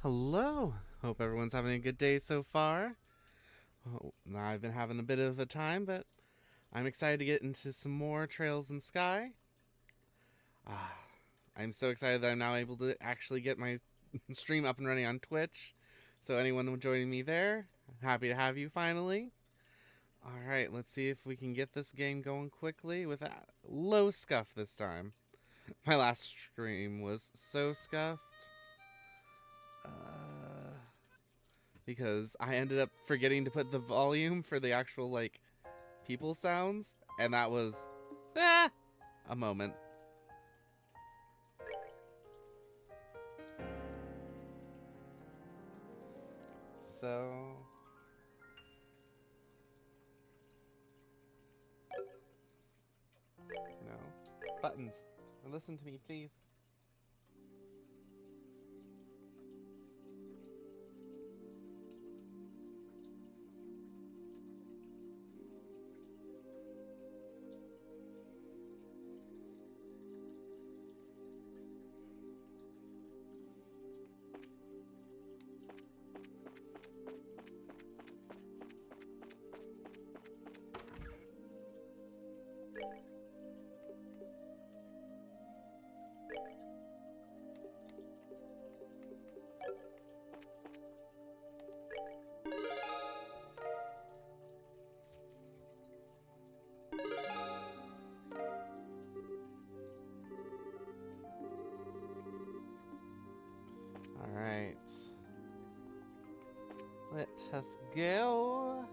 Hello! Hope everyone's having a good day so far. Oh, I've been having a bit of a time, but I'm excited to get into some more Trails in Sky. Ah, I'm so excited that I'm now able to actually get my stream up and running on Twitch. So anyone joining me there, happy to have you finally. Alright, let's see if we can get this game going quickly with a low scuff this time. My last stream was so scuffed. Because I ended up forgetting to put the volume for the actual, like, people sounds, and that was a moment. So no buttons. Listen to me, please. All right, let us go.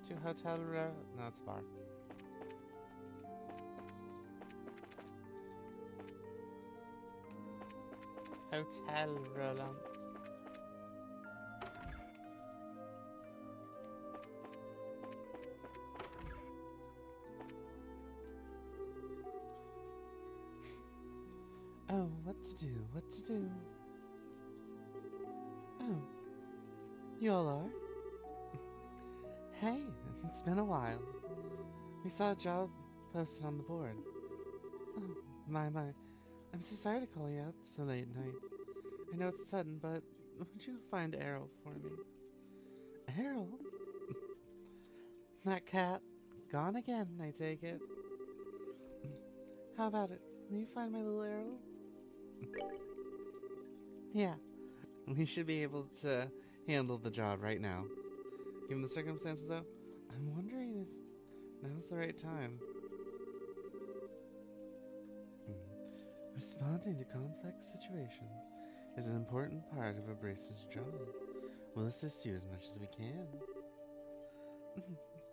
To hotel room. No, it's a bar. Hotel Roland. Oh, what to do? What to do? Oh, you all are? Hey, it's been a while. We saw a job posted on the board. Oh, my. I'm so sorry to call you out so late at night. I know it's sudden, but would you find Errol for me? Errol? That cat. Gone again, I take it. How about it? Will you find my little Errol? Yeah, we should be able to handle the job right now. Given the circumstances, though, I'm wondering if now's the right time. Responding to complex situations is an important part of a bracer's job. We'll assist you as much as we can.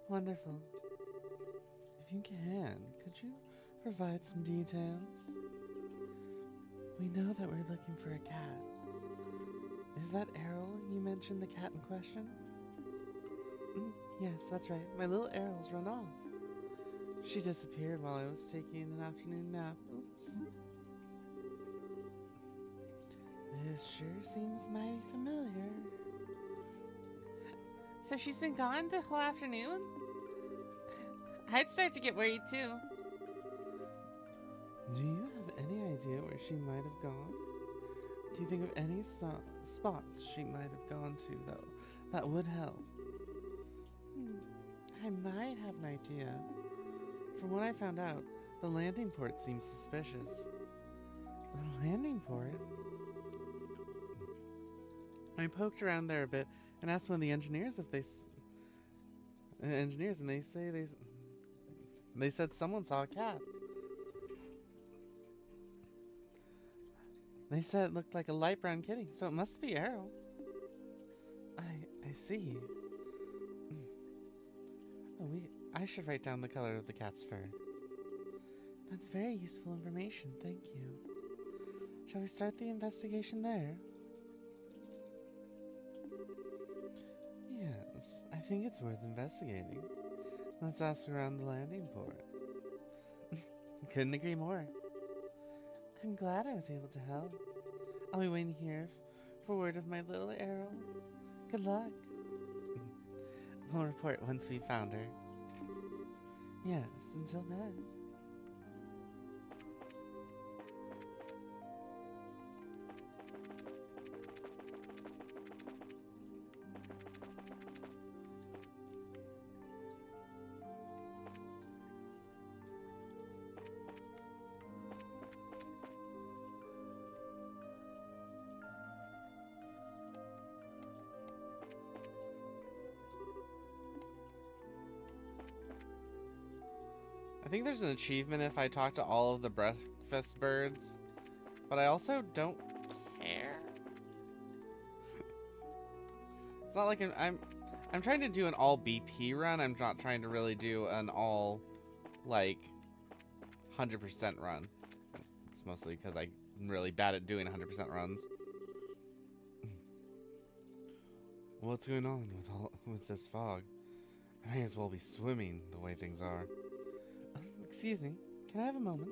Wonderful. If you can, could you provide some details? We know that we're looking for a cat. Is that Errol you mentioned, the cat in question? Yes, that's right. My little Errol's run off. She disappeared while I was taking an afternoon nap. Oops. This sure seems mighty familiar. So she's been gone the whole afternoon? I'd start to get worried too. Do you have any idea where she might have gone? Do you think of any spots she might have gone to, though, that would help? I might have an idea. From what I found out, the landing port seems suspicious. The landing port? I poked around there a bit and asked one of the engineers if engineers, and they said someone saw a cat. They said it looked like a light brown kitty, so it must be Errol. I see. Oh, I should write down the color of the cat's fur. That's very useful information, thank you. Shall we start the investigation there? Yes, I think it's worth investigating. Let's ask around the landing port. Couldn't agree more. I'm glad I was able to help. I'll be waiting here for word of my little Errol. Good luck. We'll report once we found her. Yes, until then. I think there's an achievement if I talk to all of the breakfast birds, but I also don't care. It's not like I'm trying to do an all BP run. I'm not trying to really do an all like 100% run. It's mostly because I'm really bad at doing 100% runs. What's going on with this fog? I may as well be swimming the way things are. Excuse me, can I have a moment?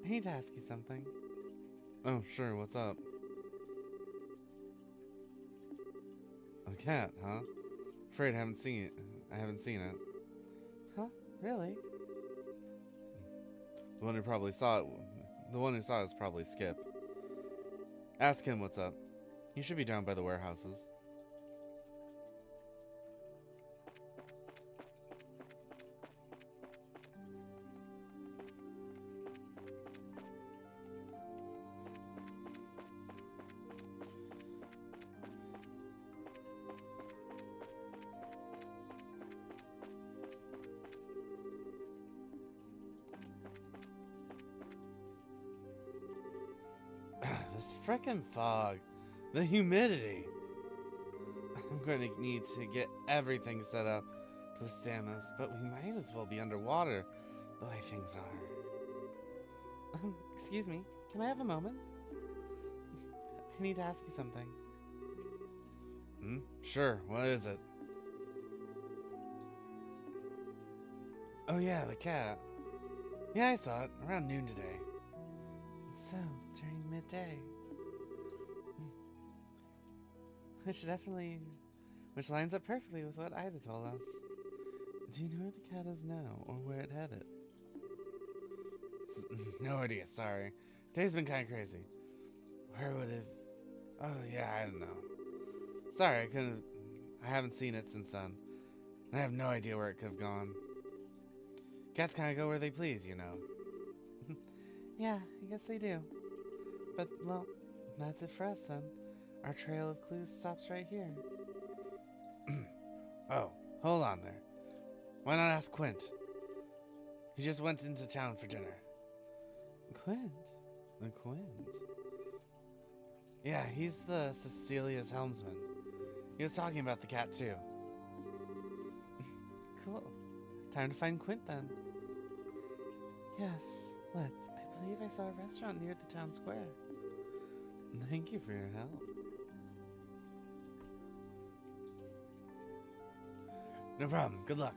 I need to ask you something. Oh, sure, what's up? A cat, huh? Afraid I haven't seen it. Huh? Really? The one who probably saw it. The one who saw it is probably Skip. Ask him what's up. He should be down by the warehouses. This frickin' fog. The humidity. I'm going to need to get everything set up to withstand this, but we might as well be underwater the way things are. Excuse me, can I have a moment? I need to ask you something. Sure, what is it? Oh yeah, the cat. Yeah, I saw it around noon today. So, during midday. Which lines up perfectly with what Ida told us. Do you know where the cat is now, or where it headed? No idea, sorry. Today's been kind of crazy. Where would it... Oh, yeah, I don't know. Sorry, I haven't seen it since then. I have no idea where it could have gone. Cats kind of go where they please, you know. Yeah, I guess they do. But, well, that's it for us then. Our trail of clues stops right here. Oh, hold on there. Why not ask Quint? He just went into town for dinner. Quint? The Quint? Yeah, he's the Cecilia's helmsman. He was talking about the cat too. Cool. Time to find Quint then. Yes, let's. I believe I saw a restaurant near the town square. Thank you for your help. No problem. Good luck.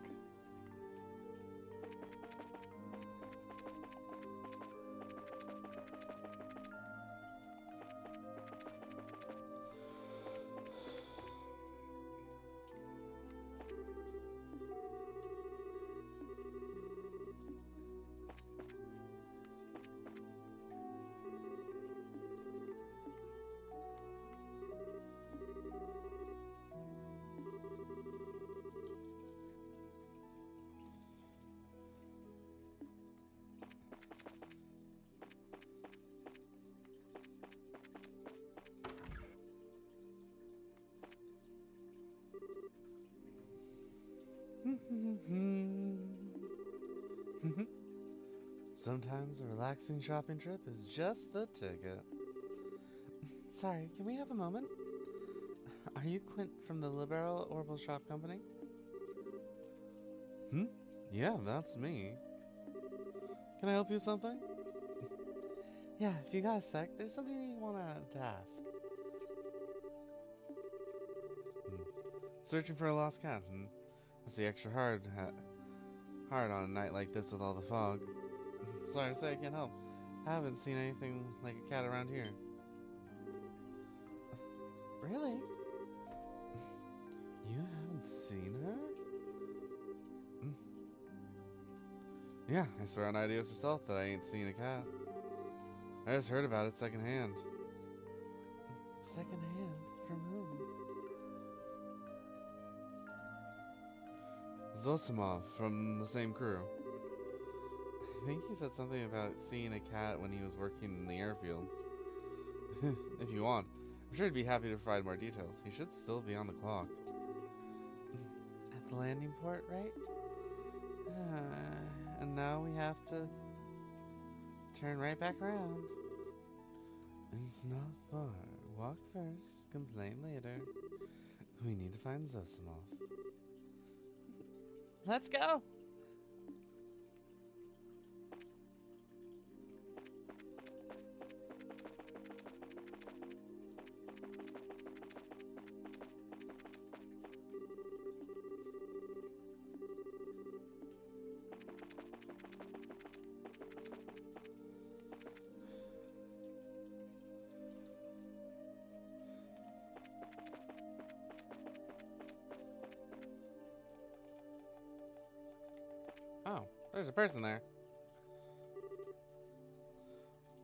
Sometimes a relaxing shopping trip is just the ticket. Sorry, can we have a moment? Are you Quint from the Liberal Orbital Shop Company? Yeah, that's me. Can I help you with something? Yeah, if you got a sec, there's something you want to ask. Searching for a lost cat. Must be extra hard on a night like this with all the fog. Sorry to say I can't help. I haven't seen anything like a cat around here. Really? You haven't seen her? Yeah, I swear on ideas herself that I ain't seen a cat. I just heard about it secondhand. Secondhand? From whom? Zosimov from the same crew. I think he said something about seeing a cat when he was working in the airfield. If you want, I'm sure he'd be happy to provide more details. He should still be on the clock. At the landing port, right? And now we we have to turn right back around. It's not far. Walk first, complain later. We need to find Zosimov. Let's go! Oh, there's a person there.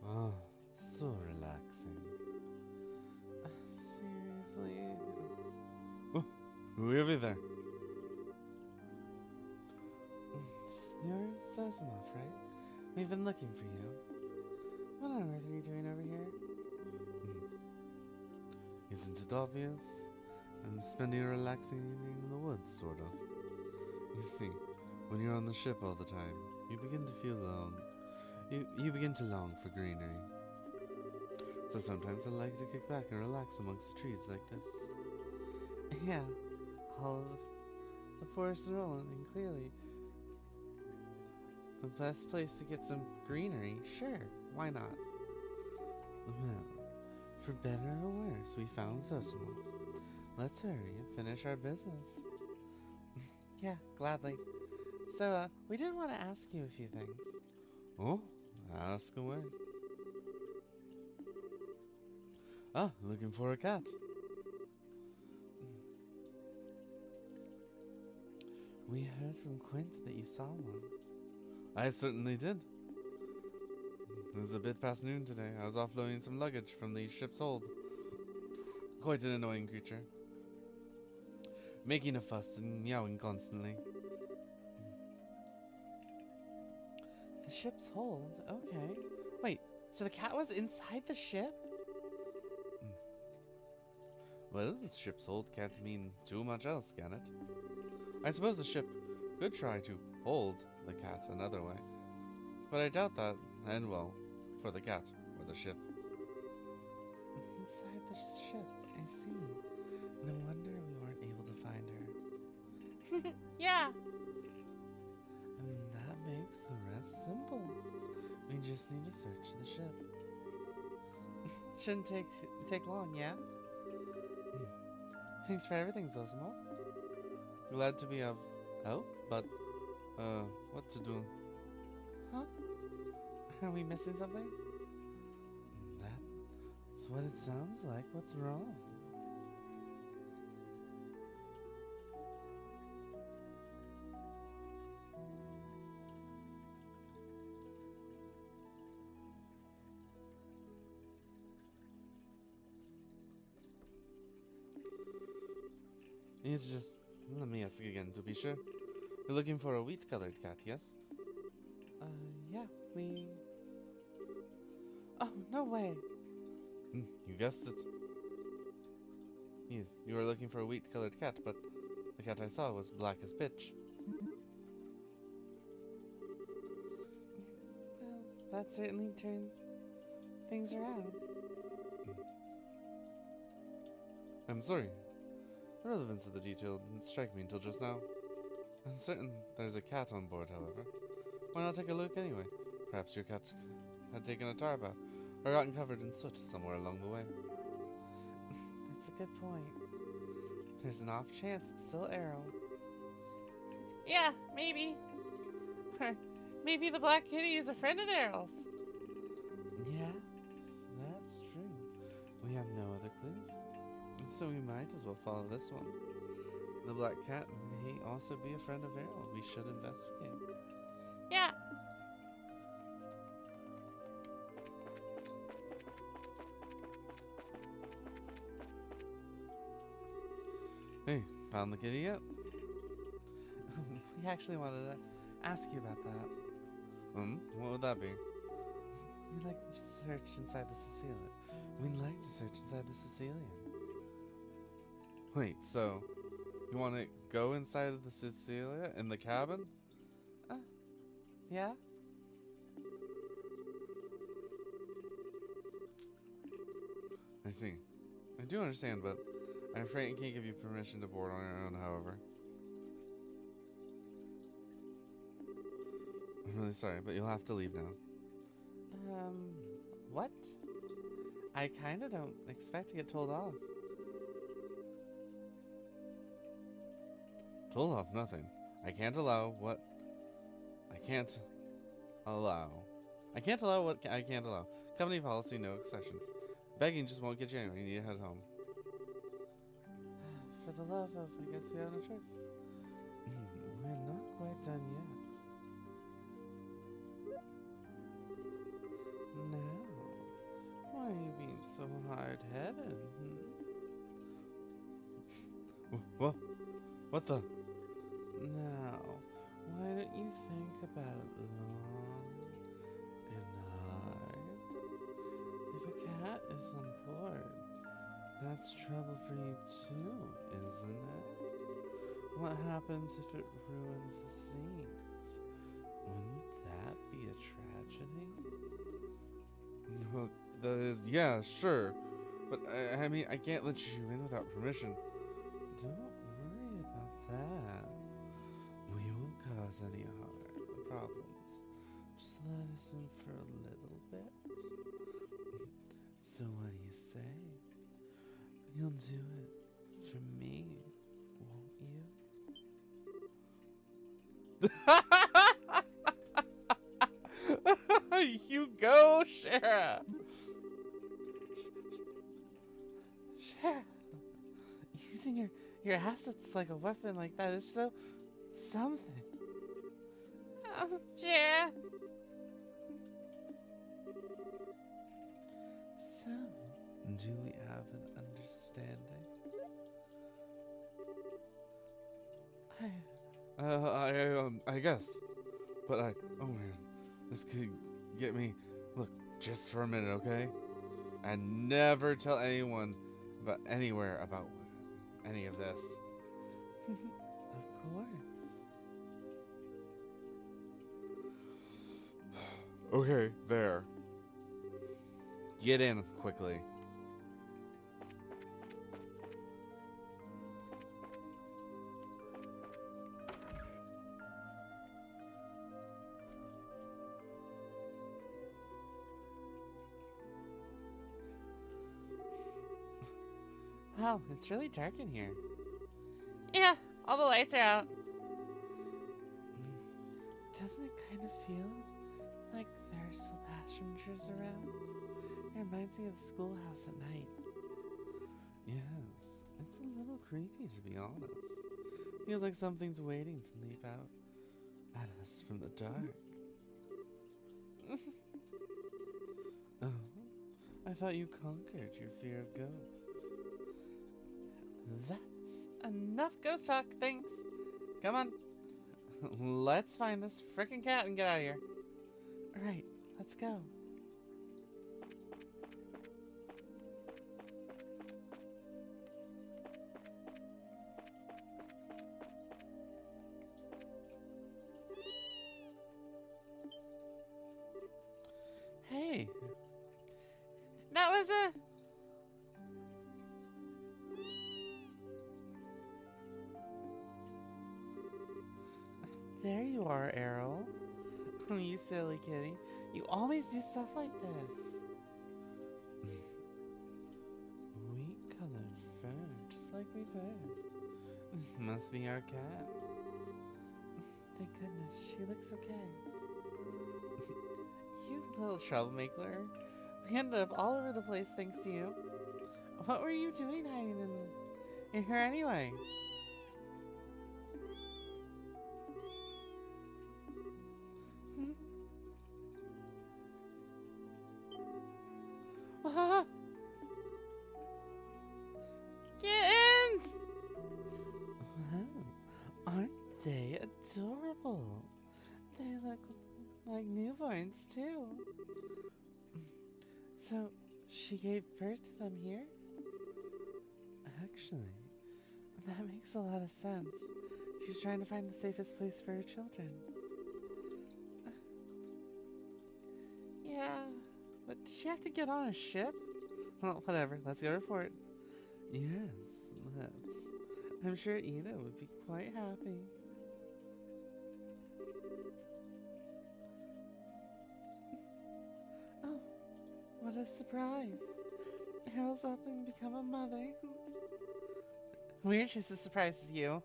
Oh, so relaxing. Seriously? Oh, who are you there? You're Zosimov, right? We've been looking for you. What on earth are you doing over here? Isn't it obvious? I'm spending a relaxing evening in the woods, sort of. You see, when you're on the ship all the time, you begin to feel alone. You begin to long for greenery. So sometimes I like to kick back and relax amongst the trees like this. Yeah, all of the forest and rolling, and clearly the best place to get some greenery. Sure, why not? Well, for better or worse, we found Zosimov. Let's hurry and finish our business. Yeah, gladly. So, we did want to ask you a few things. Oh, ask away. Ah, looking for a cat. We heard from Quint that you saw one. I certainly did. It was a bit past noon today. I was offloading some luggage from the ship's hold. Quite an annoying creature. Making a fuss and meowing constantly. The ship's hold? Okay. Wait, so the cat was inside the ship? Well, the ship's hold can't mean too much else, can it? I suppose the ship could try to hold the cat another way. But I doubt that, and well, for the cat or the ship. Inside the ship, I see. No wonder we weren't able to find her. Yeah! And that makes the rest simple. We just need to search the ship. Shouldn't take long, yeah? Thanks for everything, Zosimov. Glad to be of help, but, what to do? Huh? Are we missing something? That's what it sounds like. What's wrong? It's just... Let me ask again, to be sure. You're looking for a wheat-colored cat, yes? Yeah, we... Oh, no way! You guessed it. Yes, you were looking for a wheat-colored cat, but the cat I saw was black as pitch. Well, that certainly turned things around. I'm sorry. The relevance of the detail didn't strike me until just now. I'm certain there's a cat on board, however. Why not take a look anyway? Perhaps your cat had taken a tar bath, or gotten covered in soot somewhere along the way. That's a good point. There's an off chance it's still Errol. Yeah, maybe. Or maybe the black kitty is a friend of Errol's. Yes, that's true. We have no other clues. So we might as well follow this one. The black cat may also be a friend of Errol. We should investigate. Yeah. Hey, found the kitty yet? We actually wanted to ask you about that. What would that be? We'd like to search inside the Cecilia. We'd like to search inside the Cecilia. Wait, so you want to go inside of the Cecilia in the cabin? Yeah. I see. I do understand, but I'm afraid I can't give you permission to board on your own, however. I'm really sorry, but you'll have to leave now. What? I kinda don't expect to get told off. Told off nothing. I can't allow what I can't allow. I can't allow what I can't allow. Company policy, no exceptions. Begging just won't get you anywhere. You need to head home. For the love of, I guess we have no choice. We're not quite done yet. Now, why are you being so hard-headed? What? What the? Now, why don't you think about it long and hard? If a cat is on board, that's trouble for you too, isn't it? What happens if it ruins the scenes? Wouldn't that be a tragedy? Well, that is, yeah, sure. But, I mean, I can't let you in without permission. Don't worry about that. We won't cause any harm or problems. Just let us in for a little bit. So what do you say? You'll do it for me, won't you? You go, Shara! Shara! Using your assets like a weapon like that is so something. Oh, Shara! So, do we have an understanding? I guess. But oh man, this could get me. Look, just for a minute, okay? And never tell anyone about anywhere about any of this. Of course. Okay, there. Get in quickly. Wow, it's really dark in here. Yeah, all the lights are out. Doesn't it kind of feel like there are still passengers around? It reminds me of the schoolhouse at night. Yes, it's a little creepy to be honest. Feels like something's waiting to leap out at us from the dark. Oh, I thought you conquered your fear of ghosts. That's enough ghost talk, thanks. Come on. Let's find this frickin' cat and get out of here. Alright, let's go. Hey. That was a... There you are, Errol. Oh, you silly kitty. You always do stuff like this. Wheat-colored fur, just like we've heard. This must be our cat. Thank goodness, she looks okay. You little troublemaker. We ended up all over the place thanks to you. What were you doing hiding in here anyway? Kittens! Wow, aren't they adorable? They look like newborns too. So, she gave birth to them here? Actually, that makes a lot of sense. She's trying to find the safest place for her children. Yeah, but did she have to get on a ship? Well, whatever. Let's go report. Yes, let's. I'm sure Ida would be quite happy. Oh, what a surprise. Harold's opting to become a mother. We're just as surprised as you.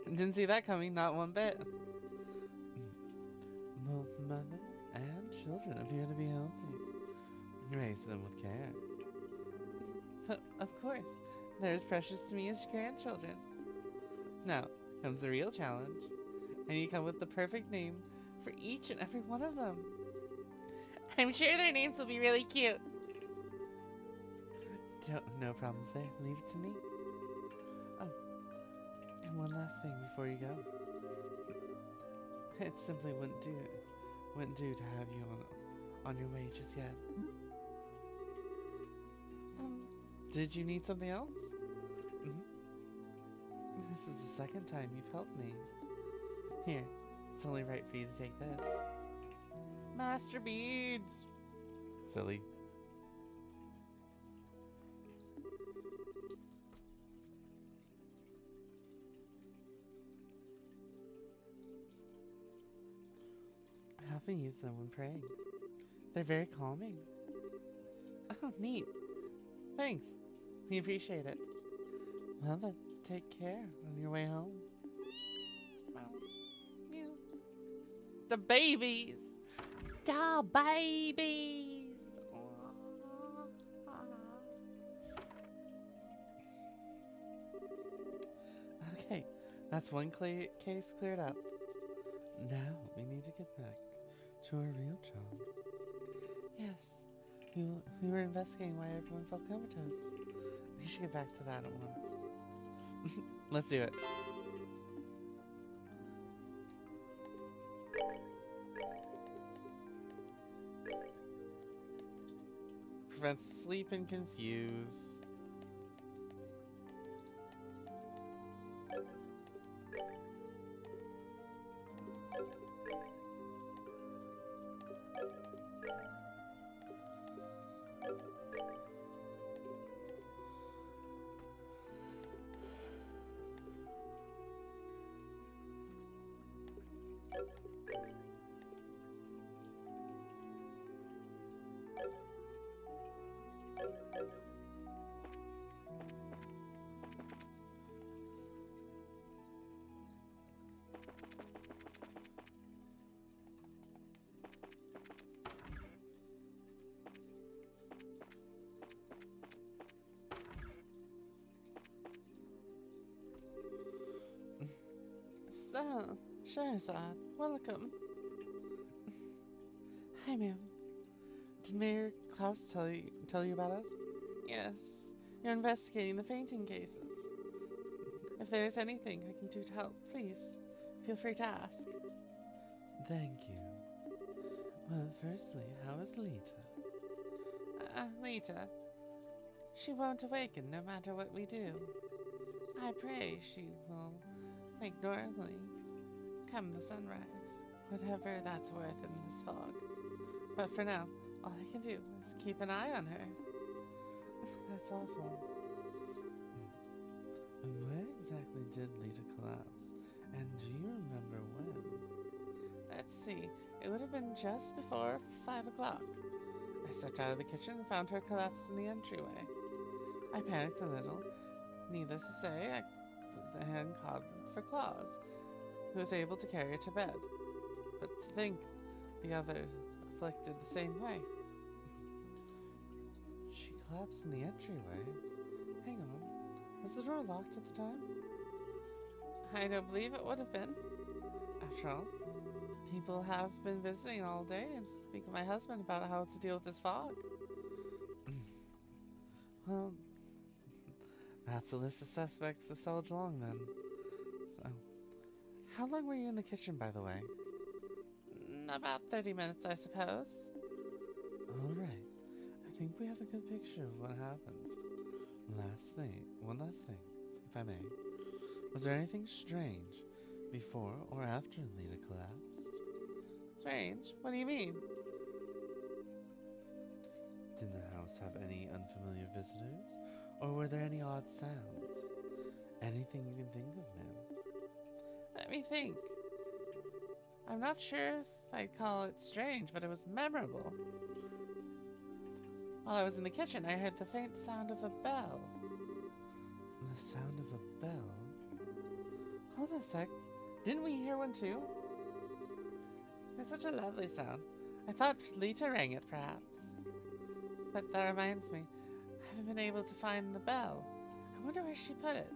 Didn't see that coming, not one bit. Both mother and children appear to be healthy. Raise them with care. But of course, they're as precious to me as grandchildren. Now comes the real challenge. I need to come with the perfect name for each and every one of them. I'm sure their names will be really cute. No problems there. Leave it to me. Oh, and one last thing before you go. It simply wouldn't do to have you on your way just yet. Did you need something else? This is the second time you've helped me. Here, it's only right for you to take this. Master beads! Silly. I often use them when praying. They're very calming. Oh, neat. Thanks. We appreciate it. Well then, take care on your way home. The babies! The babies! Okay, that's one case cleared up. Now we need to get back to our real job. Yes, we were investigating why everyone felt comatose. We should get back to that at once. Let's do it. Prevents sleep and confuse. So, Shahrazad, welcome. Hi, ma'am. Did Mayor Klaus tell you about us? Yes. You're investigating the fainting cases. If there's anything I can do to help, please feel free to ask. Thank you. Well, firstly, how is Lita? Lita. She won't awaken no matter what we do. I pray she will wake normally come the sunrise, whatever that's worth in this fog. But for now, all I can do is keep an eye on her. That's awful. And where exactly did Lita collapse? And do you remember when? Let's see. It would have been just before 5 o'clock. I stepped out of the kitchen and found her collapsed in the entryway. I panicked a little. Needless to say, I then called for Claus, who was able to carry her to bed. But to think the other afflicted the same way. She collapsed in the entryway. Hang on. Was the door locked at the time? I don't believe it would have been. After all, people have been visiting all day and speak with my husband about how to deal with this fog. Well, that's a list of suspects to soldier along then. So, how long were you in the kitchen, by the way? About 30 minutes, I suppose. Alright. I think we have a good picture of what happened. One last thing, if I may. Was there anything strange before or after Lita collapsed? Strange? What do you mean? Did the house house have any unfamiliar visitors? Or were there any odd sounds? Anything you can think of, ma'am? Let me think. I'm not sure if I'd call it strange, but it was memorable. While I was in the kitchen, I heard the faint sound of a bell. The sound of a bell? Hold on a sec. Didn't we hear one too? It's such a lovely sound. I thought Lita rang it, perhaps. But that reminds me, I haven't been able to find the bell. I wonder where she put it.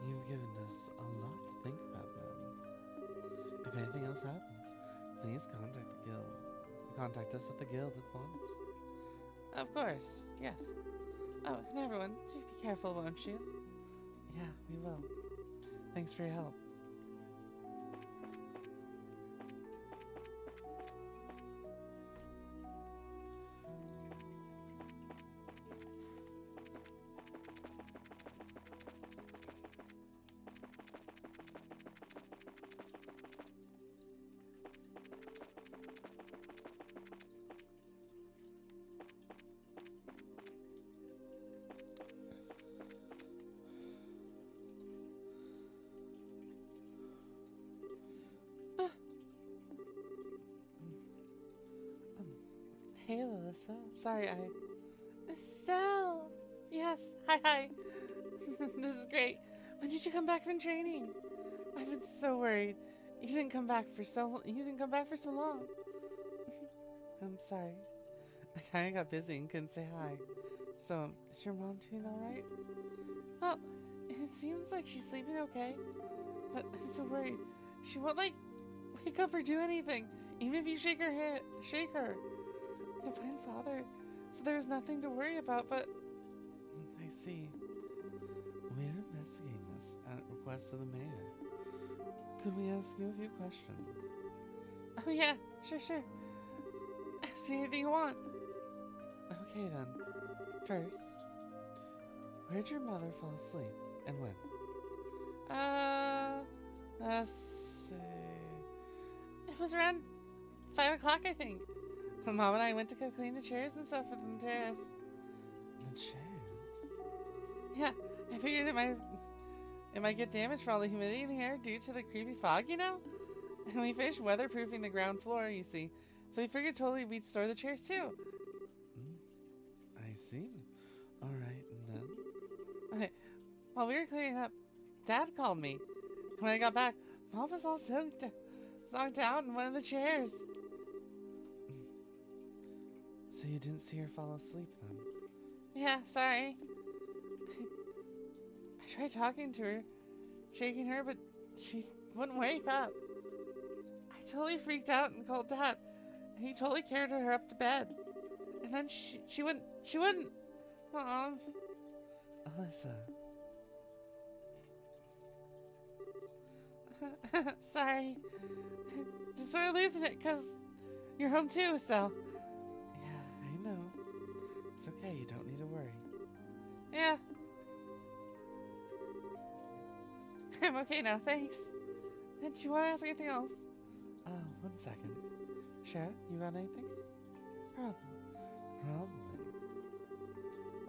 You've given us a lot to think about, ma'am. If anything else happens, please contact the guild. Contact us at the guild at once. Of course, yes. Oh, and everyone, do be careful, won't you? Yeah, we will. Thanks for your help. Hey, Alyssa. Sorry, Estelle! Yes, hi. This is great. When did you come back from training? I've been so worried. You didn't come back for so long. I'm sorry. I kinda got busy and couldn't say hi. So, is your mom doing alright? Well, it seems like she's sleeping okay. But I'm so worried. She won't, wake up or do anything. Even if you shake her. Divine Father, so there's nothing to worry about, but... I see. We're investigating this at request of the mayor. Could we ask you a few questions? Oh yeah, sure. Ask me anything you want. Okay then. First, where'd your mother fall asleep, and when? Let's see... It was around 5 o'clock, I think. Mom and I went to go clean the chairs and stuff for the terrace. The chairs? Yeah, I figured it might get damaged from all the humidity in the air due to the creepy fog, you know? And we finished weatherproofing the ground floor, you see. So we figured totally we'd store the chairs too. I see. Alright, and then? Okay, while we were cleaning up, Dad called me. When I got back, Mom was all zonked out in one of the chairs. So you didn't see her fall asleep then? Yeah, sorry. I tried talking to her, shaking her, but she wouldn't wake up. I totally freaked out and called Dad. He totally carried her up to bed. And then she wouldn't. Mom. Alyssa. Sorry. Just sort of losing it because you're home too, so. Yeah, I know. It's okay, you don't need to worry. Yeah. I'm okay now, thanks. Did you want to ask anything else? 1 second. Sure, you got anything? Probably.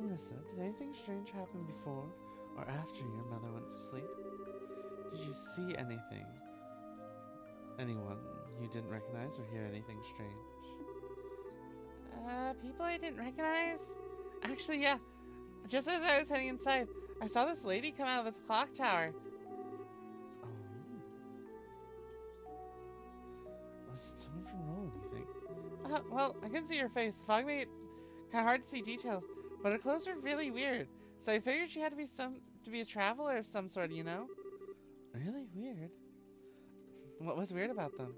Alyssa, did anything strange happen before or after your mother went to sleep? Did you see anything? Anyone you didn't recognize or hear anything strange? People I didn't recognize? Actually, yeah. Just as I was heading inside, I saw this lady come out of the clock tower. Oh. Was it someone from Roland, you think? Well, I couldn't see her face. The fog made it kind of hard to see details, but her clothes were really weird. So I figured she had to be a traveler of some sort, you know? Really weird. What was weird about them?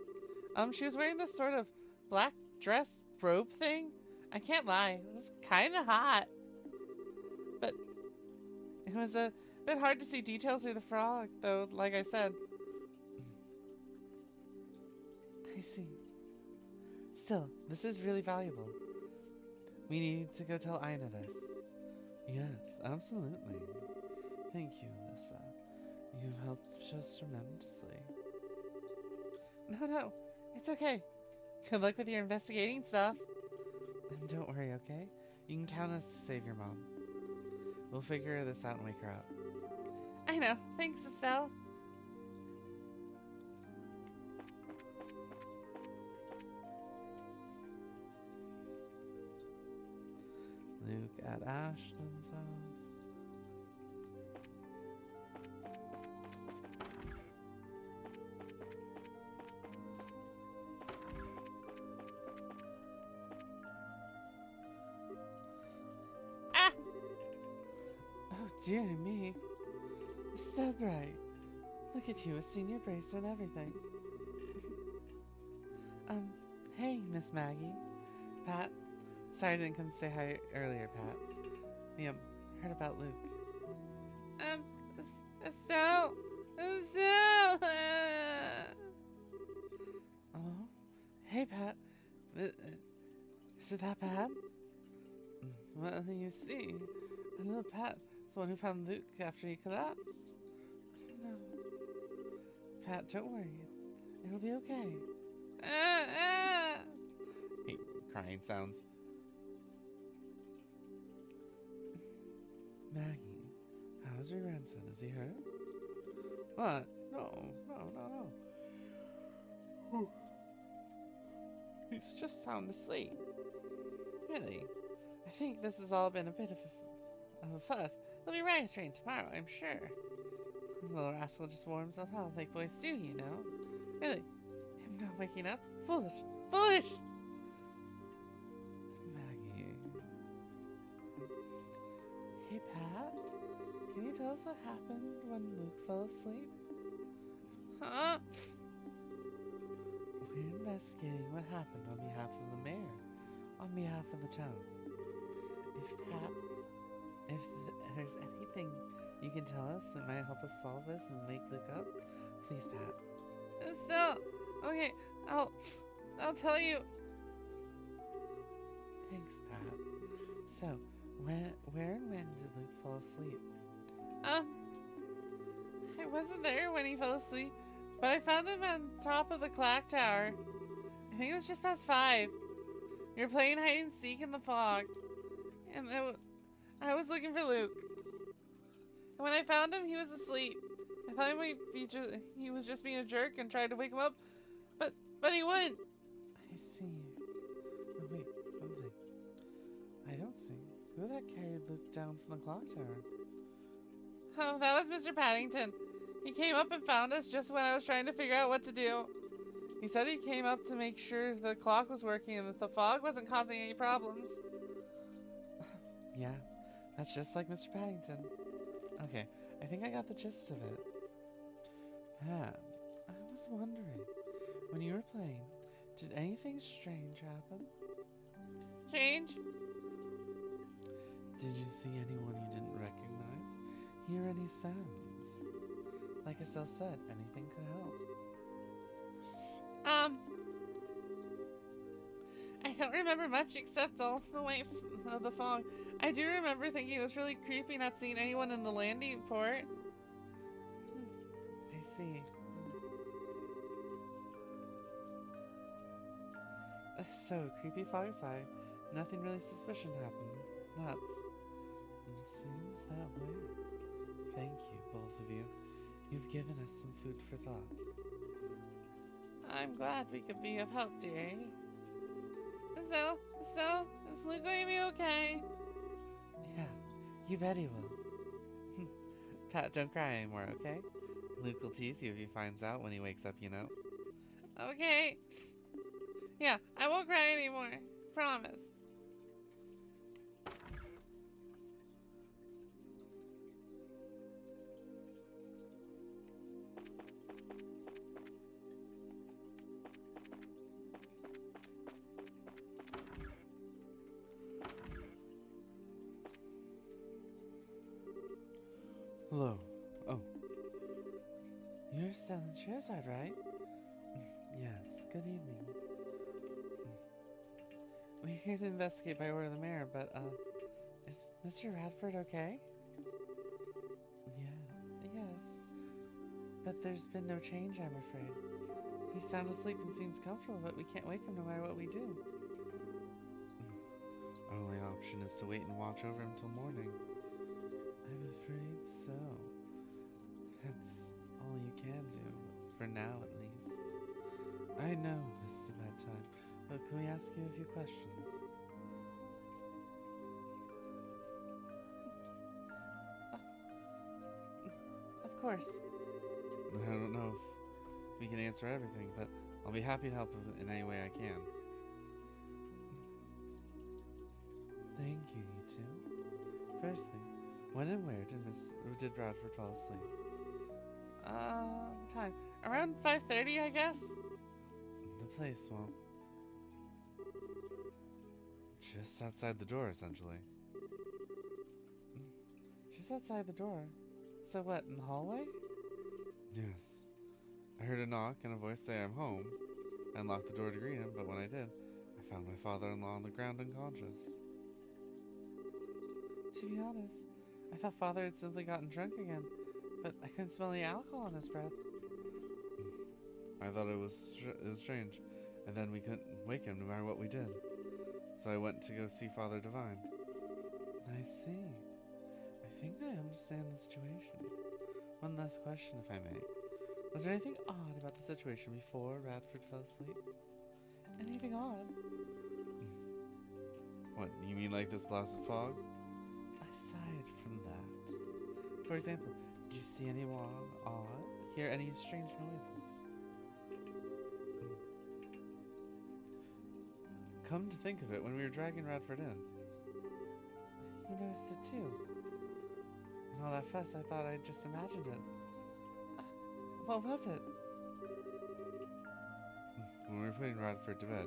She was wearing this sort of black dress robe thing. I can't lie, it was kind of hot. But it was a bit hard to see details through the frog, though, like I said. I see. Still, this is really valuable. We need to go tell Aina this. Yes, absolutely. Thank you, Alyssa. You've helped us tremendously. No, it's okay. Good luck with your investigating stuff. And don't worry, okay? You can count us to save your mom. We'll figure this out and wake her up. I know. Thanks, Estelle. Luke at Ashton's house. Ah! Oh, dear me. Estelle Bright. Look at you, a senior bracer and everything. Hey, Miss Maggie. Pat. Sorry I didn't come to say hi earlier, Pat. We, heard about Luke. Estelle! Estelle! Oh? Hey, Pat. Is it that bad? Well, you see, I know Pat is the one who found Luke after he collapsed. No. Pat, don't worry. It'll be okay. Crying sounds. Maggie, how's your grandson? Is he hurt? What? No. He's just sound asleep. Really? I think this has all been a bit of a fuss. He'll be right trained tomorrow, I'm sure. The little rascal just wore himself out like boys do, you know. Really? Him not waking up? Foolish! Maggie. Hey, Pat. Can you tell us what happened when Luke fell asleep? Huh? We're investigating what happened on behalf of the mayor, on behalf of the town. If there's anything you can tell us that might help us solve this and wake Luke up, please, Pat. Estelle! Okay, I'll tell you. Thanks, Pat. So, where and when did Luke fall asleep? I wasn't there when he fell asleep, but I found him on top of the clock tower. I think it was just past 5. We were playing hide and seek in the fog, and I was looking for Luke. And when I found him, he was asleep. I thought he was just being a jerk and tried to wake him up, but he wouldn't. I see. Oh, wait, one thing. I don't see. Who that carried Luke down from the clock tower? Oh, that was Mr. Paddington. He came up and found us just when I was trying to figure out what to do. He said he came up to make sure the clock was working and that the fog wasn't causing any problems. Yeah, that's just like Mr. Paddington. Okay, I think I got the gist of it. Pat, I was wondering, when you were playing, did anything strange happen? Strange? Did you see anyone you didn't recognize? Hear any sounds? Like Estelle said, anything could help. I don't remember much except all the way of the fog. I do remember thinking it was really creepy not seeing anyone in the landing port. I see. So, creepy fog aside, nothing really suspicious happened. Nuts. It seems that way. Thank you, both of you. You've given us some food for thought. I'm glad we could be of help, dearie. Estelle, is Luke going to be okay? Yeah, you bet he will. Pat, don't cry anymore, okay? Luke will tease you if he finds out when he wakes up, you know? Okay. Yeah, I won't cry anymore. Promise. Hello. Oh. You're selling Charizard, right? Yes, good evening. We're here to investigate by order of the mayor, but, is Mr. Radford okay? Yeah, yes. But there's been no change, I'm afraid. He's sound asleep and seems comfortable, but we can't wake him no matter what we do. Our only option is to wait and watch over him till morning. I'm afraid so. That's all you can do, for now at least. I know this is a bad time, but can we ask you a few questions? Of course. I don't know if we can answer everything, but I'll be happy to help in any way I can. Thank you, you two. Firstly, when and where did Bradford fall asleep? Time. Around 5:30, I guess? The place, well, just outside the door, essentially. She's outside the door. So what, in the hallway? Yes. I heard a knock and a voice say I'm home. I unlocked the door to greet him, but when I did, I found my father-in-law on the ground unconscious. To be honest, I thought Father had simply gotten drunk again, but I couldn't smell any alcohol in his breath. I thought it was strange, and then we couldn't wake him no matter what we did. So I went to go see Father Divine. I see. I think I understand the situation. One last question, if I may. Was there anything odd about the situation before Radford fell asleep? Anything odd? What, you mean like this blasted fog? Aside from that. For example, did you see anyone odd? Hear any strange noises? Come to think of it, when we were dragging Radford in. You noticed it too. And all that fuss, I thought I'd just imagined it. What was it? When we were putting Radford to bed,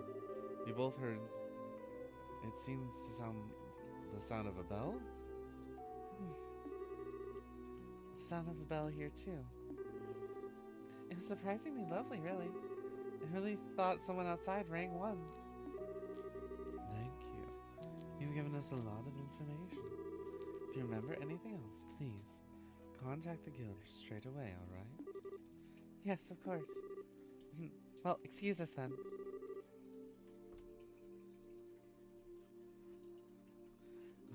we both heard, it seems to sound the sound of a bell? The sound of a bell here too. It was surprisingly lovely, really. I really thought someone outside rang one. Thank you. You've given us a lot of information. If you remember anything else, please contact the guild straight away, alright? Yes, of course. Well, excuse us then.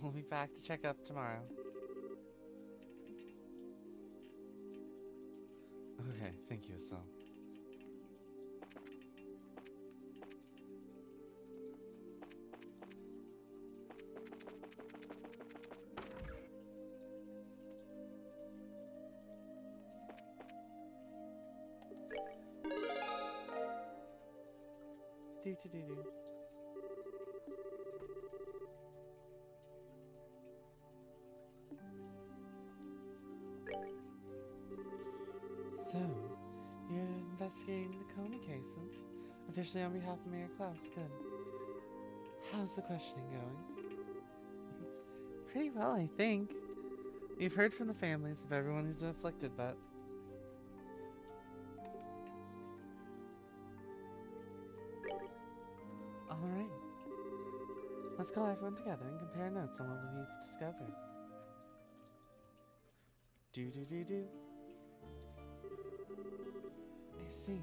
We'll be back to check up tomorrow. Okay, thank you, Estelle. Do. So, you're investigating the coma cases, officially on behalf of Mayor Klaus. Good. How's the questioning going? Pretty well, I think. We've heard from the families of everyone who's been afflicted, but alright. Let's call everyone together and compare notes on what we've discovered. Do. I see.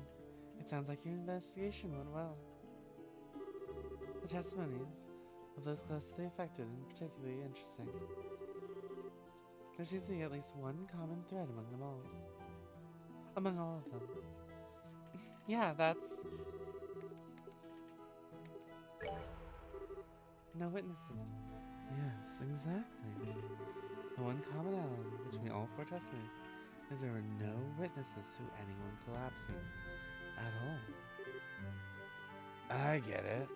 It sounds like your investigation went well. The testimonies of those close to the affected are particularly interesting. There seems to be at least one common thread among them all. Among all of them. Yeah, that's... No witnesses. Yes, exactly. The one commonality between all four testimonies is there were no witnesses to anyone collapsing at all. I get it.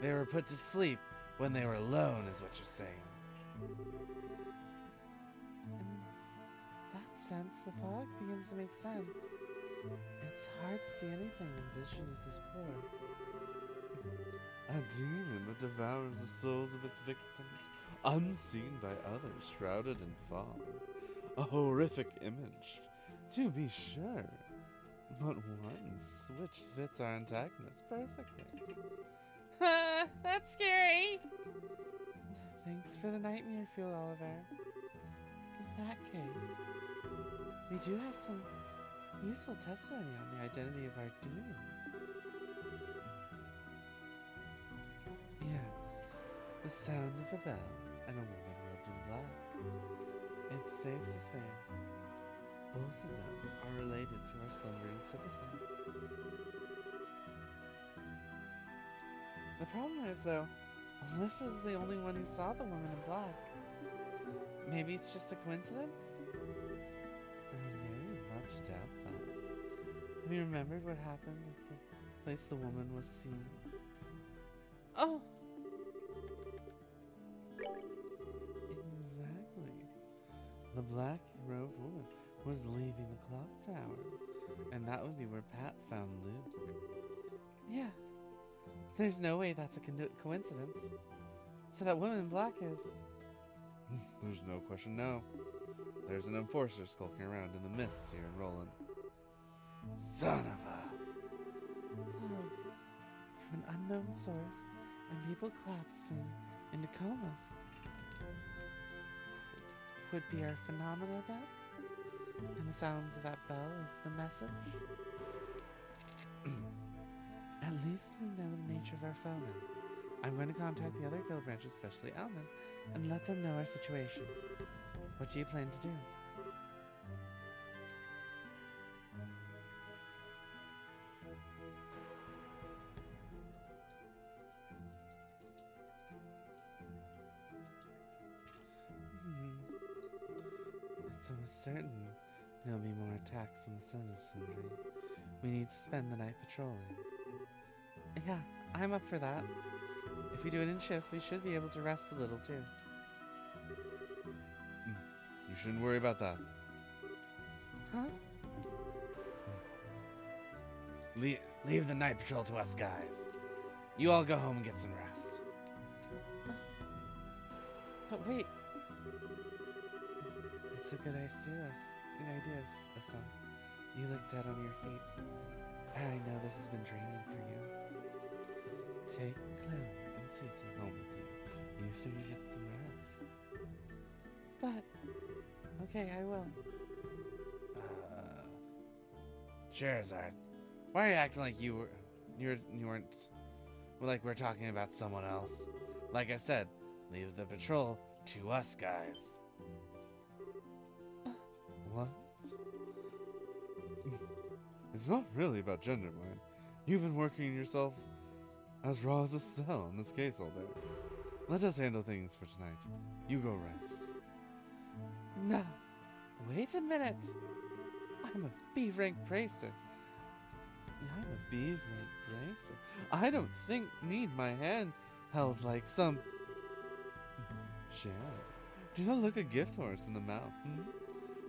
They were put to sleep when they were alone, is what you're saying. In that sense, the fog begins to make sense. It's hard to see anything when vision is this poor. A demon that devours the souls of its victims, unseen by others, shrouded in fog. A horrific image, to be sure, but one which fits our antagonist perfectly. That's scary! Thanks for the nightmare fuel, Oliver. In that case, we do have some useful testimony on the identity of our demon. Yes, the sound of a bell and a woman robed in black. It's safe to say both of them are related to our slumbering citizen. The problem is, though, Alyssa's the only one who saw the woman in black. Maybe it's just a coincidence? I very much doubt that. Have you remembered what happened at the place the woman was seen? Oh! Exactly. The black-robed woman was leaving the clock tower, and that would be where Pat found Luke. Yeah. There's no way that's a coincidence. So that woman in black is... There's no question now. There's an enforcer skulking around in the mists here in Roland. Son of a... Oh, from an unknown source, and people collapsing into comas. Would be our phenomena then? And the sounds of that bell is the message? At least we know the nature of our foe now. I'm going to contact the other guild branches, especially Alman, and let them know our situation. What do you plan to do? It's almost certain there'll be more attacks on the citizenry. We need to spend the night patrolling. Yeah, I'm up for that. If we do it in shifts, we should be able to rest a little too. You shouldn't worry about that. Huh? Leave the night patrol to us guys. You all go home and get some rest. But wait. It's a good idea, Asa. You look dead on your feet. I know this has been draining for you. Take Clem and Sweetie home with you. You three get some rest. But... Okay, I will. Sherazard, why are you acting like you weren't... Like we're talking about someone else? Like I said, leave the patrol to us guys. What? It's not really about gender, mind. You've been working yourself as raw as a cell in this case all day. Let us handle things for tonight. You go rest. No. Wait a minute. I'm a B-rank bracer. I'm a B-rank bracer. I don't need my hand held like some... Sharon, do not look a gift horse in the mouth.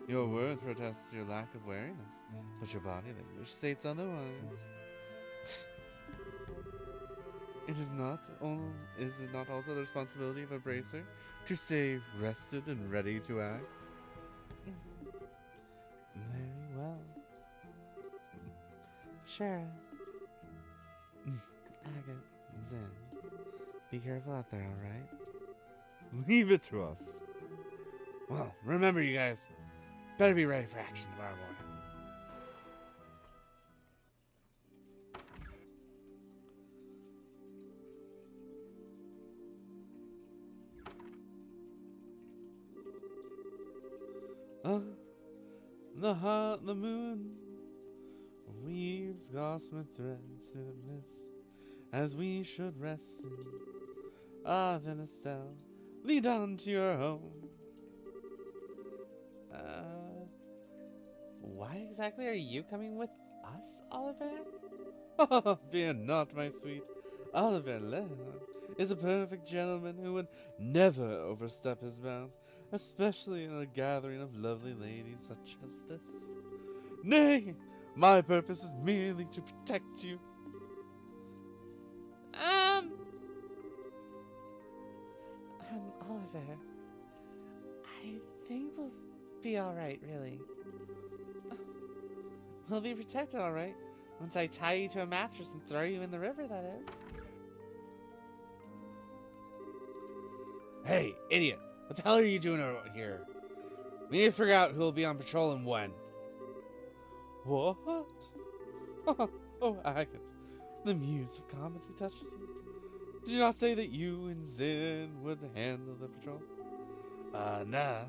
Your words protest your lack of wariness, but your body language states otherwise. Is it not also the responsibility of a bracer to stay rested and ready to act? Very well. Shara. Agate, Zen. Be careful out there, alright? Leave it to us. Well, remember you guys, better be ready for action tomorrow morning. The moon weaves gossamer threads through the mist, as we should rest in. Ah, Venestelle, lead on to your home. Why exactly are you coming with us, Oliver? Oh, fear not, my sweet. Oliver Leonard is a perfect gentleman who would never overstep his bounds, especially in a gathering of lovely ladies such as this. Nay, my purpose is merely to protect you. Oliver, I think we'll be alright, really. We'll be protected, alright, once I tie you to a mattress and throw you in the river, that is. Hey, idiot, what the hell are you doing out here? We need to figure out who will be on patrol and when. What? Oh, Agate, the muse of comedy touches you. Did you not say that you and Zin would handle the patrol? Nah.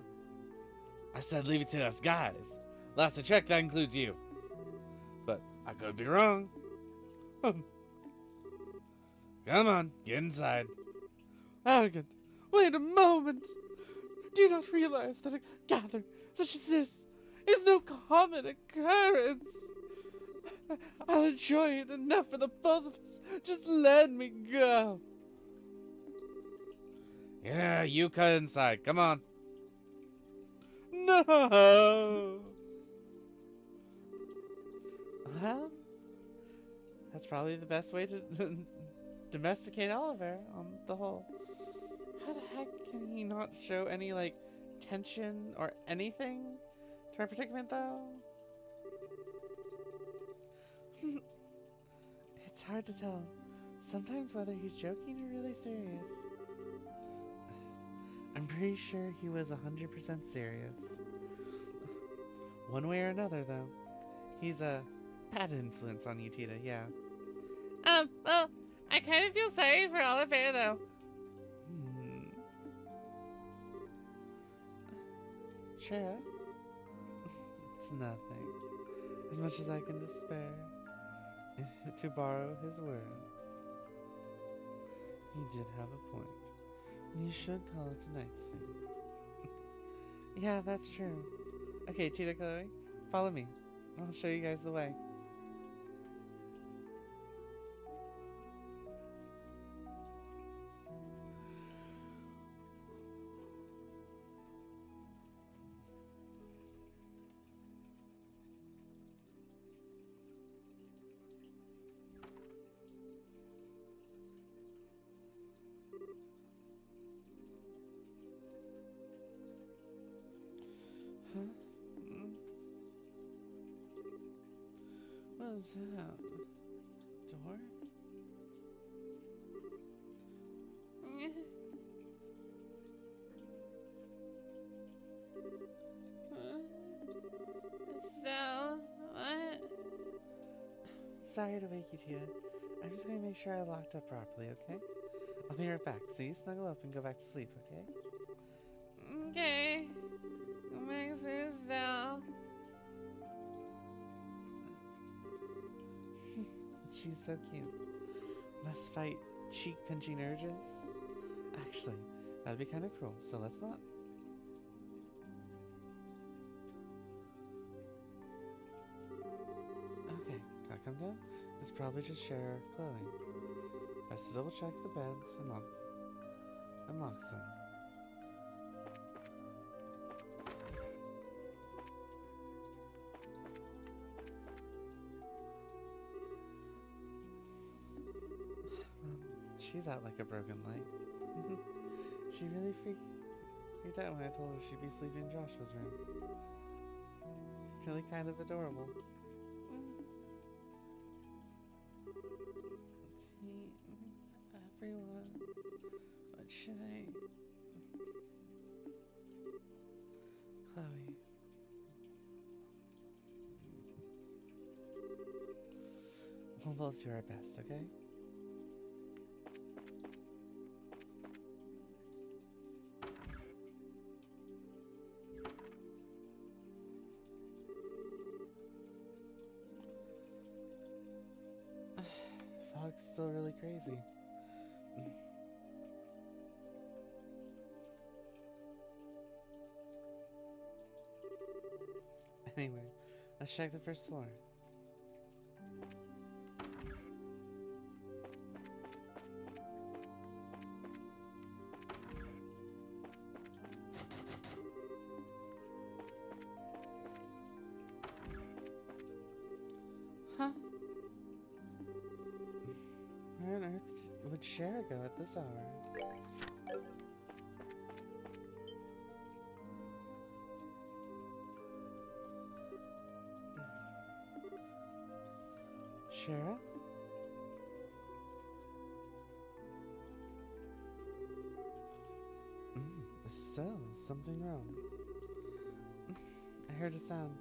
I said leave it to us guys. Last I checked, that includes you. But I could be wrong. Come on, get inside. Arrogant, wait a moment. Do you not realize that a gathering such as this is no common occurrence? I'll enjoy it enough for the both of us. Just let me go. Yeah, you cut inside. Come on. No. Well, that's probably the best way to domesticate Oliver on the whole. How the heck can he not show any, like, tension or anything to our predicament, though? It's hard to tell sometimes whether he's joking or really serious. I'm pretty sure he was 100% serious. One way or another, though, he's a bad influence on you, Tita, yeah. Well, I kind of feel sorry for Oliver, though. Sure. It's nothing. As much as I can despair. To borrow his words. He did have a point. We should call it a night soon. Yeah, that's true. Okay, Tita, Chloe, follow me. I'll show you guys the way. Huh? What is that? Door? So, what? Sorry to wake you, Tia. I'm just going to make sure I locked up properly, okay? I'll be right back, so you snuggle up and go back to sleep, okay? Okay. Make sure still. She's so cute. Must fight cheek-pinching urges? Actually, that'd be kind of cruel, so let's not. Okay, gotta come down. It's probably just Cher or Chloe. Best to double check the beds and unlock them. She's out like a broken light. She really freaked out when I told her she'd be sleeping in Joshua's room. Really kind of adorable. Let's see. Everyone. What should I... Chloe. We'll both do our best, okay? Fog's still really crazy. Anyway, let's check the first floor. Huh? Where on earth would Cher go at this hour? Shara? Estelle, is something wrong? I heard a sound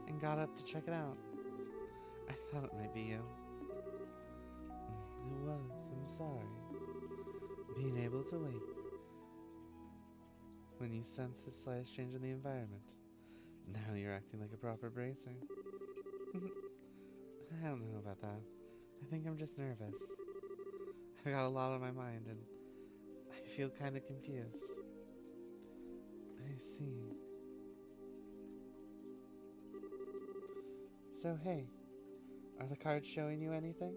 and got up to check it out. I thought it might be you. It was, I'm sorry. being able to wait when you sense the slightest change in the environment. Now you're acting like a proper bracer. I don't know about that. I think I'm just nervous. I got a lot on my mind and I feel kind of confused. I see. So hey, are the cards showing you anything?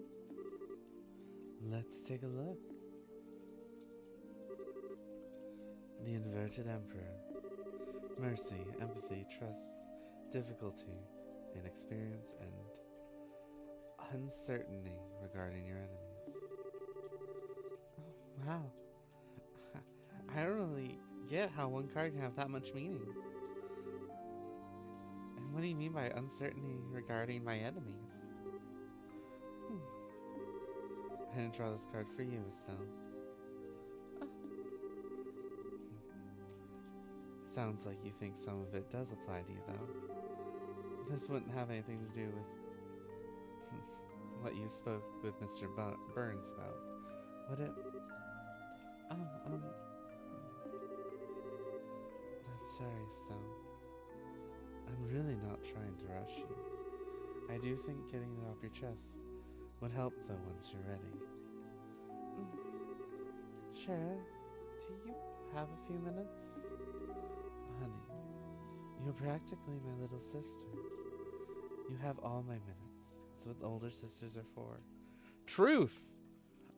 Let's take a look. The Inverted Emperor. Mercy, empathy, trust, difficulty, inexperience, and uncertainty regarding your enemies. Oh, wow. I don't really get how one card can have that much meaning. And what do you mean by uncertainty regarding my enemies? I didn't draw this card for you, Estelle. Sounds like you think some of it does apply to you, though. This wouldn't have anything to do with what you spoke with Mr. Burns about, would it? I'm sorry, Estelle. I'm really not trying to rush you. I do think getting it off your chest would help, though, once you're ready. Shara, do you have a few minutes? Honey, you're practically my little sister. You have all my minutes. It's what older sisters are for. Truth!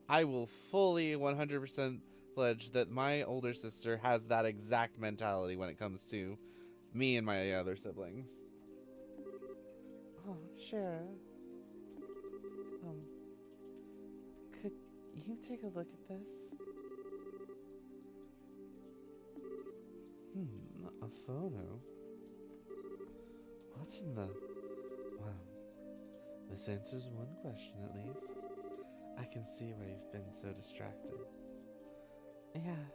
I will fully 100% pledge that my older sister has that exact mentality when it comes to me and my other siblings. Oh, Shara. Could you take a look at this? A photo? What's in the... Well, this answers one question at least. I can see why you've been so distracted. Yeah.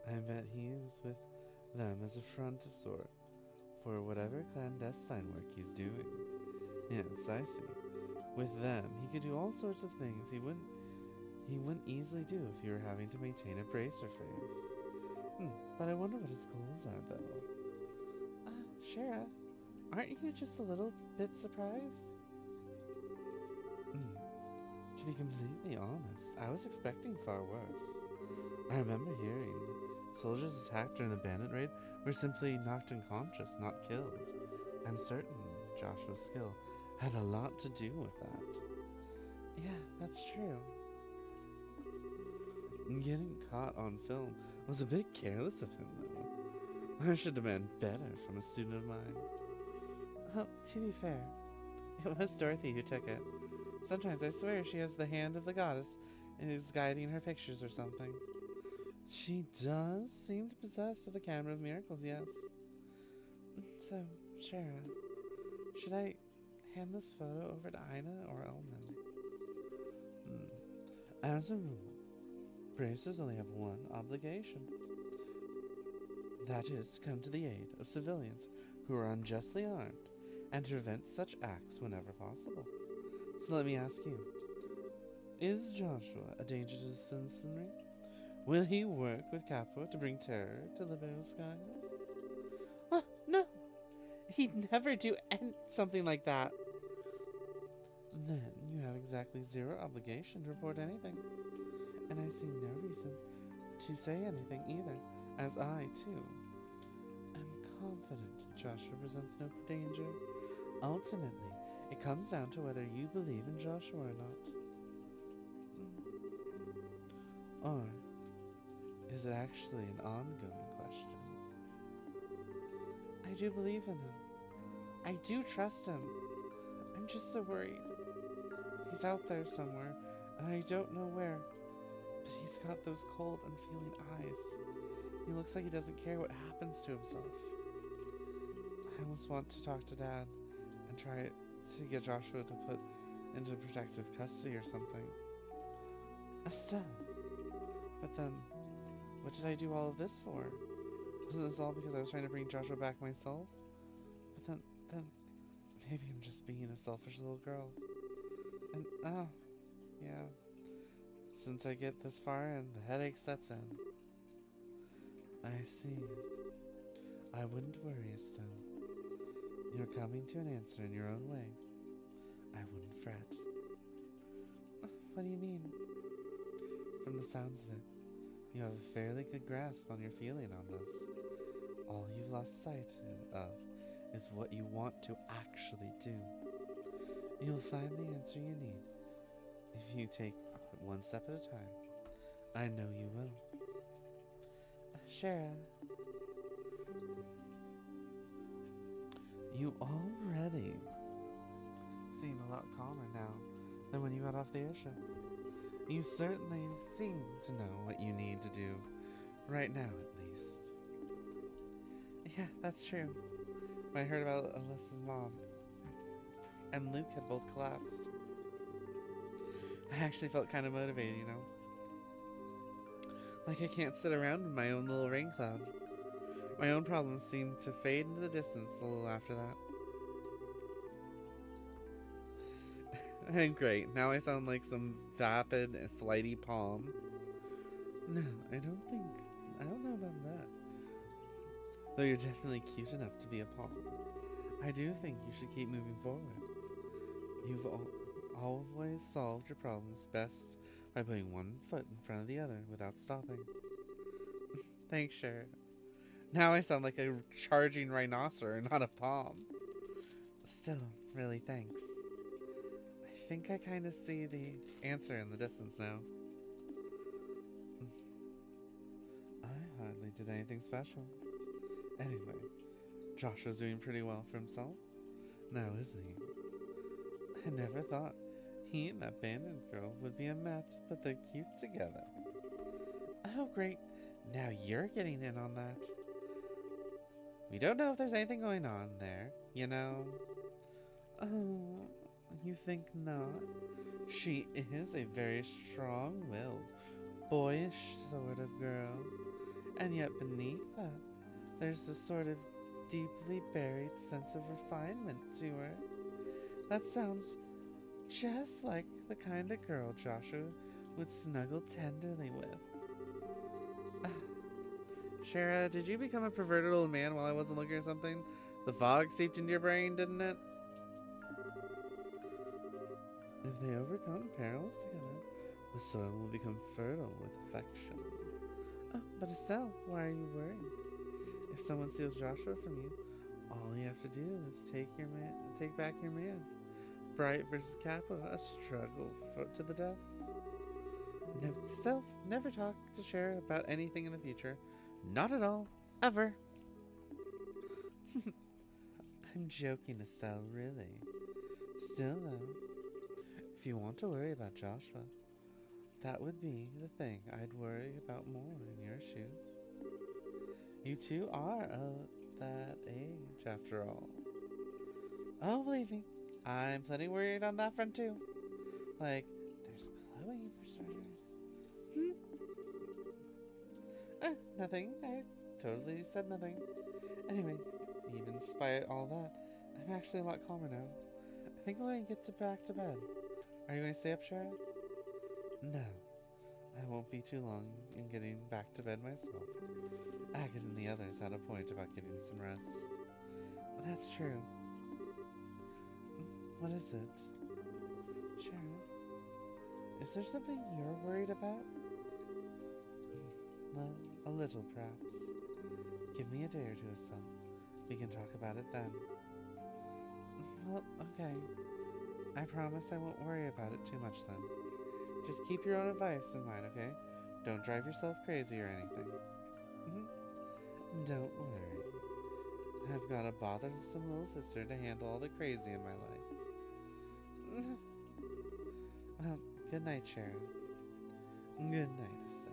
I bet he's with them as a front of sort for whatever clandestine work he's doing. Yes, I see. With them, he could do all sorts of things he wouldn't easily do if he were having to maintain a bracer face. But I wonder what his goals are, though. Shara, aren't you just a little bit surprised? To be completely honest, I was expecting far worse. I remember hearing soldiers attacked during the bandit raid were simply knocked unconscious, not killed. I'm certain Joshua's skill had a lot to do with that. Yeah, that's true. Getting caught on film was a bit careless of him, though. I should demand better from a student of mine. Well, to be fair, it was Dorothy who took it. Sometimes I swear she has the hand of the goddess and is guiding her pictures or something. She does seem to possess of a camera of miracles, yes. So, Shara, should I hand this photo over to Ina or Elman? As a rule, bracers only have one obligation. That is to come to the aid of civilians who are unjustly armed and to prevent such acts whenever possible. So let me ask you, is Joshua a danger to the citizenry? Will he work with Capua to bring terror to Libero skies? No, he'd never do something like that. Then you have exactly zero obligation to report anything. And I see no reason to say anything either, as I, too, am confident Joshua presents no danger. Ultimately, it comes down to whether you believe in Joshua or not. Or is it actually an ongoing question? I do believe in him. I do trust him. I'm just so worried. He's out there somewhere, and I don't know where. But he's got those cold, unfeeling eyes. He looks like he doesn't care what happens to himself. I almost want to talk to Dad and try to get Joshua to put into protective custody or something. Estelle. But then, what did I do all of this for? Wasn't this all because I was trying to bring Joshua back myself? But then, maybe I'm just being a selfish little girl. And, yeah. since I get this far and the headache sets in. I see. I wouldn't worry, Estelle. You're coming to an answer in your own way. I wouldn't fret. What do you mean? From the sounds of it, you have a fairly good grasp on your feeling on this. All you've lost sight of is what you want to actually do. You'll find the answer you need if you take it one step at a time. I know you will. Shara. You already seem a lot calmer now than when you got off the airship. You certainly seem to know what you need to do, right now at least. Yeah, that's true. When I heard about Alyssa's mom and Luke had both collapsed, I actually felt kind of motivated, you know? Like I can't sit around in my own little rain cloud. My own problems seemed to fade into the distance a little after that. And great, now I sound like some vapid and flighty palm. No, I don't know about that. Though you're definitely cute enough to be a palm. I do think you should keep moving forward. You've always solved your problems best by putting one foot in front of the other without stopping. Thanks, Sharon. Now I sound like a charging rhinoceros, not a palm. Still, really thanks. I think I kind of see the answer in the distance now. I hardly did anything special. Anyway, Joshua's doing pretty well for himself. Now, isn't he? I never thought he and that bandit girl would be a match, but they're cute together. Oh, great. Now you're getting in on that. We don't know if there's anything going on there, you know? Oh, you think not? She is a very strong-willed, boyish sort of girl. And yet beneath that, there's a sort of deeply buried sense of refinement to her. That sounds just like the kind of girl Joshua would snuggle tenderly with. Shara, did you become a perverted old man while I wasn't looking or something? The fog seeped into your brain, didn't it? If they overcome perils together, the soil will become fertile with affection. Oh, but Estelle, why are you worried? If someone steals Joshua from you, all you have to do is take back your man. Bright versus Kappa, a struggle to the death. Note to self, never talk to Shara about anything in the future. Not at all. Ever. I'm joking, Estelle, really. Still, though, if you want to worry about Joshua, that would be the thing I'd worry about more in your shoes. You two are that age, after all. Oh, believe me, I'm plenty worried on that front, too. Like, there's Chloe, for starters. Nothing. I totally said nothing. Anyway, even despite all that, I'm actually a lot calmer now. I think I'm going to get back to bed. Are you going to stay up, Shara? No. I won't be too long in getting back to bed myself. Agatha and the others had a point about getting some rest. That's true. What is it? Shara? Is there something you're worried about? Well, a little, perhaps. Give me a day or two, son. We can talk about it then. Well, okay. I promise I won't worry about it too much then. Just keep your own advice in mind, okay? Don't drive yourself crazy or anything. Don't worry. I've got a bothersome little sister to handle all the crazy in my life. Well, good night, Sharon. Good night, Estelle.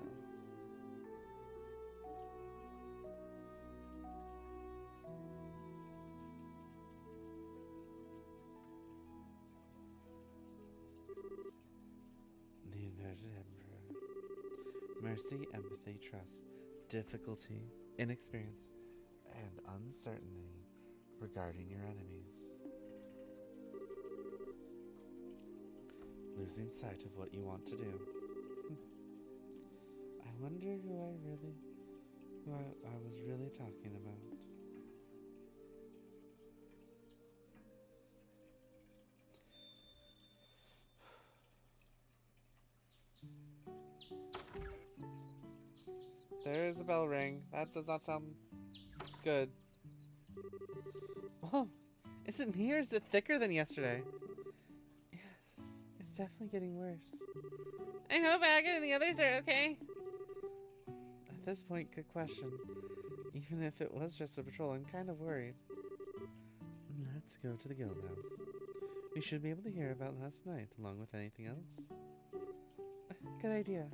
The Inverted Emperor. Mercy, empathy, trust, difficulty, inexperience, and uncertainty regarding your enemies. Losing sight of what you want to do. wonder who I was really talking about. There is a bell ring. That does not sound good. Oh, is it me or is it thicker than yesterday? Yes, it's definitely getting worse. I hope Agatha and the others are okay. At this point, good question. Even if it was just a patrol, I'm kind of worried. Let's go to the guild house. We should be able to hear about last night, along with anything else. Good idea.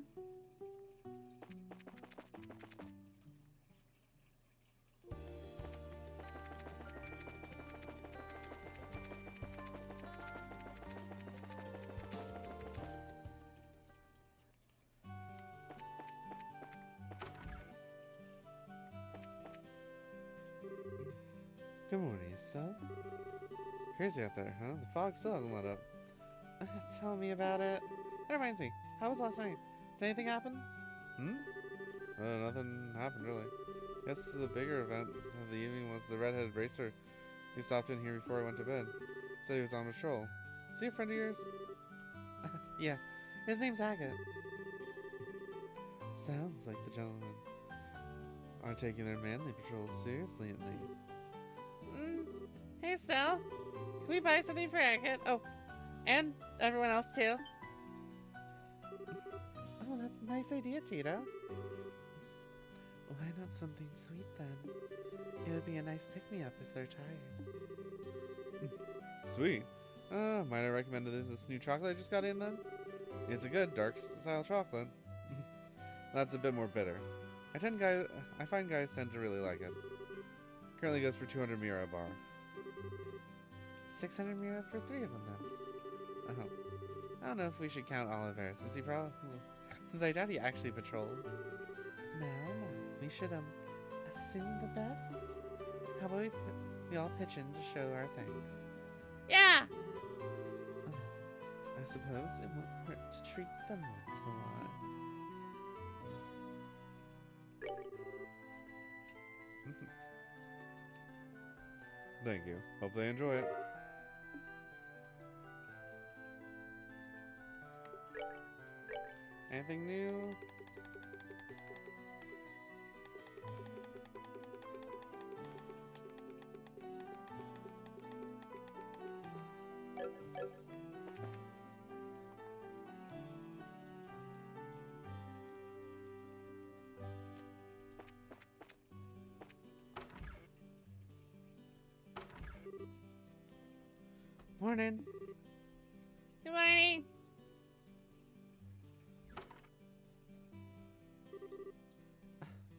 Good morning, son. Crazy out there, huh? The fog still hasn't let up. Tell me about it. That reminds me. How was last night? Did anything happen? Nothing happened, really. Guess the bigger event of the evening was the redheaded racer. He stopped in here before I went to bed. Said he was on patrol. Is he a friend of yours? Yeah. His name's Agate. Sounds like the gentlemen are taking their manly patrols seriously, at least. Hey, Estelle. Can we buy something for Agatha? Oh, and everyone else, too. Oh, that's a nice idea, Tita. Why not something sweet, then? It would be a nice pick-me-up if they're tired. Sweet. Might I recommend this new chocolate I just got in, then? It's a good dark-style chocolate. That's a bit more bitter. I find guys tend to really like it. Currently goes for 200 mira a bar. 600 mira for 3 of them, then. Oh. I don't know if we should count Oliver, since I doubt he actually patrolled. No, we should, assume the best. How about we all pitch in to show our thanks? Yeah! I suppose it won't hurt to treat them once in a while. Thank you. Hope they enjoy it. Anything new? Morning. Good morning.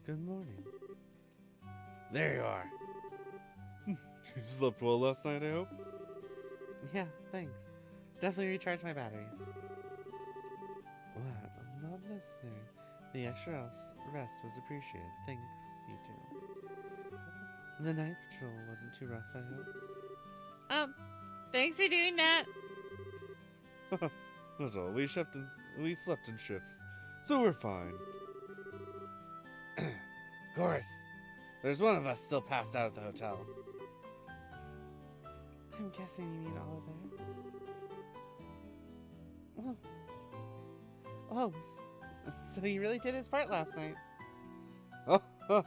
Good morning. There you are. You slept well last night, I hope? Yeah, thanks. Definitely recharged my batteries. Well, not necessary. The extra rest was appreciated. Thanks, you two. The night patrol wasn't too rough, I hope? Thanks for doing that. Not all. We slept in shifts, so we're fine. Of course. There's one of us still passed out at the hotel. I'm guessing you mean Oliver. Oh, so he really did his part last night. Oh,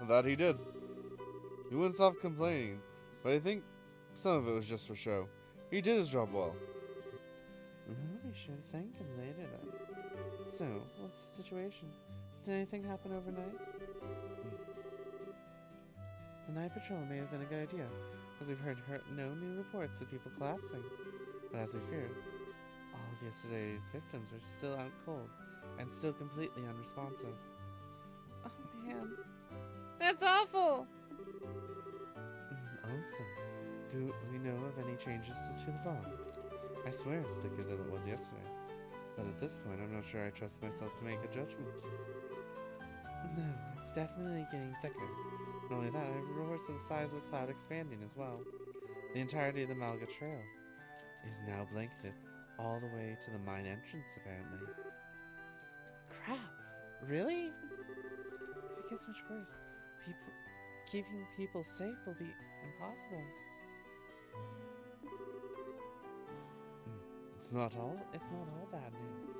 that he did. He wouldn't stop complaining, but I think some of it was just for show. He did his job well. Well, we should thank him later then. So, what's the situation? Did anything happen overnight? The night patrol may have been a good idea, as we've heard no new reports of people collapsing. But as we feared, all of yesterday's victims are still out cold and still completely unresponsive. Oh man. That's awful. Also, do we know of any changes to the fog? I swear it's thicker than it was yesterday. But at this point, I'm not sure I trust myself to make a judgment. No, it's definitely getting thicker. Not only that, I have reports of the size of the cloud expanding as well. The entirety of the Malga Trail is now blanketed all the way to the mine entrance, apparently. Crap! Really? If it gets much worse, people keeping people safe will be impossible. It's not all bad news.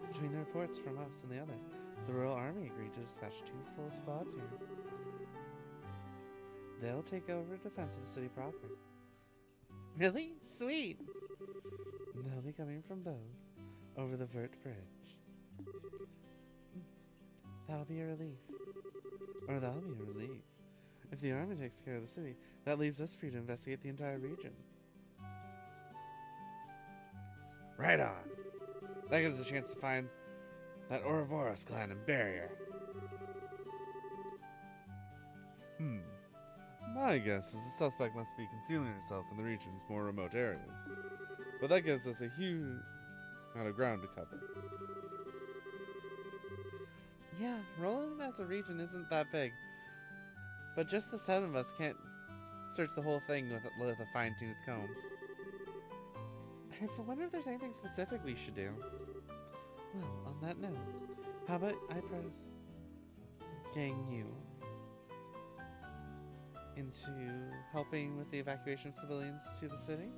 Between the reports from us and the others, the Royal Army agreed to dispatch 2 full squads here. They'll take over defense of the city proper. Really? Sweet! They'll be coming from Bose over the Vert Bridge. That'll be a relief. Or that'll be a relief. If the army takes care of the city, that leaves us free to investigate the entire region. Right on. That gives us a chance to find that Ouroboros clan and barrier. My guess is the suspect must be concealing herself in the region's more remote areas. But that gives us a huge amount of ground to cover. Yeah, Roland as a region isn't that big. But just the 7 of us can't search the whole thing with a fine-tooth comb. I wonder if there's anything specific we should do. Well, on that note, how about I press gang you into helping with the evacuation of civilians to the city?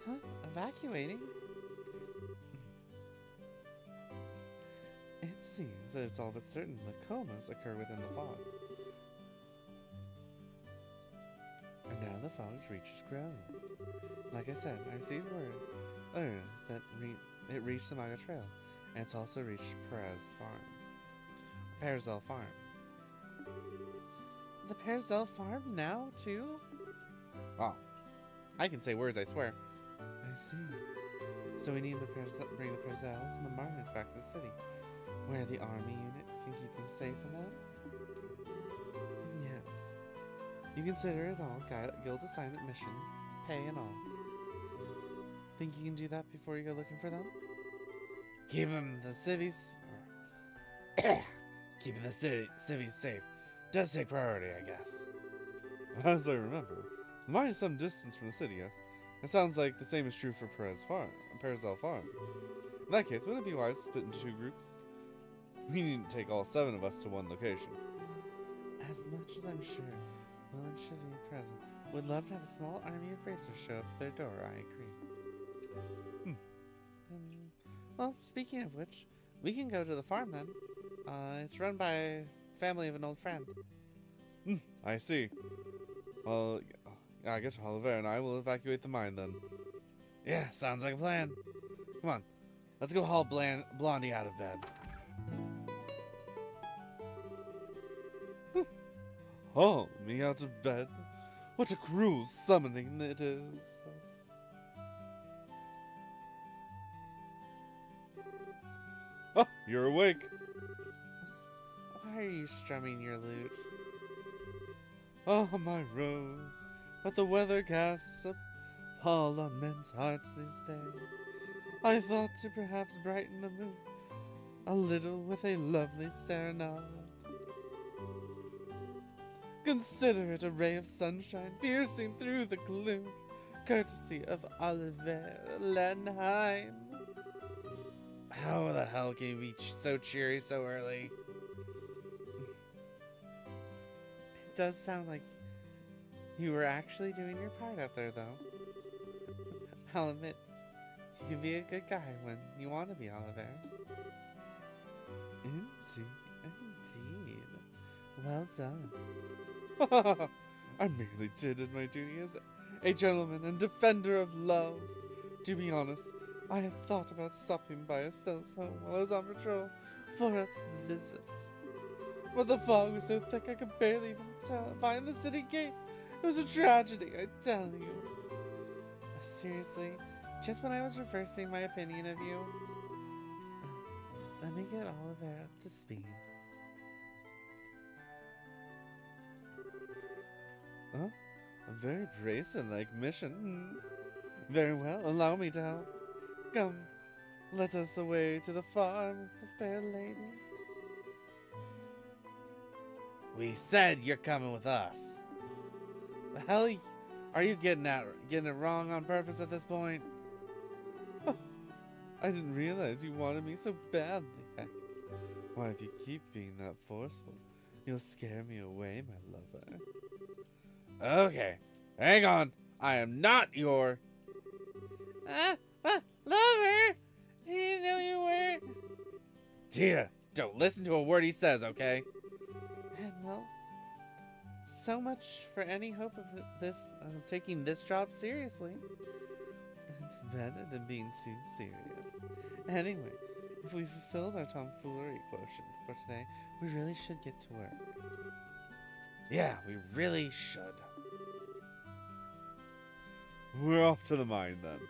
Huh? Evacuating? It seems that it's all but certain that comas occur within the fog. And now the fog's reach is growing. Like I said, I received word earlier that it reached the Maga Trail, and it's also reached Pearzel Farms. The Pearzel Farm now, too? Wow. I can say words, I swear. I see. So we need to bring the Perzels and the Marmons back to the city, where the army unit can keep them safe from that? Yes. You consider it all guild assignment mission, pay and all. Think you can do that before you go looking for them? Keeping the civvies safe does take priority, I guess. As I remember, the mine is some distance from the city, yes? It sounds like the same is true for Pearzel Farm. In that case, wouldn't it be wise to split into 2 groups? We needn't take all 7 of us to one location. As much as I'm sure Will and Chevy present would love to have a small army of bracers show up at their door, I agree. Well, speaking of which, we can go to the farm then. It's run by a family of an old friend. I see. Well, I guess Oliver and I will evacuate the mine then. Yeah, sounds like a plan. Come on, let's go haul Blondie out of bed. Haul me out of bed? What a cruel summoning it is. Oh, you're awake. Why are you strumming your lute? Oh, my rose, but the weather casts a pall on men's hearts this day. I thought to perhaps brighten the mood a little with a lovely serenade. Consider it a ray of sunshine piercing through the gloom, courtesy of Oliver Lenheim. How the hell can you be so cheery so early? It does sound like you were actually doing your part out there, though. I'll admit, you can be a good guy when you want to be, Oliver. Indeed. Well done. I merely did my duty as a gentleman and defender of love. To be honest, I had thought about stopping by Estelle's home while I was on patrol for a visit. But the fog was so thick I could barely even find the city gate. It was a tragedy, I tell you. Seriously, just when I was reversing my opinion of you. Let me get Oliver up to speed. Huh? A very brazen-like mission. Very well, allow me to help. Come, let us away to the farm of the fair lady. We said you're coming with us. The hell are you getting it wrong on purpose at this point? Oh, I didn't realize you wanted me so badly. Why, if you keep being that forceful, you'll scare me away, my lover. Okay, hang on. I am not your... Lover! I didn't know you were. Tina, don't listen to a word he says, okay? And well, so much for any hope of taking this job seriously. It's better than being too serious. Anyway, if we fulfilled our tomfoolery quotient for today, we really should get to work. Yeah, we really should. We're off to the mine then.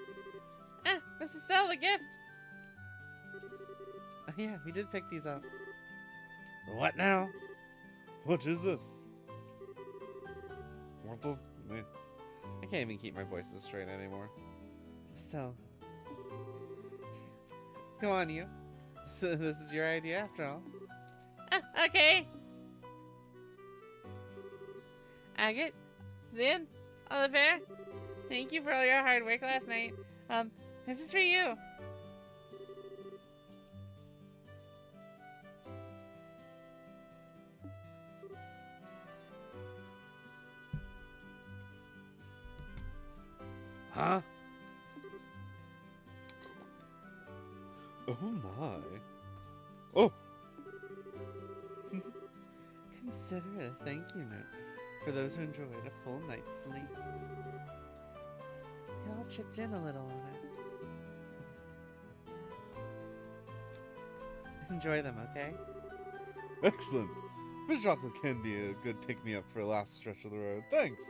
Mrs. Sell, the gift! Oh, yeah, we did pick these up. What now? What is this? What the... I can't even keep my voices straight anymore. So, come on, you. So this is your idea after all. Okay. Agate, Zin, Oliver, thank you for all your hard work last night. This is for you. Huh? Oh my. Oh! Consider it a thank you note for those who enjoyed a full night's sleep. We all chipped in a little on it. Enjoy them, okay? Excellent. But chocolate can be a good pick-me-up for a last stretch of the road. Thanks.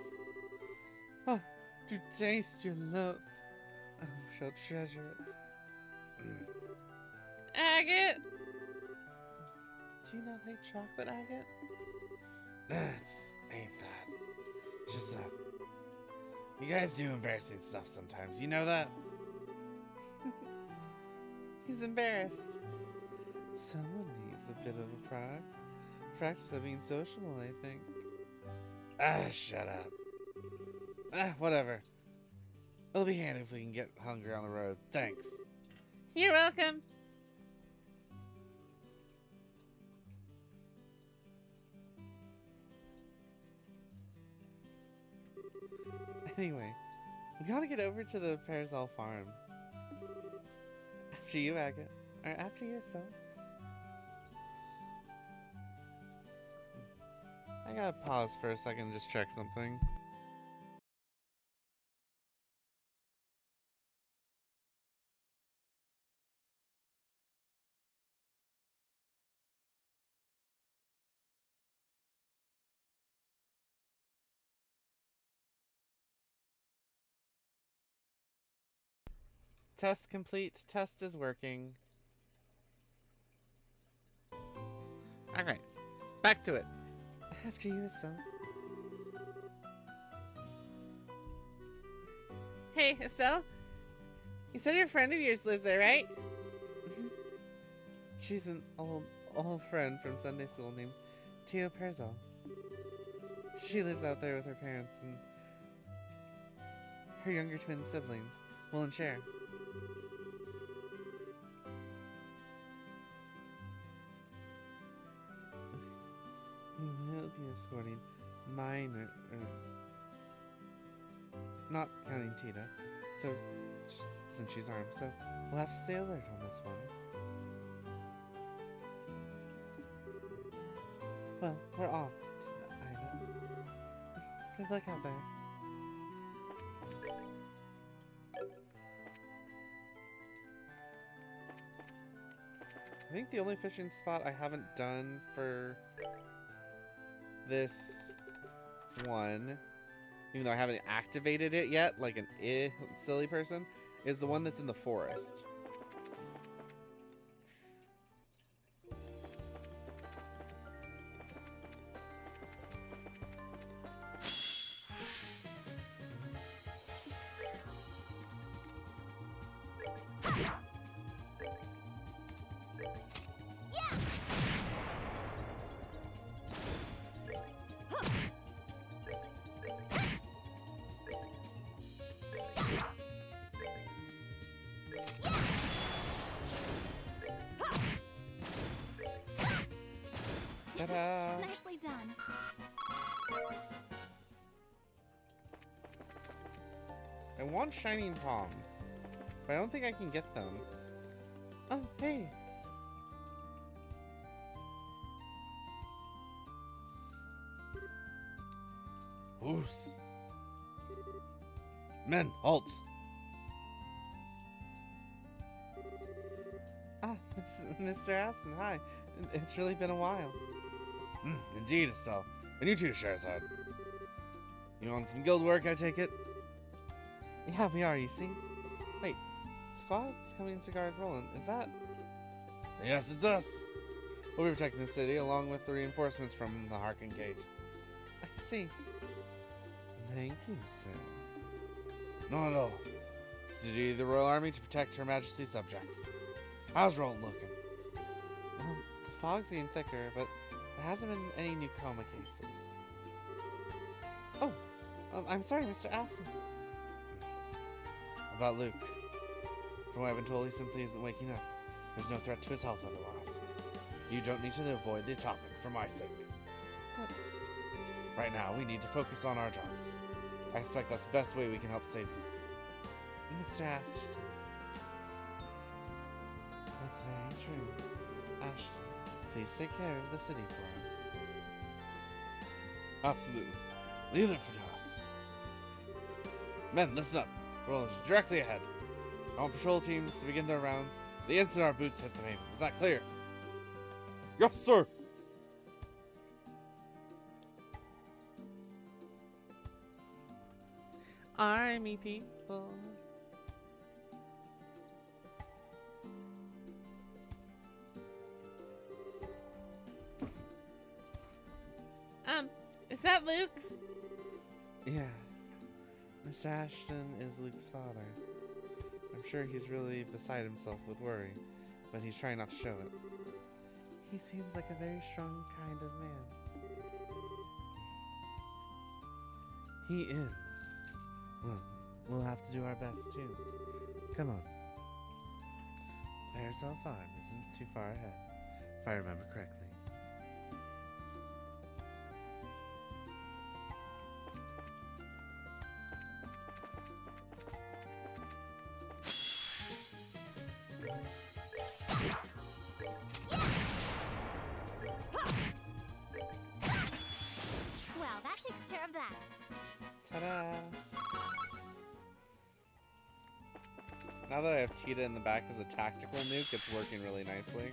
Ah, to taste your love, I shall treasure it. Agate! Do you not like chocolate, Agate? It's ain't that. Just you guys do embarrassing stuff sometimes. You know that? He's embarrassed. Someone needs a bit of a practice of being sociable, I think. Shut up. Whatever. It'll be handy if we can get hungry on the road. Thanks. You're welcome. Anyway, we gotta get over to the Pearsall farm. After you, Agate. Or after you, so. I gotta pause for a second and just check something. Test complete. Test is working. Alright, back to it. After you, son. Hey, Estelle. You said a friend of yours lives there, right? She's an old friend from Sunday school named Tio Pearsall. She lives out there with her parents and her younger twin siblings, Will and Cher. We will be escorting mine, not counting Tita, so since she's armed, so we'll have to stay alert on this one. Well, we're off, Ida. Good luck out there. I think the only fishing spot I haven't done for this one, even though I haven't activated it yet, like an silly person, is the one that's in the forest. Ta-da! Nicely done. I want shining palms, but I don't think I can get them. Oh, hey! Oos! Men, halt! Ah, Mr. Aston, hi. It's really been a while. Indeed, Estelle. And you too, Scheherazade. You on some guild work, I take it? Yeah, we are, you see. Wait, squad's coming to guard Roland. Is that? Yes, it's us. We'll be protecting the city along with the reinforcements from the Harkin Gate. I see. Thank you, sir. Not at all. It's the duty of the Royal Army to protect Her Majesty's subjects. How's Roland looking? Well, the fog's getting thicker, but there hasn't been any new coma cases. Oh, I'm sorry, Mr. Aston. About Luke. From what I've been told, he simply isn't waking up. There's no threat to his health otherwise. You don't need to avoid the topic for my sake. But right now, we need to focus on our jobs. I expect that's the best way we can help save Luke. Mr. Ashton. That's very true. Ashton, please take care of the city for us. Absolutely. Leave it for us. Men, listen up. Rollers directly ahead. I want patrol teams to begin their rounds the instant our boots hit the pavement. Is that clear? Yes, sir. Army people. Is that Luke's? Yeah. Mr. Ashton is Luke's father. I'm sure he's really beside himself with worry, but he's trying not to show it. He seems like a very strong kind of man. He is. Well, we'll have to do our best too. Come on. Parasol Farm isn't too far ahead, if I remember correctly. Well, that takes care of that. Ta-da! Now that I have Tita in the back as a tactical nuke, it's working really nicely.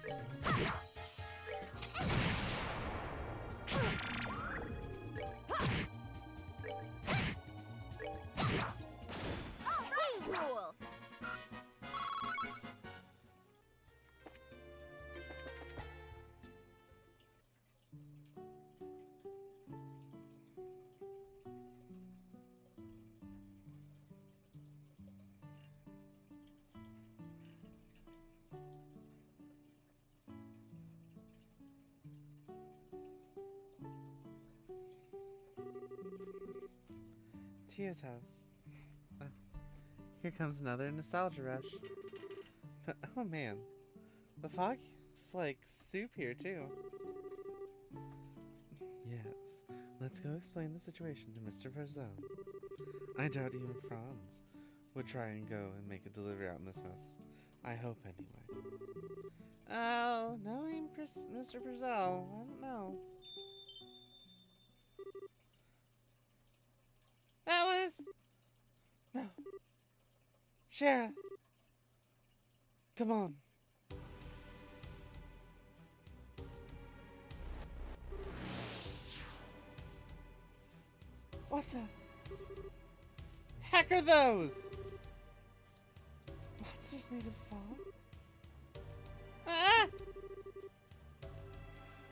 Hey, rule! Tia's house. Here comes another nostalgia rush. Oh man, the fog's like soup here too. Yes, let's go explain the situation to Mr. Purcell. I doubt even Franz would try and go and make a delivery out in this mess. I hope anyway. Oh, knowing Mr. Purcell, I don't know. That was... No. Shara. Come on. What the heck are those? Monsters made of fog? Ah!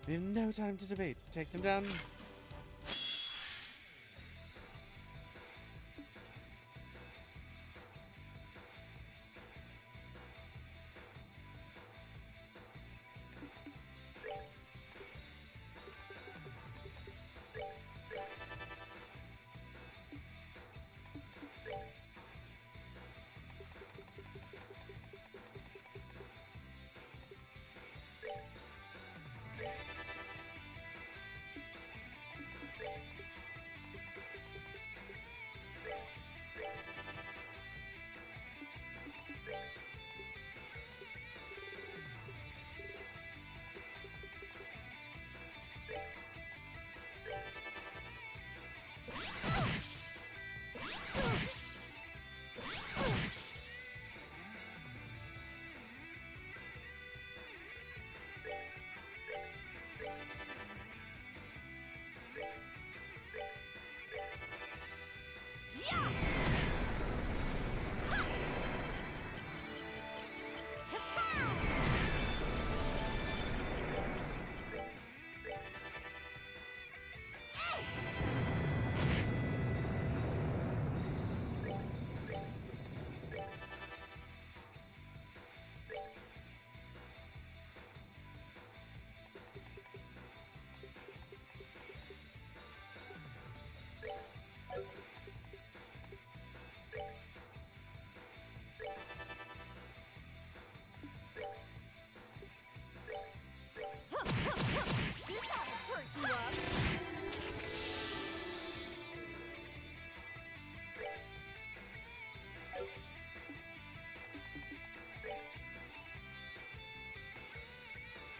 We have no time to debate. Take them down.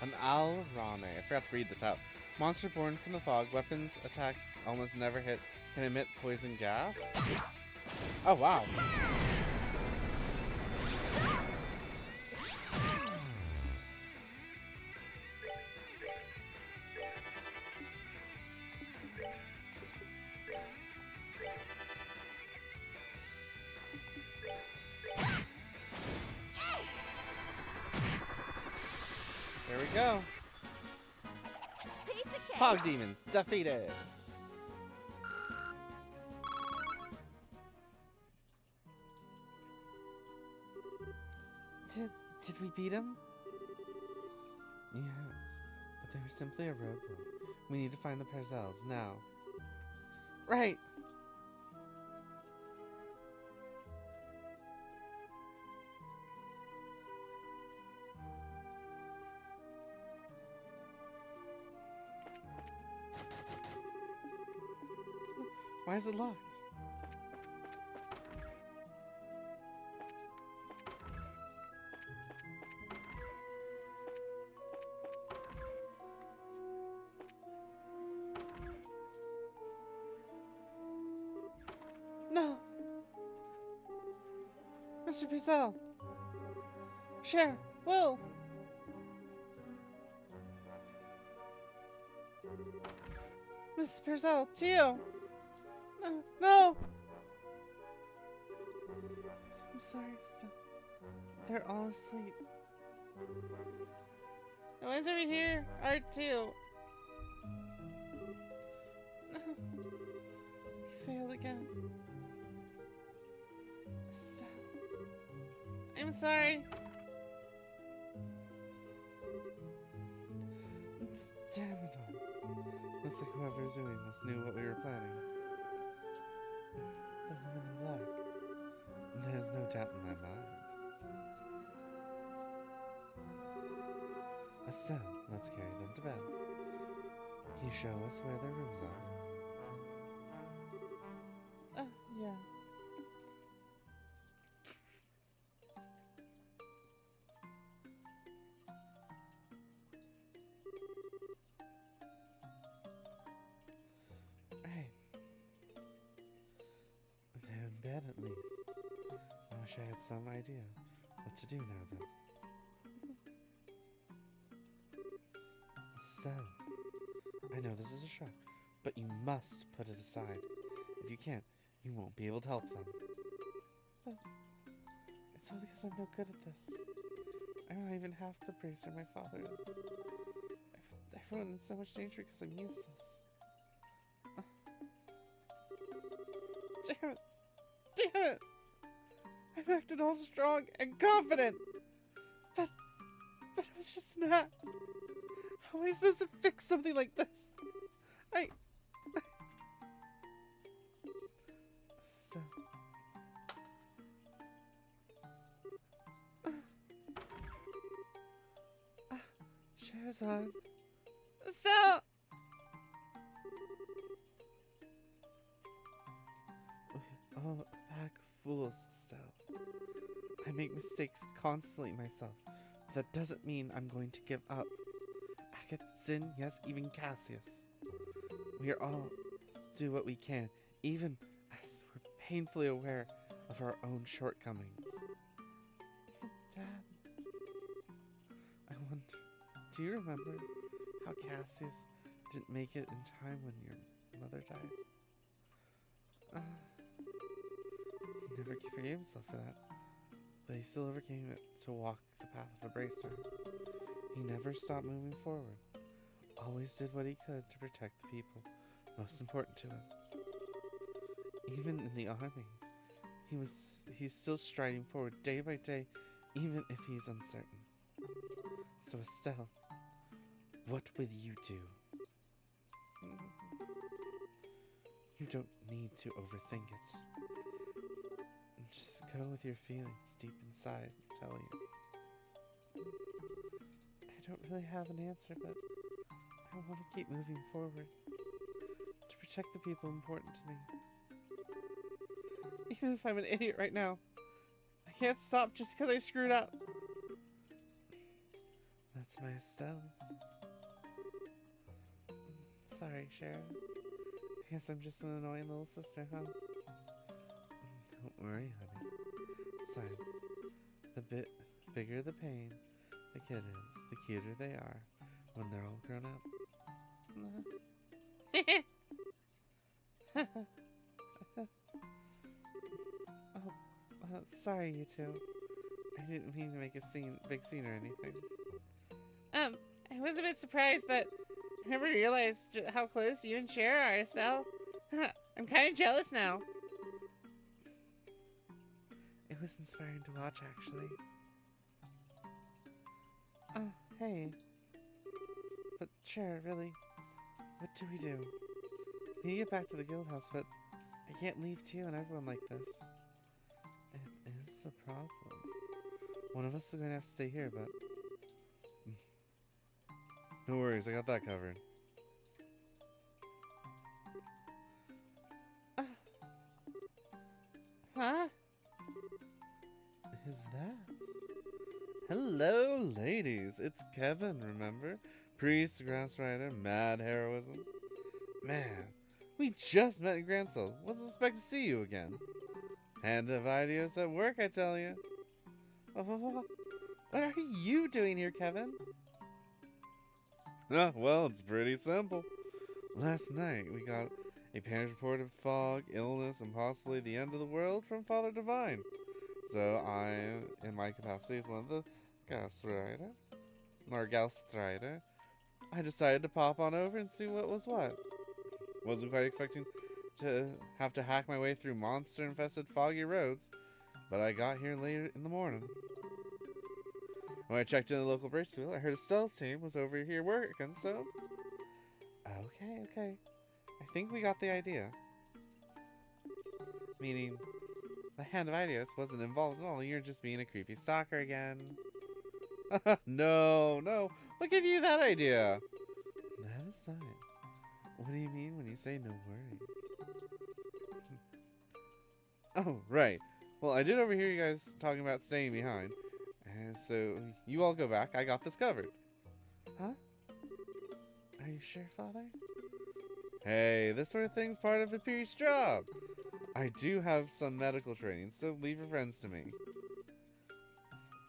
An Alrane. I forgot to read this out. Monster born from the fog. Weapons attacks almost never hit. Can emit poison gas. Oh, wow. There we go. Piece of cake. Fog demons defeated. Did we beat him? Yes, but they were simply a roadblock. We need to find the Parzels now. Right. Why is it locked? No! Mr. Purcell! Cher! Will! Mrs. Purcell, to you! No! No! I'm sorry, so they're all asleep. The ones over here are too. No. You failed again. Stop. I'm sorry. Damn it all. Looks like whoever's doing this knew what we were planning. The woman in black. There's no doubt in my mind. Estelle, let's carry them to bed. Can you show us where their rooms are? Yeah. Right. They're in bed at least. I wish I had some idea what to do now, though. Estelle, I know this is a shock, but you must put it aside. If you can't, you won't be able to help them. But it's all because I'm no good at this. I'm not even half the bracer my father is. I put everyone in so much danger because I'm useless. Damn it! Damn it! I've acted all strong and confident! But it was just not. How am I supposed to fix something like this? So... Sherazade. So... We all pack fools, Estelle. I make mistakes constantly myself, but that doesn't mean I'm going to give up. Agatha, Zin, yes, even Cassius. We are all do what we can, even as we're painfully aware of our own shortcomings. Dad, I wonder, do you remember how Cassius didn't make it in time when your mother died? He never forgave himself for that, but he still overcame it to walk the path of a bracer. He never stopped moving forward, always did what he could to protect the people most important to him. Even in the army, he's still striding forward day by day, even if he's uncertain. So Estelle, what will you do? You don't need to overthink it. Just go with your feelings deep inside, I'm telling you. I don't really have an answer, but I want to keep moving forward to protect the people important to me. Even if I'm an idiot right now, I can't stop just because I screwed up. That's my Estelle. Sorry, Sheriff. I guess I'm just an annoying little sister, huh? Don't worry, honey. Besides, the bit bigger the pain the kid is, the cuter they are when they're all grown up. Oh, sorry, you two. I didn't mean to make a big scene or anything. I was a bit surprised, but I never realized how close you and Cher are, Estelle. I'm kind of jealous now. It was inspiring to watch, actually. Oh, hey. But, Cher, really, what do we do? We need to get back to the guild house, but I can't leave Tio and everyone like this. It is a problem. One of us is going to have to stay here, but... No worries, I got that covered. Huh? Is that? Hello, ladies. It's Kevin, remember? Priest, grass rider, mad heroism. Man, we just met in Grand Soul. Wasn't expect to see you again. Hand of ideas at work, I tell you. What are you doing here, Kevin? Well, it's pretty simple. Last night, we got a parent report of fog, illness, and possibly the end of the world from Father Divine. So I, in my capacity as one of the Ghost Rider, I decided to pop on over and see what was what. Wasn't quite expecting to have to hack my way through monster-infested foggy roads, but I got here late in the morning. When I checked in the local brace school, I heard a sales team was over here working, so... Okay. I think we got the idea. Meaning, the Hand of Ideas wasn't involved at all. You're just being a creepy stalker again. No. What gave you that idea? That aside, what do you mean when you say no worries? Oh, right. Well, I did overhear you guys talking about staying behind. And so, you all go back. I got this covered. Huh? Are you sure, Father? Hey, this sort of thing's part of a priest's job. I do have some medical training, so leave your friends to me.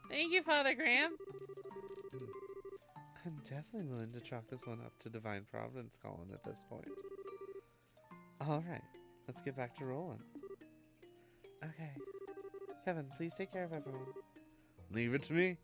Thank you, Father Graham. I'm definitely willing to chalk this one up to Divine Providence calling at this point. Alright, let's get back to rolling. Okay. Kevin, please take care of everyone. Leave it to me.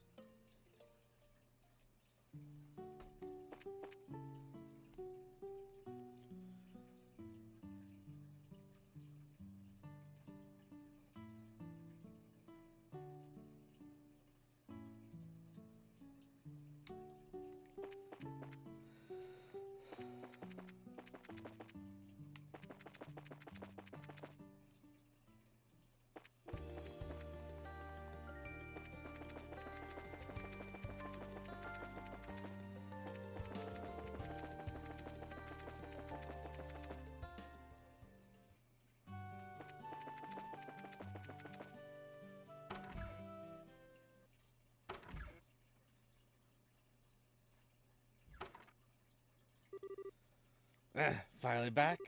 Finally back.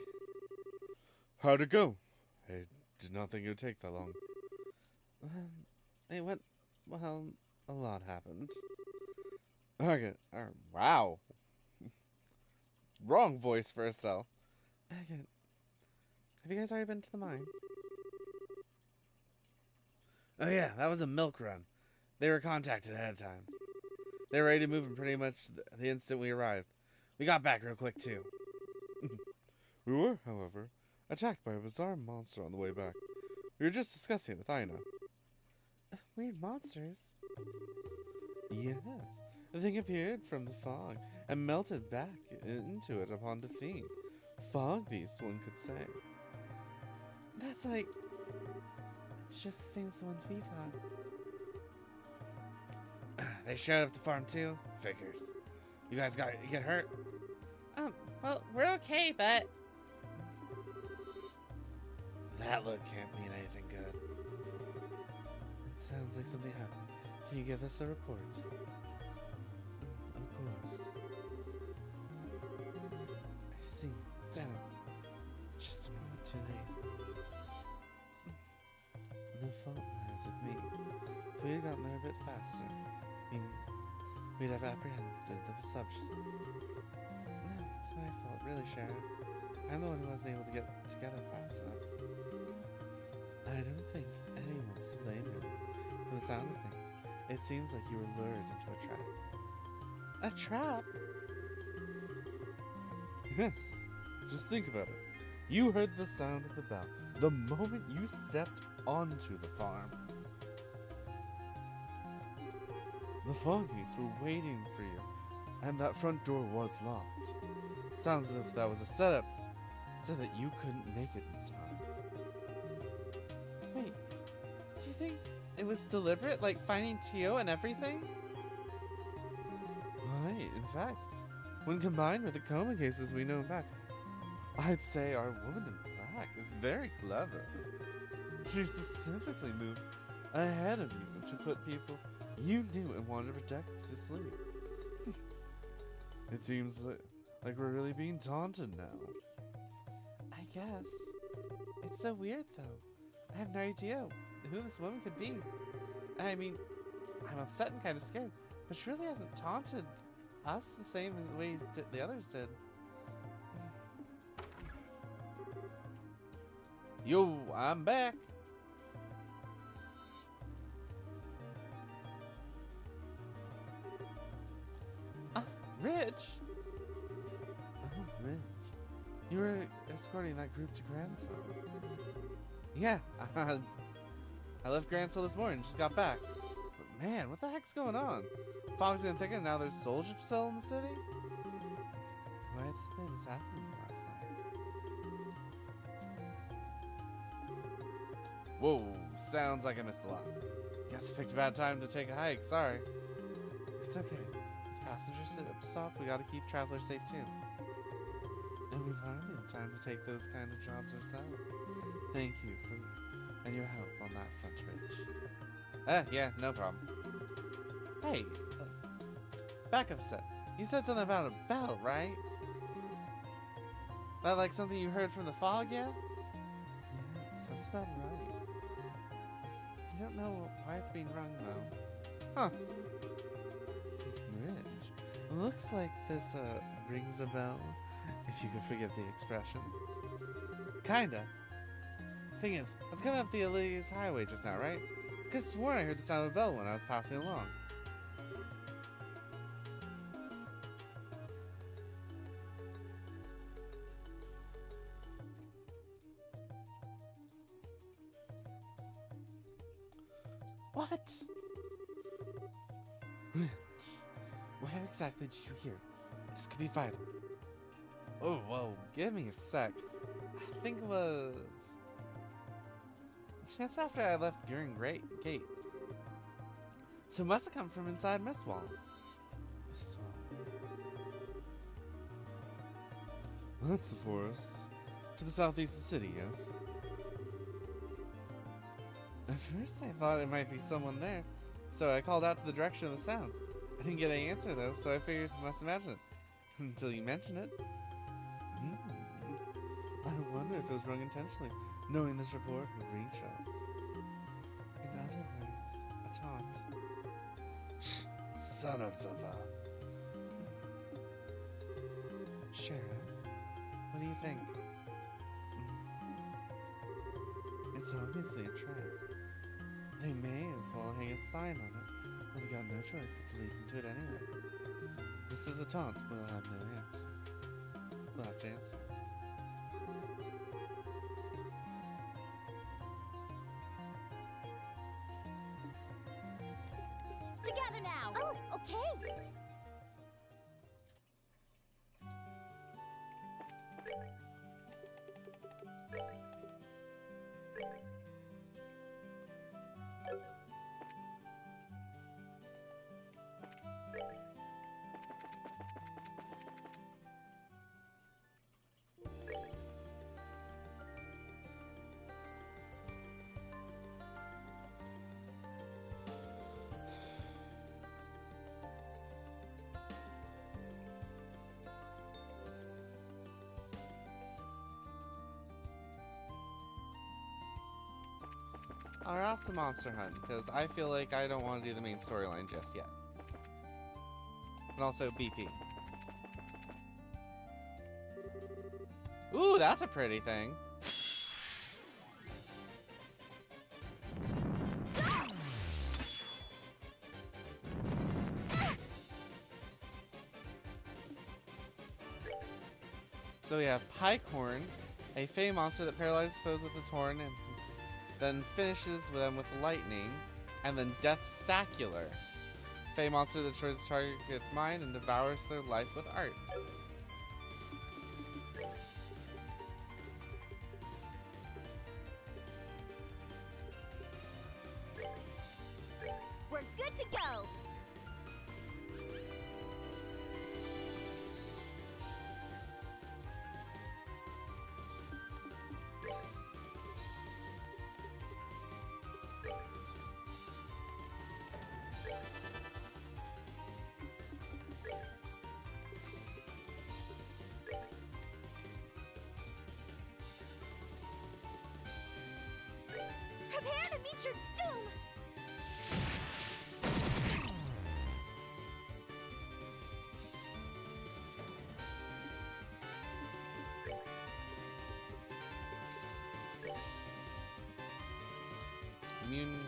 How'd it go? I did not think it would take that long. It went, well, a lot happened. Okay, wow. Wrong voice for Estelle. Okay. Have you guys already been to the mine? Oh yeah, that was a milk run. They were contacted ahead of time. They were ready to move in pretty much the instant we arrived. We got back real quick too. We were, however, attacked by a bizarre monster on the way back. We were just discussing it with Aina. Weird monsters? Yes. The thing appeared from the fog and melted back into it upon defeat. Fog beast, one could say. That's like... It's just the same as the ones we fought. They showed up at the farm too? Figures. You guys get hurt? Well, we're okay, but... That look can't mean anything good. It sounds like something happened. Can you give us a report? we had gotten there a bit faster, we'd have apprehended the subject. No, it's my fault, really, Sharon. I'm the one who wasn't able to get together fast enough. I don't think anyone's to blame you. From the sound of things, it seems like you were lured into a trap. A trap? Yes. Just think about it. You heard the sound of the bell the moment you stepped onto the farm. The Foggies were waiting for you, and that front door was locked. Sounds as if that was a setup so that you couldn't make it in time. Wait, do you think it was deliberate, like finding Tio and everything? Right, in fact, when combined with the coma cases we know back, I'd say our woman in black is very clever. She specifically moved ahead of you to put people you knew and wanted to protect to sleep. It seems like we're really being taunted now. I guess. It's so weird, though. I have no idea who this woman could be. I mean, I'm upset and kind of scared, but she really hasn't taunted us the same as the way the others did. Yo, I'm back. Rich? Oh, Rich. You were escorting that group to Grandson. Yeah, I left Gransel this morning, just got back. But man, what the heck's going on? Fog's getting thicker and now there's soldiers still in the city? Why did this happen last night? Whoa, sounds like I missed a lot. Guess I picked a bad time to take a hike, sorry. It's okay. With passengers stopped, we gotta keep travelers safe too. And we've hardly had time to take those kind of jobs ourselves. Thank you for and your help on that front, Rich. Yeah, no problem. Hey, back up a sec. You said something about a bell, right? That like something you heard from the fog yet? Yes, that's about right. I don't know why it's being rung though. Huh. Rich, looks like this rings a bell, if you can forget the expression. Kinda. Thing is, I was coming up the Elise Highway just now, right? Because sworn I heard the sound of a bell when I was passing along. What? Where exactly did you hear? This could be vital. Oh, whoa, give me a sec. I think it was just after I left Gearing Gate. So it must have come from inside Mistwall. That's the forest. To the southeast of the city, yes? At first I thought it might be someone there, so I called out to the direction of the sound. I didn't get any answer though, so I figured I must imagine it. Until you mentioned it. I wonder if it was wrong intentionally, knowing this report would reach us. In other words, a taunt. Son of Zava. Sharon, what do you think? It's obviously a trap. They may as well hang a sign on it. We've got no choice but to lead into it anyway. This is a taunt. We'll have no answer. We'll have to answer. Together now! Oh, okay! are off to Monster Hunt, because I feel like I don't want to do the main storyline just yet. And also BP. Ooh, that's a pretty thing. So we have Pikecorn, a Fey monster that paralyzes foes with its horn and then finishes them with lightning, and then Deathstacular, Fey monster that destroys the target's mind and devours their life with arts. We're good to go. Prepare to meet your doom. Immune.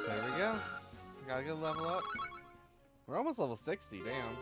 There we go. Gotta get a level up. We're almost level 60, damn.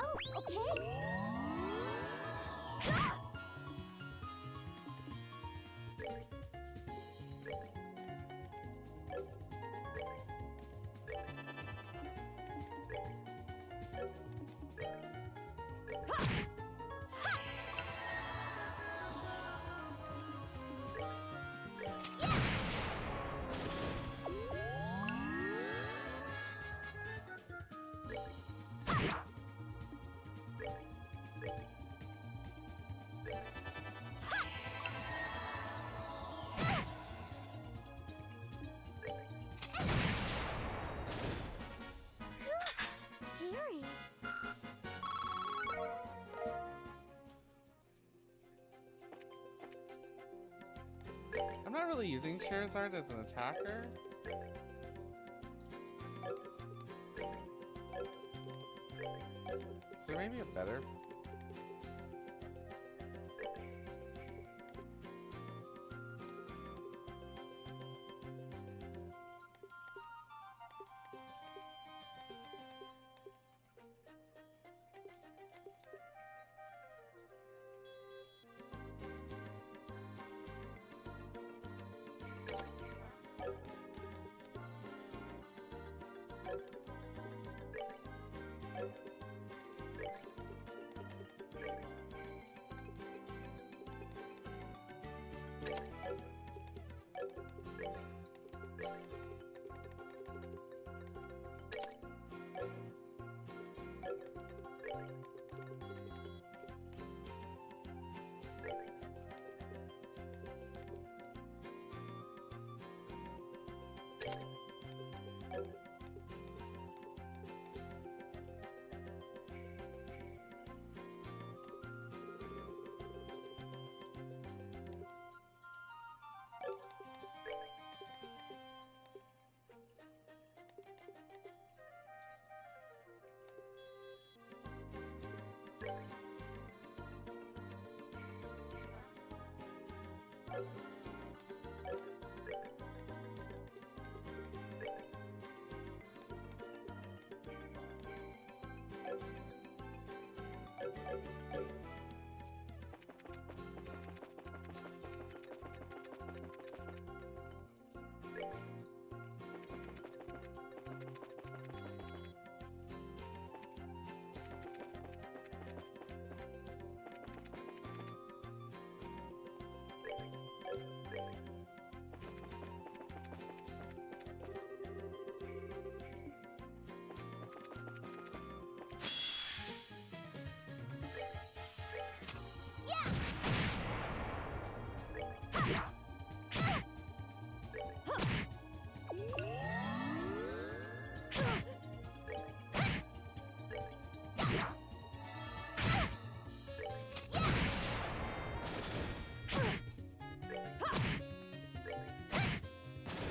Oh, okay. Scary. I'm not really using Charizard as an attacker. Is there maybe a better?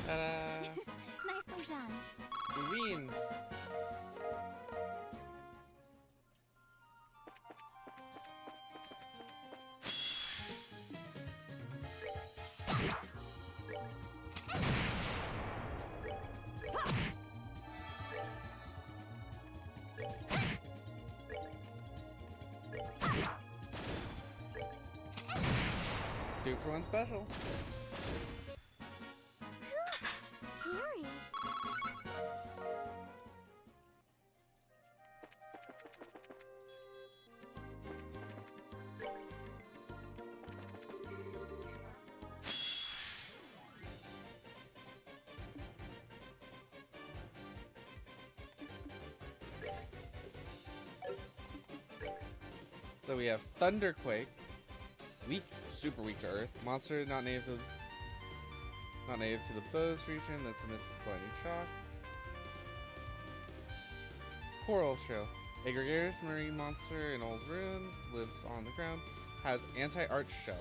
Ta-da! Nicely done. We win! for one special. Scary. So we have Thunderquake, weak, super weak to Earth. Monster not native to the Bose region that submits to blinding shock. Coral Shell, a gregarious marine monster in old ruins, lives on the ground, has anti-arch shells.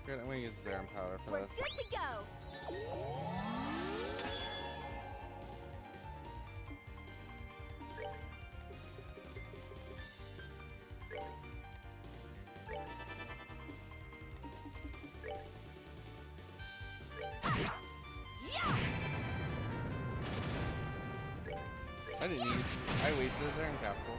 Good, I'm gonna use Zerum Powder for We're this. good to go. I didn't need. I wasted a Zerum capsule.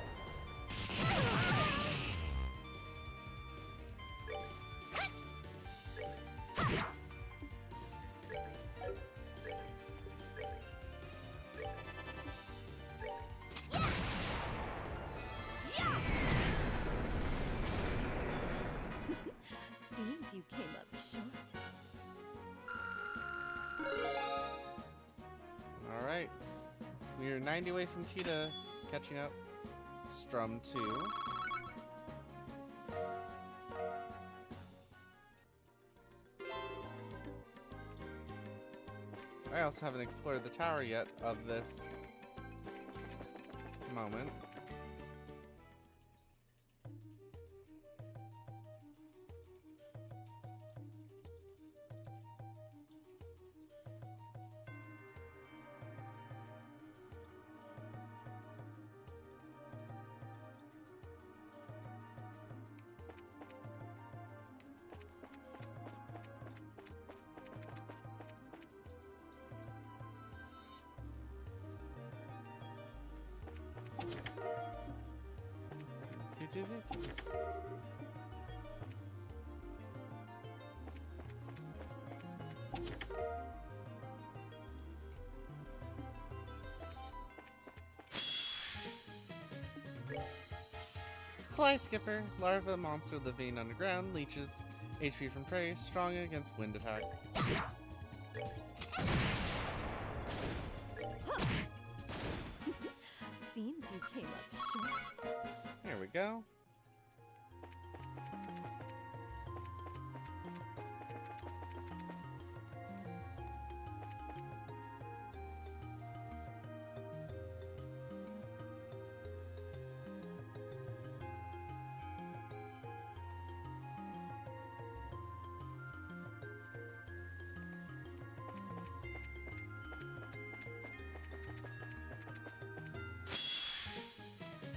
Seems you came up short. All right, we are 90 away from Tita catching up. Strum 2. I also haven't explored the tower yet of this moment. Fly Skipper, larva monster living underground, leeches HP from prey, strong against wind attacks. Seems you came up short. There we go.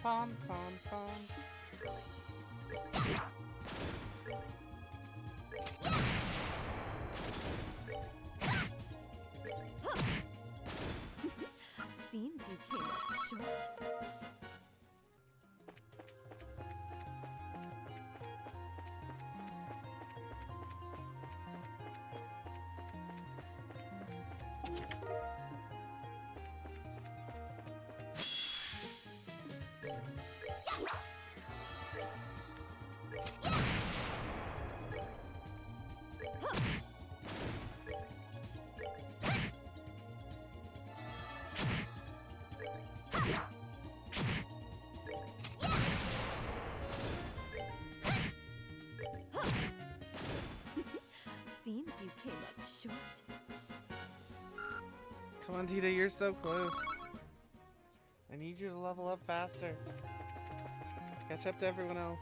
Bombs, bombs, bombs. short. Seems you came up short. Come on, Tita, you're so close. I need you to level up faster. Catch up to everyone else.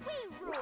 We rule.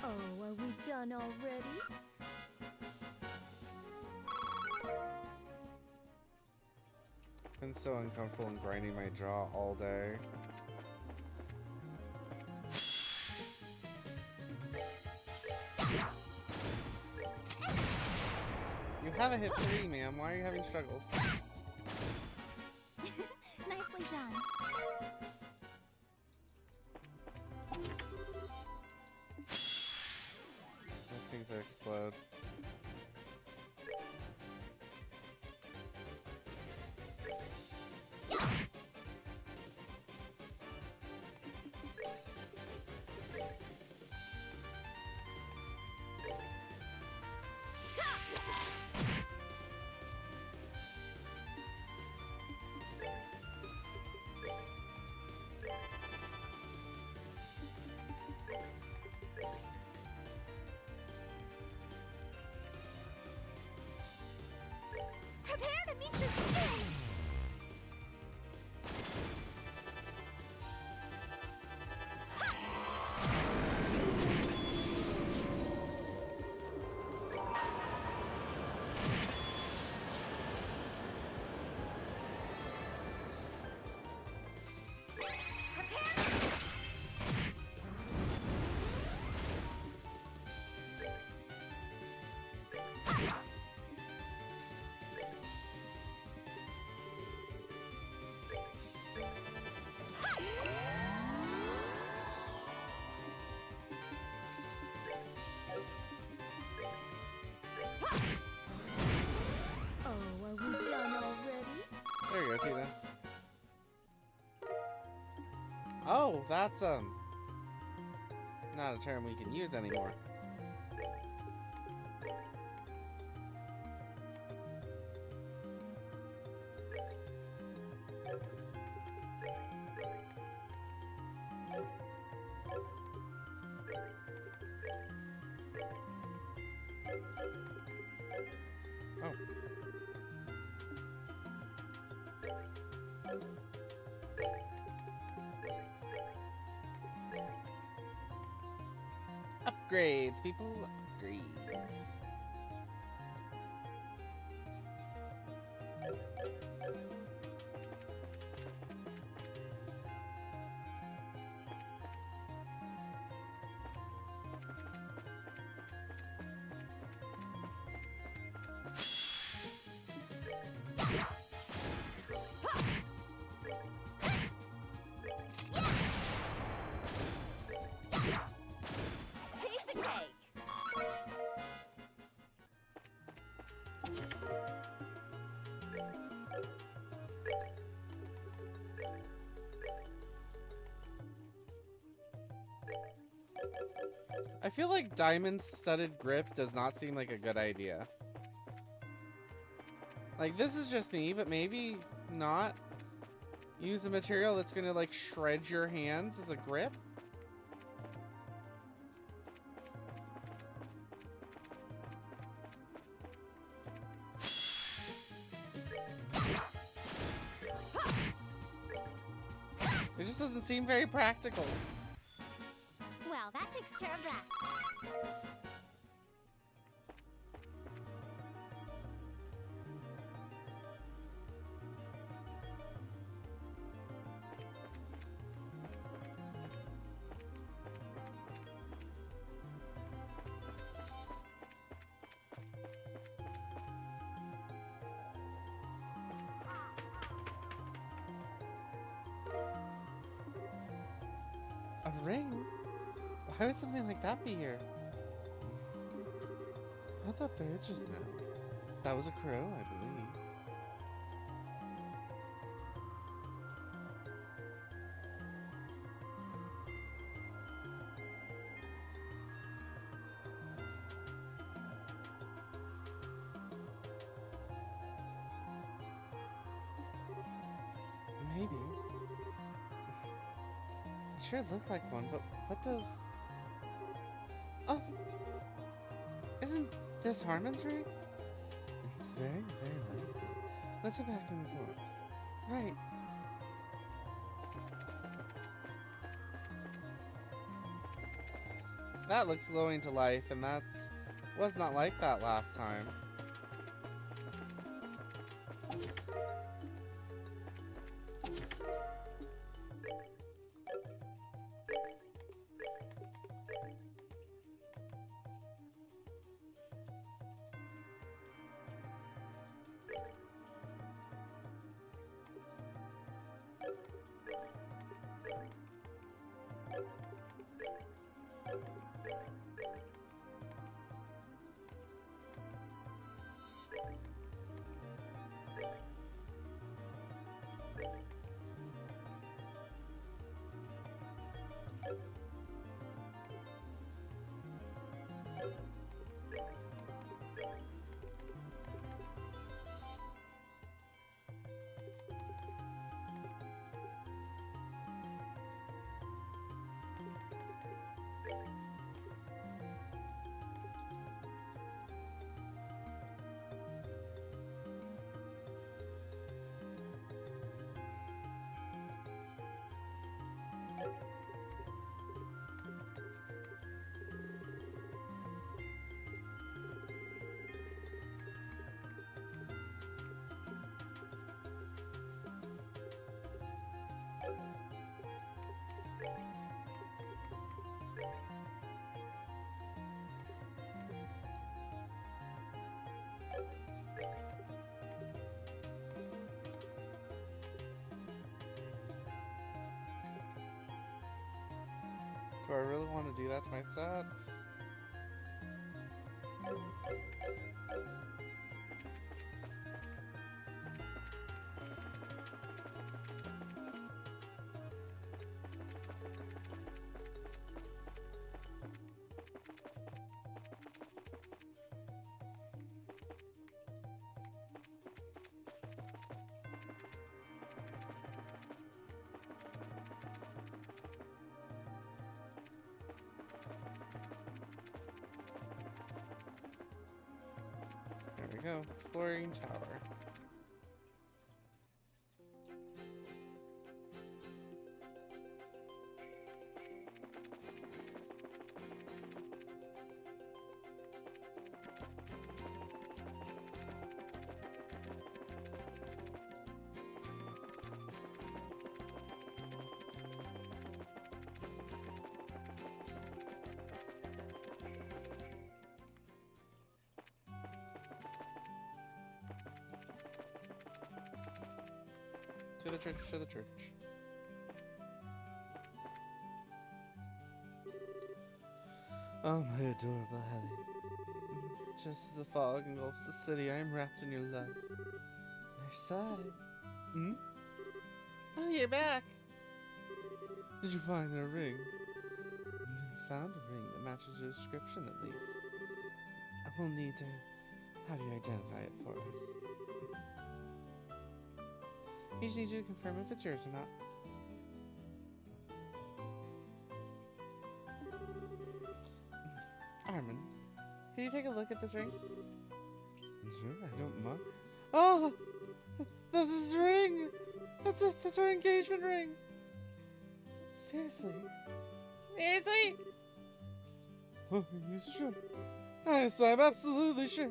Oh, are we done already? Been so uncomfortable and grinding my jaw all day. You haven't hit 3, ma'am. Why are you having struggles? Nicely done. Those things that explode. Prepare to meet your doom! Oh, are we done already? There you go, Tina. Oh, that's not a term we can use anymore. Oh. Upgrades, people. Upgrades. I feel like diamond-studded grip does not seem like a good idea. Like, this is just me, but maybe not use a material that's gonna, like, shred your hands as a grip. It just doesn't seem very practical. Well, that takes care of that. A ring? Why would something like that be here? How'd that bird just now? That was a crow, I believe. Maybe. It sure looked like one, but what does... Oh! Isn't this Harmon's ring? It's very, very likely. Let's go back and report. Right. That looks glowing to life, and that's... was not like that last time. Do I really want to do that to my stats? There we go. Exploring tower. To the church, to the church. Oh, my adorable Helly. Just as the fog engulfs the city, I am wrapped in your love. Excited. Hmm? Oh, you're back. Did you find their ring? found a ring that matches your description at least. I will need to have you identify it for us. We just need you to confirm if it's yours or not. Armin, can you take a look at this ring? Sure, I don't mind. Oh! That's his ring! That's our engagement ring! Seriously? Seriously? Oh, are you sure? Yes, I'm absolutely sure.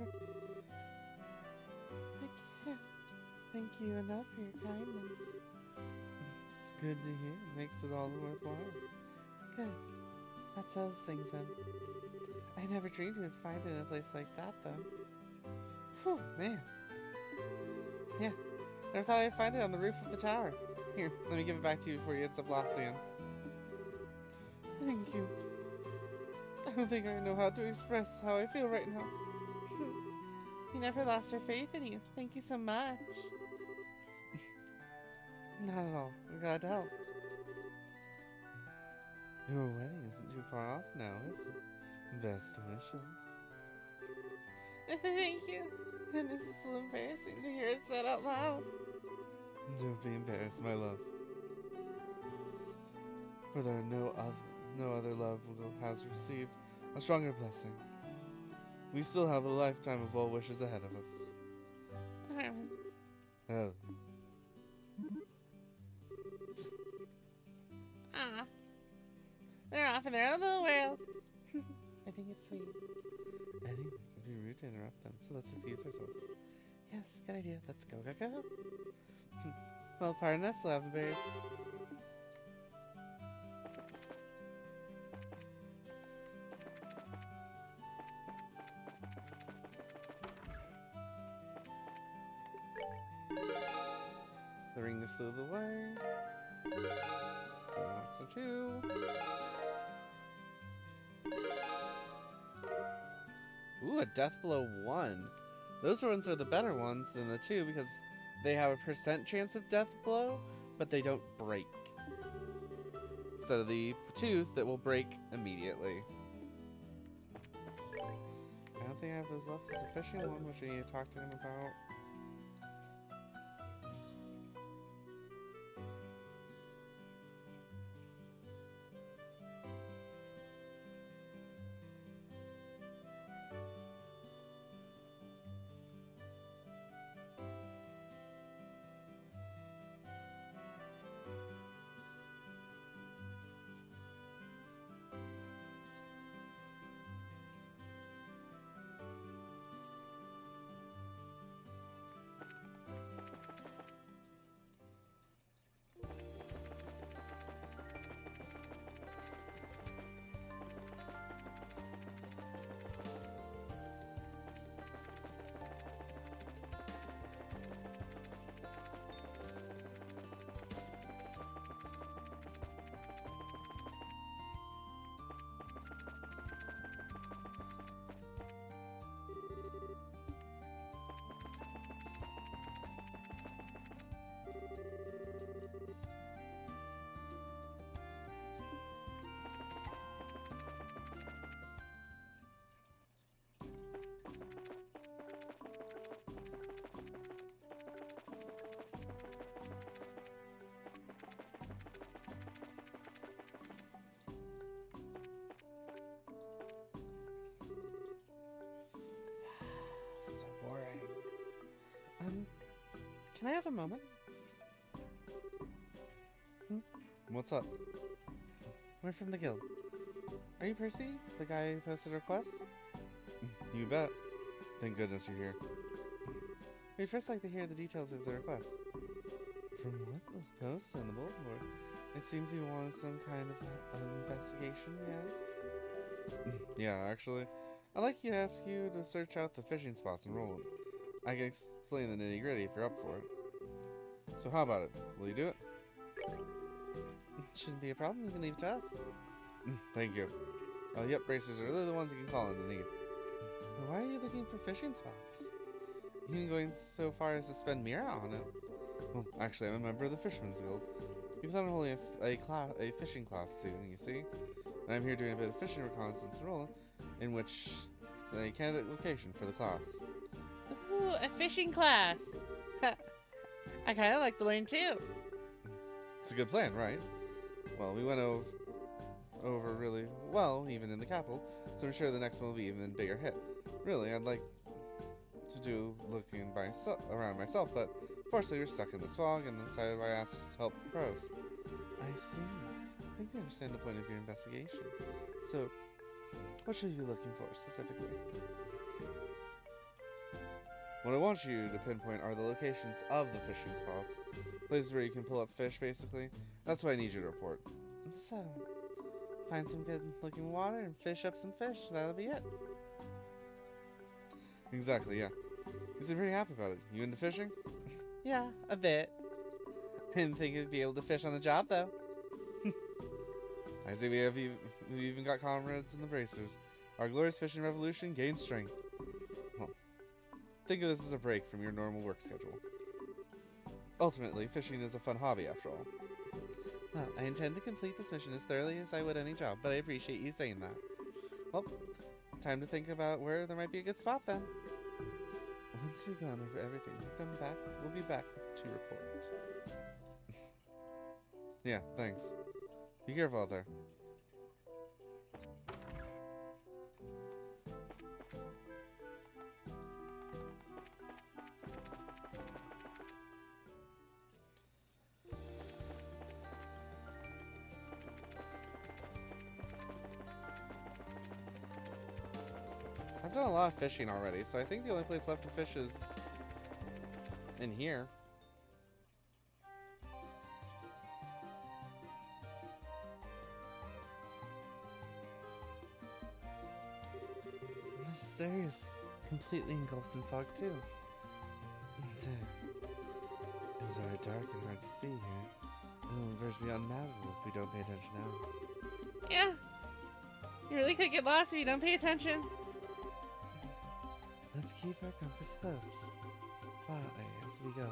I can't thank you enough for your kindness. It's good to hear. It makes it all worthwhile. Good. That settles things then. I never dreamed we'd find it in a place like that, though. Whew, man. Yeah, never thought I'd find it on the roof of the tower. Here, let me give it back to you before you hit some lost again. Thank you. I don't think I know how to express how I feel right now. We never lost our faith in you. Thank you so much. Not at all. I'm glad to help. Your wedding isn't too far off now, is it? Best wishes. Thank you. And it's so embarrassing to hear it said out loud. Don't be embarrassed, my love. For there no other love has received a stronger blessing. We still have a lifetime of well wishes ahead of us. Armin. Oh. Ah. They're off in their own little world. I think it's sweet. Anyway, it'd be rude to interrupt them, so let's excuse ourselves. Yes, good idea. Let's go, go, go. Well, pardon us, Lavabirds. The ring that flew away. So too. Ooh, a death blow 1. Those ones are the better ones than the 2 because they have a % chance of death blow, but they don't break. Instead of the 2s that will break immediately. I don't think I have those left. There's a fishing one, which I need to talk to him about. Can I have a moment? What's up? We're from the guild. Are you Percy, the guy who posted requests? You bet. Thank goodness you're here. We'd first like to hear the details of the request. From what was posted on the bulletin board, It seems you wanted some kind of investigation, yes? yeah, actually, I'd like to ask you to search out the fishing spots in Roland. I can explain the nitty gritty if you're up for it. So how about it? Will you do it? Shouldn't be a problem. You can leave it to us. Thank you. Yep, bracers are really the ones you can call in the need. Why are you looking for fishing spots? Even going so far as to spend Mira on it. Well, actually, I'm a member of the Fisherman's Guild. We plan on holding a fishing class soon, you see. And I'm here doing a bit of fishing reconnaissance role, in which a candidate location for the class. Ooh, a fishing class. I kind of like to learn too. It's a good plan, right? Well, we went over really well, even in the capital, so I'm sure the next one will be even bigger hit. Really, I'd like to do looking around myself, but unfortunately we're stuck in this fog and decided I asked help from pros. I see. I think I understand the point of your investigation. So, what should you be looking for specifically? What I want you to pinpoint are the locations of the fishing spots. Places where you can pull up fish, basically. That's what I need you to report. So, find some good looking water and fish up some fish. That'll be it. Exactly, yeah. You seem pretty happy about it. You into fishing? Yeah, a bit. I didn't think you'd be able to fish on the job, though. I see we even got comrades in the bracers. Our glorious fishing revolution gains strength. Well, think of this as a break from your normal work schedule. Ultimately, fishing is a fun hobby after all. Well, I intend to complete this mission as thoroughly as I would any job, but I appreciate you saying that. Well, time to think about where there might be a good spot then. Once we've gone over everything, we'll be back to report. Yeah, thanks. Be careful out there. I've done a lot of fishing already, so I think the only place left to fish is in here. This area is completely engulfed in fog, too. And, it was already dark and hard to see here. It'll verge beyond navigable if we don't pay attention now. Yeah. You really could get lost if you don't pay attention. Let's keep our compass close as we go.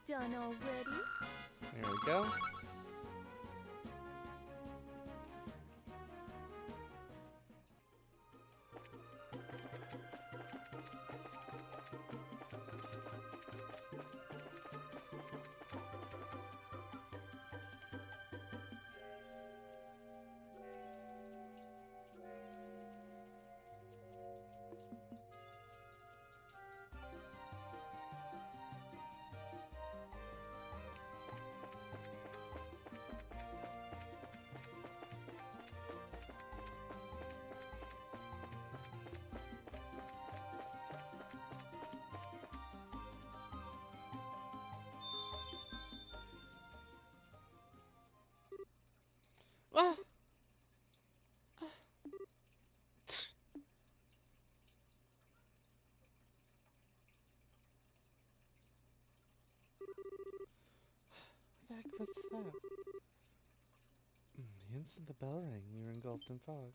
Done already? There we go. Ah. What the heck was that? The instant the bell rang, we were engulfed in fog.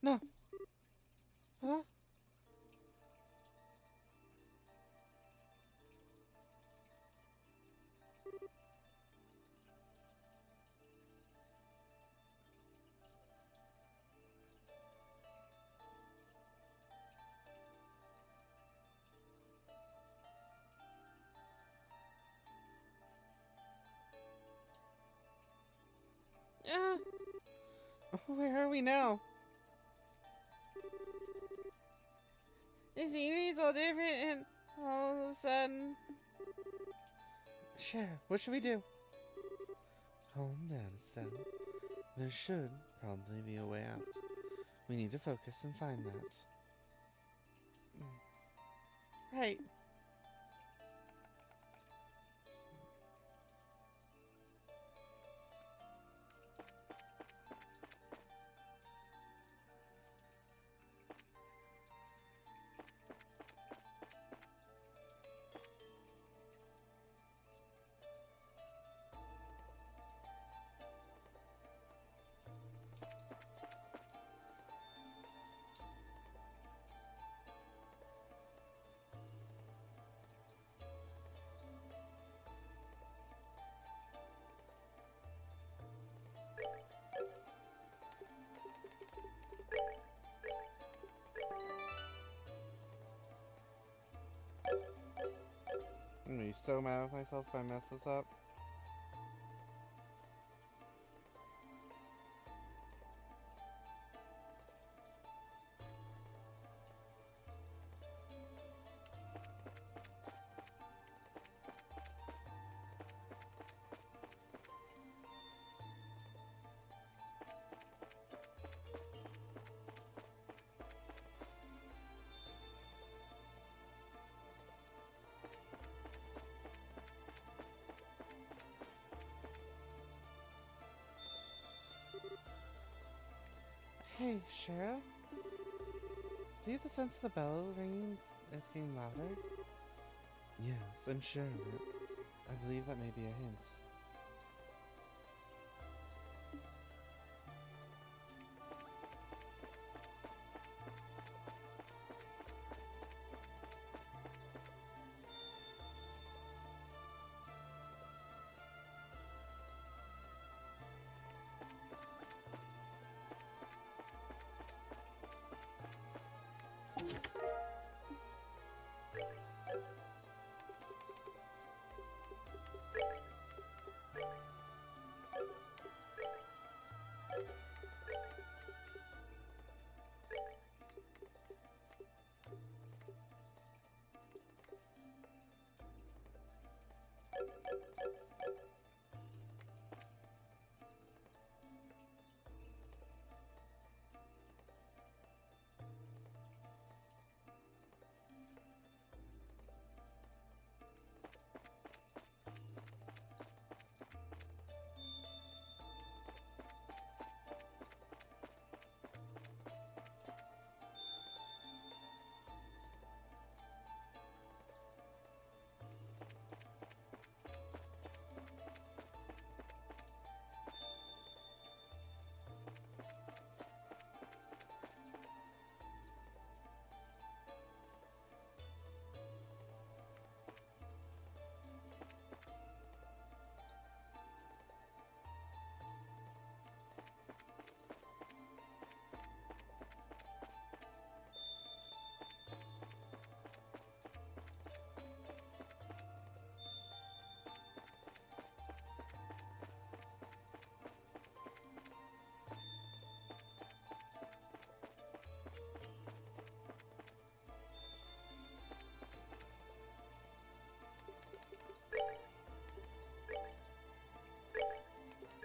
No. Huh? Where are we now? The scenery is all different and all of a sudden. Sure, what should we do? Calm down, Estelle. There should probably be a way out. We need to focus and find that. Right. I'm gonna be so mad with myself if I mess this up. Hey, Cheryl? Do you have the sense the bell ringing is getting louder? Yes, I'm sure of it. I believe that may be a hint.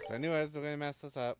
So I knew I was going to mess this up.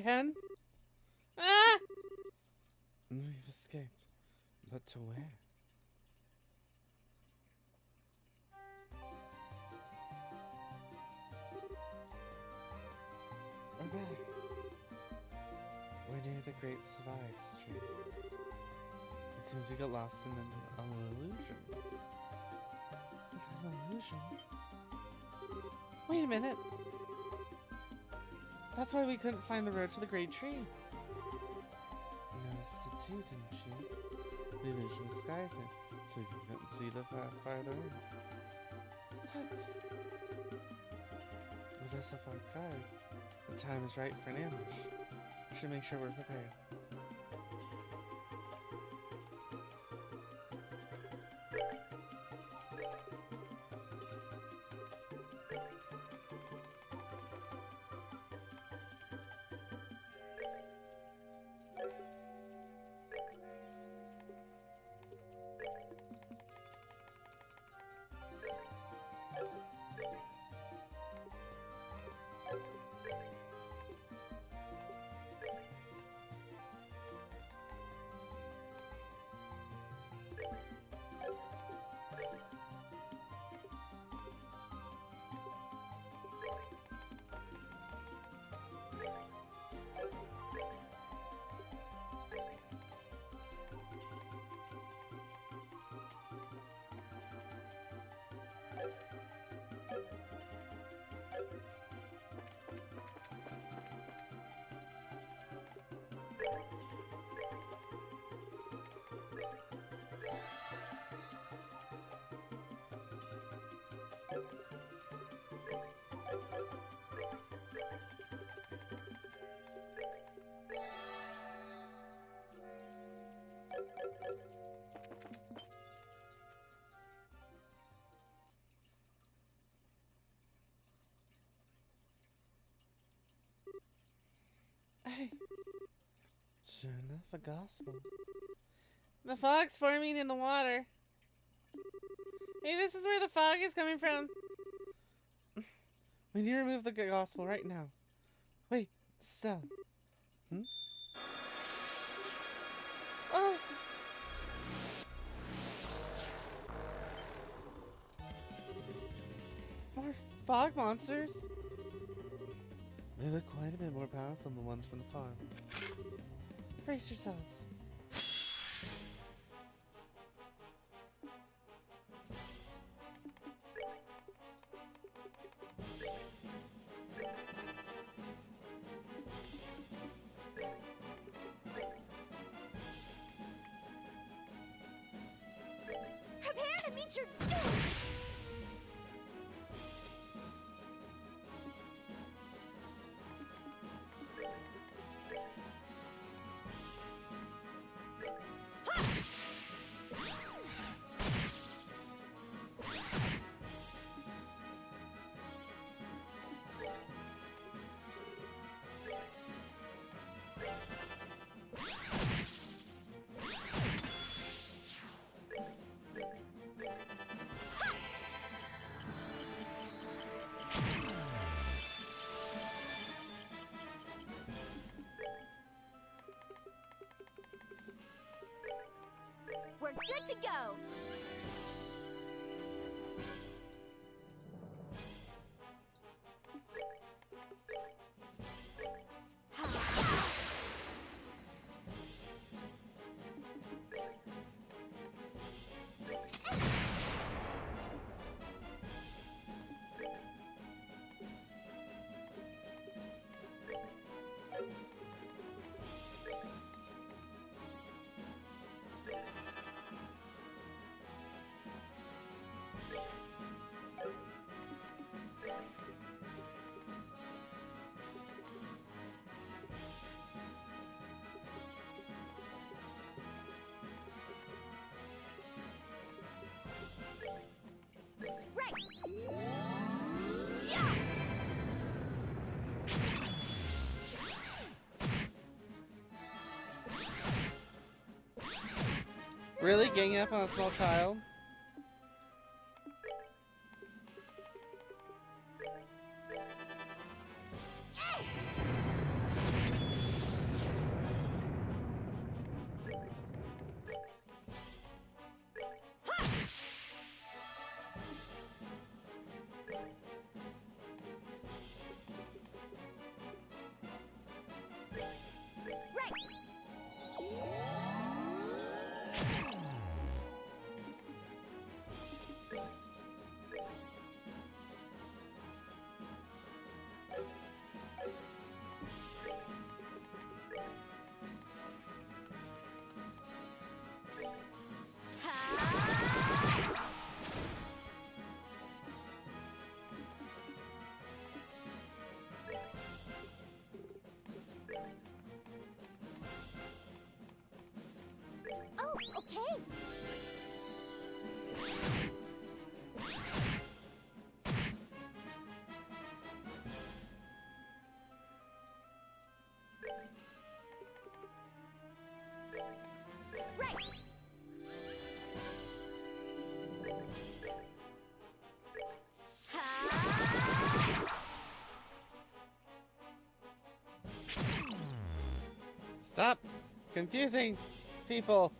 hen? Ah! We've escaped. But to where? We're back. We're near the Great Savai's tree. It seems we got lost in an illusion. An illusion? Wait a minute. That's why we couldn't find the road to the great tree. You noticed it too, didn't you? The illusion disguised it, so we couldn't see the path farther in. That's... With us off our guard, the time is right for an ambush. We should make sure we're prepared. Hey, Sure enough, a gospel. the fog's forming in the water. Hey, this is where the fog is coming from. We need to remove the gospel right now. Wait, Stell. Oh! More fog monsters. They look quite a bit more powerful than the ones from the farm. Brace yourselves. Prepare to meet your doom! We're good to go! Right! Yeah! Really? Ganging up on a small child? Stop confusing people.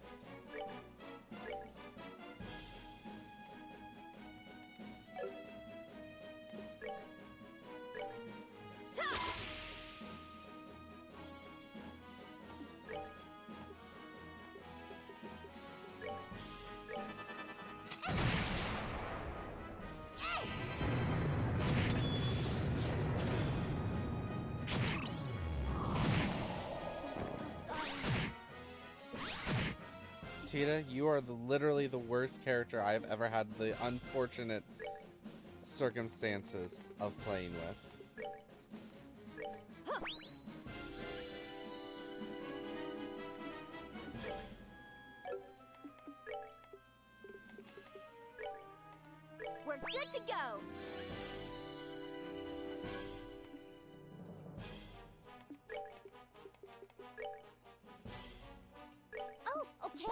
Tita, you are literally the worst character I have ever had the unfortunate circumstances of playing with. We're good to go. Oh, okay.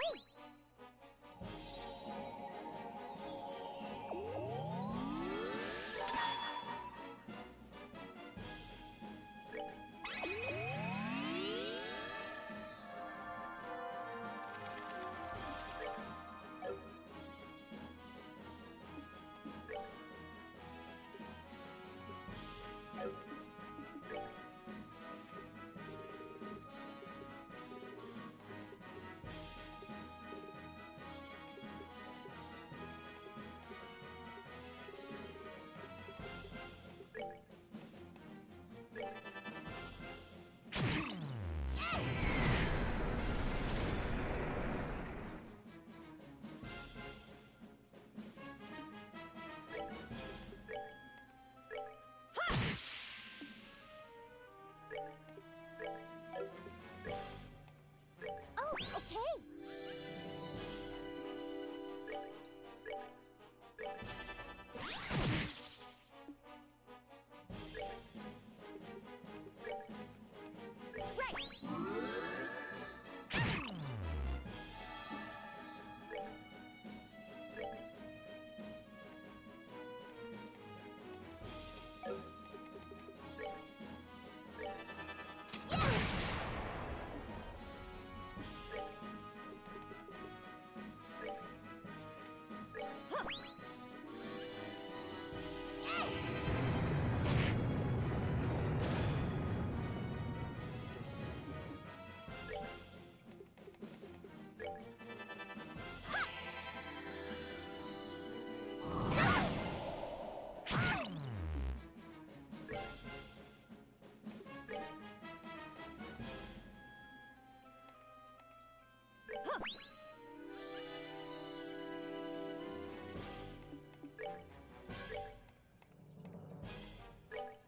Oh, okay.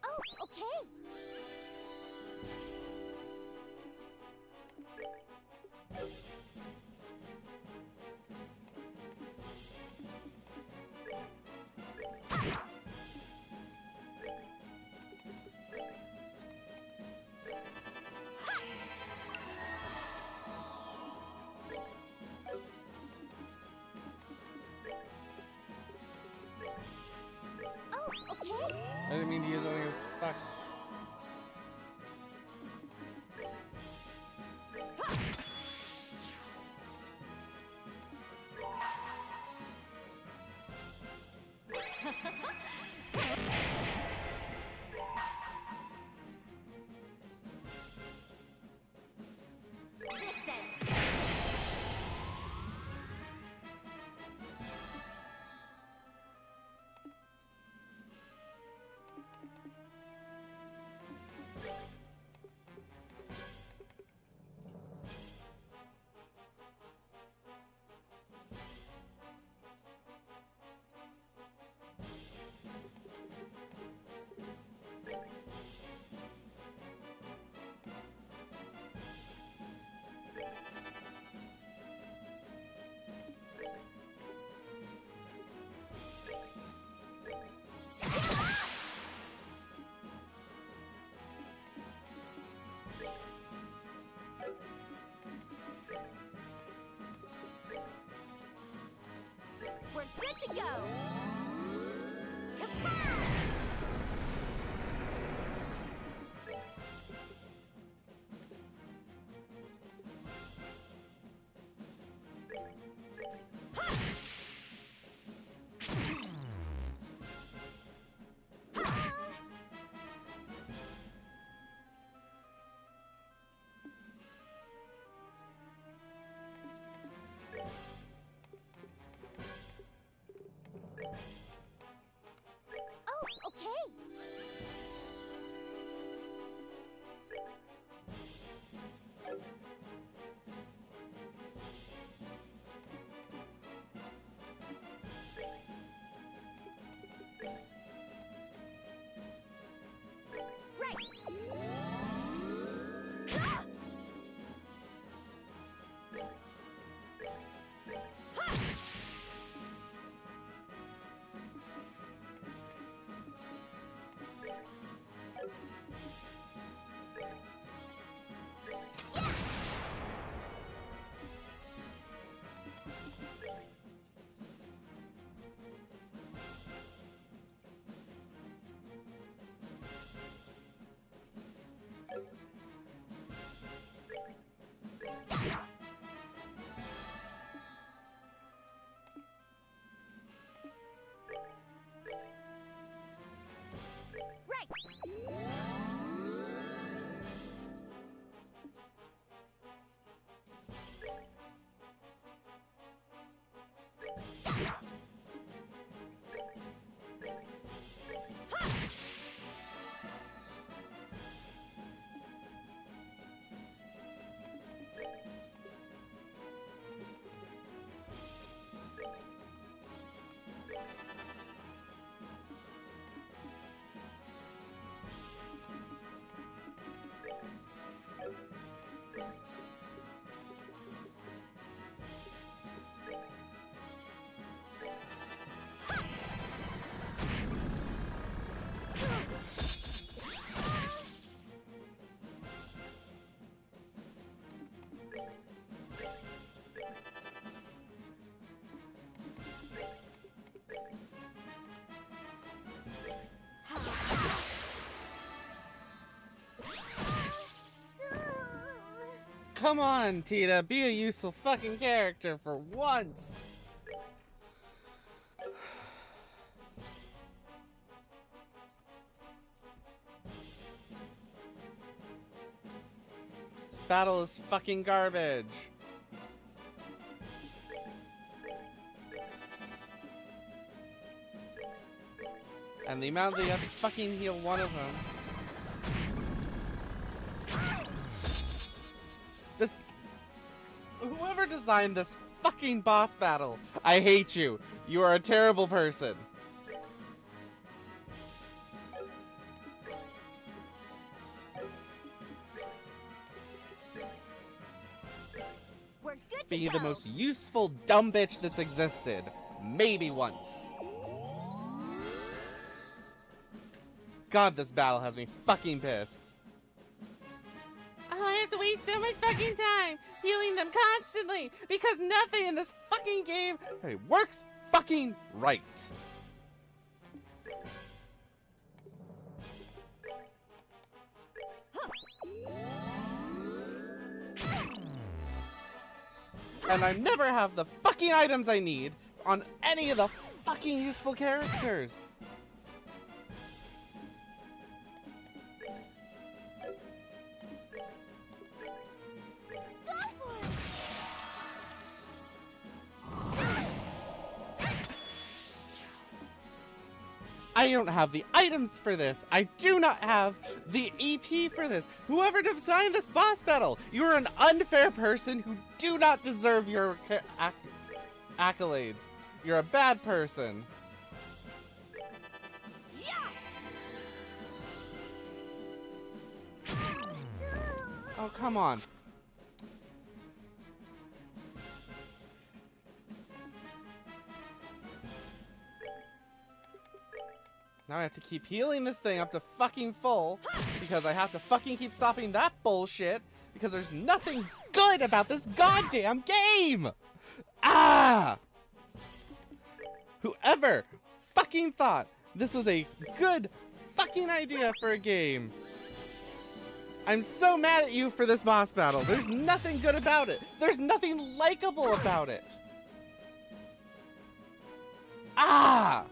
Oh, okay. Oh, okay. I didn't mean to use anything. Fuck. This ends. We're good to go. Kapow! come on, Tita, be a useful fucking character for once. This battle is fucking garbage. And the amount that you have to fucking heal one of them. This... Whoever designed this fucking boss battle, I hate you. You are a terrible person. We're good to Be go. the most useful dumb bitch that's existed. Maybe once. God, this battle has me fucking pissed. Oh, I have to waste so much fucking time healing them constantly because nothing in this fucking game. Hey, works fucking right. And I never have the fucking items I need on any of the fucking useful characters. I don't have the items for this. I do not have the EP for this. Whoever designed this boss battle, you're an unfair person who do not deserve your accolades. You're a bad person. Oh, come on. Now I have to keep healing this thing up to fucking full because I have to fucking keep stopping that bullshit because there's nothing good about this goddamn game! Ah! Whoever fucking thought this was a good fucking idea for a game. I'm so mad at you for this boss battle. There's nothing good about it. There's nothing likable about it. Ah!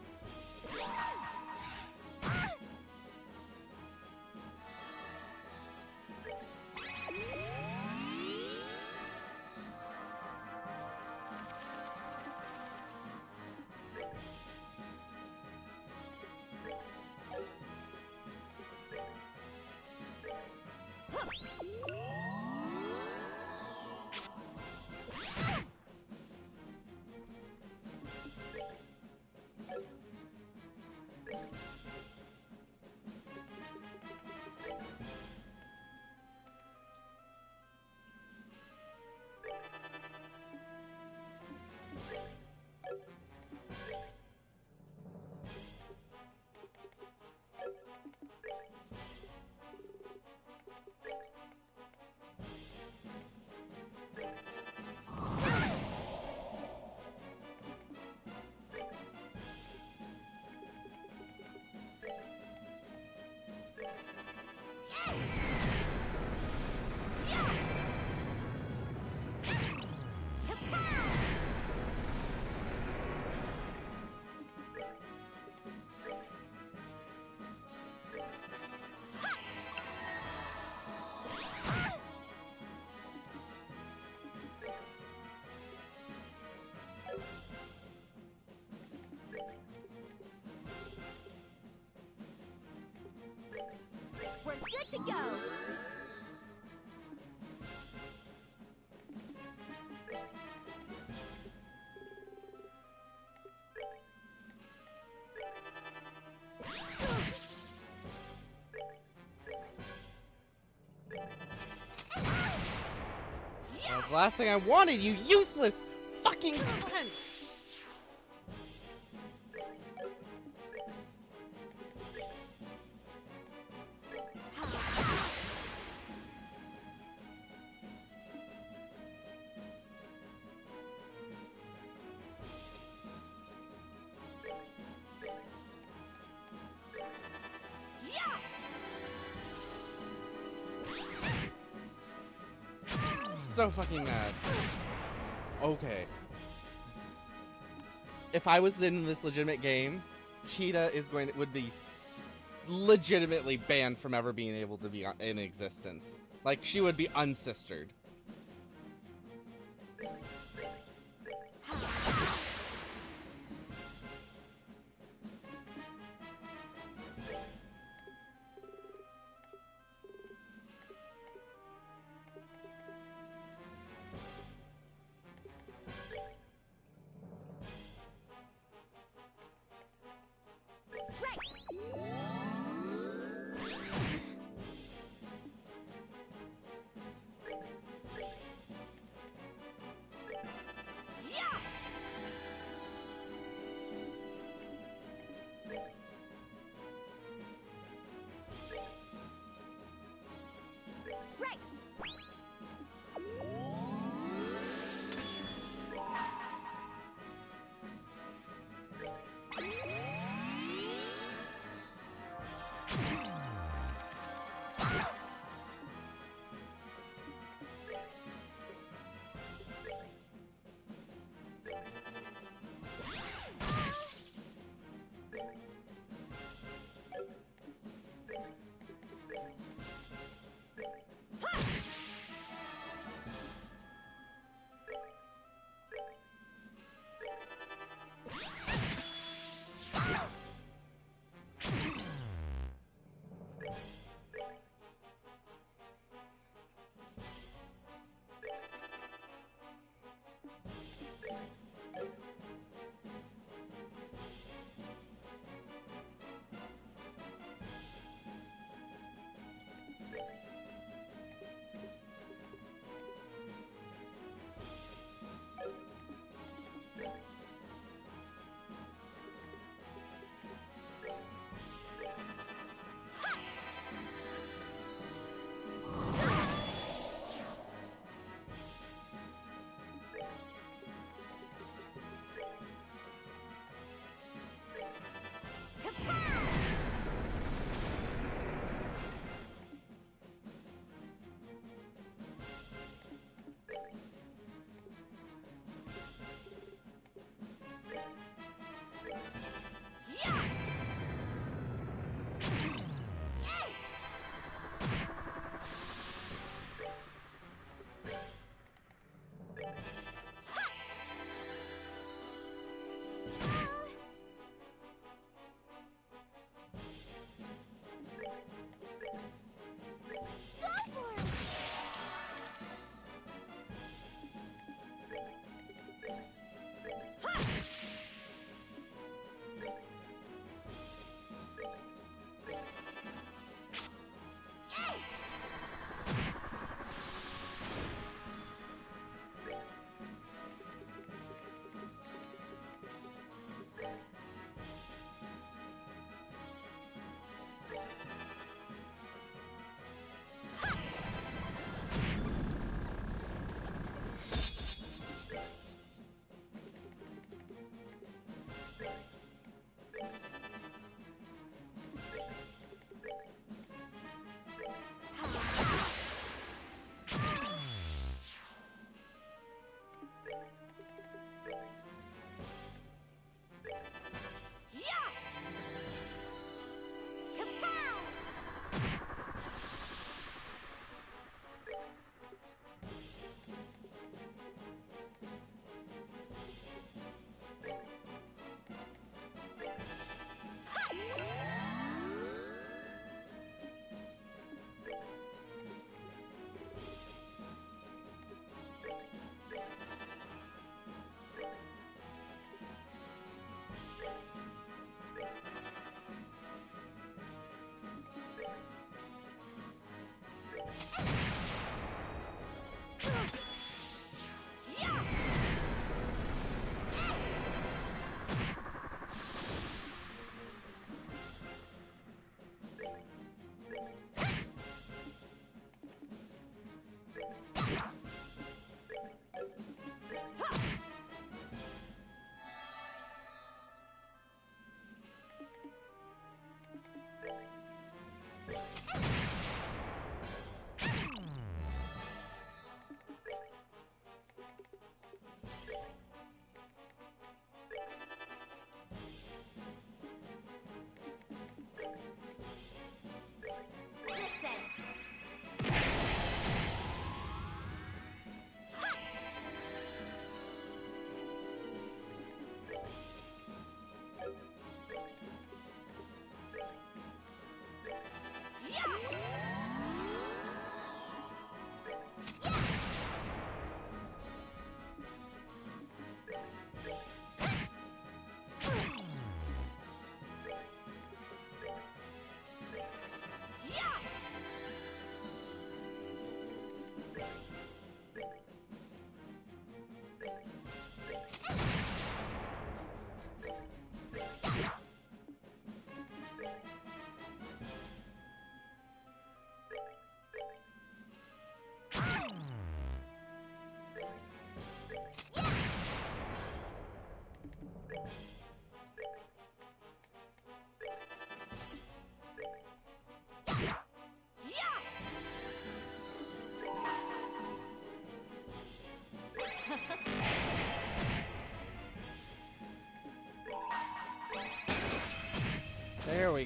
We're good to go. That was the last thing I wanted, you useless fucking cunt! so fucking mad. Okay. If I was in this legitimate game, Cheetah would be legitimately banned from ever being able to be in existence. Like, she would be unsistered.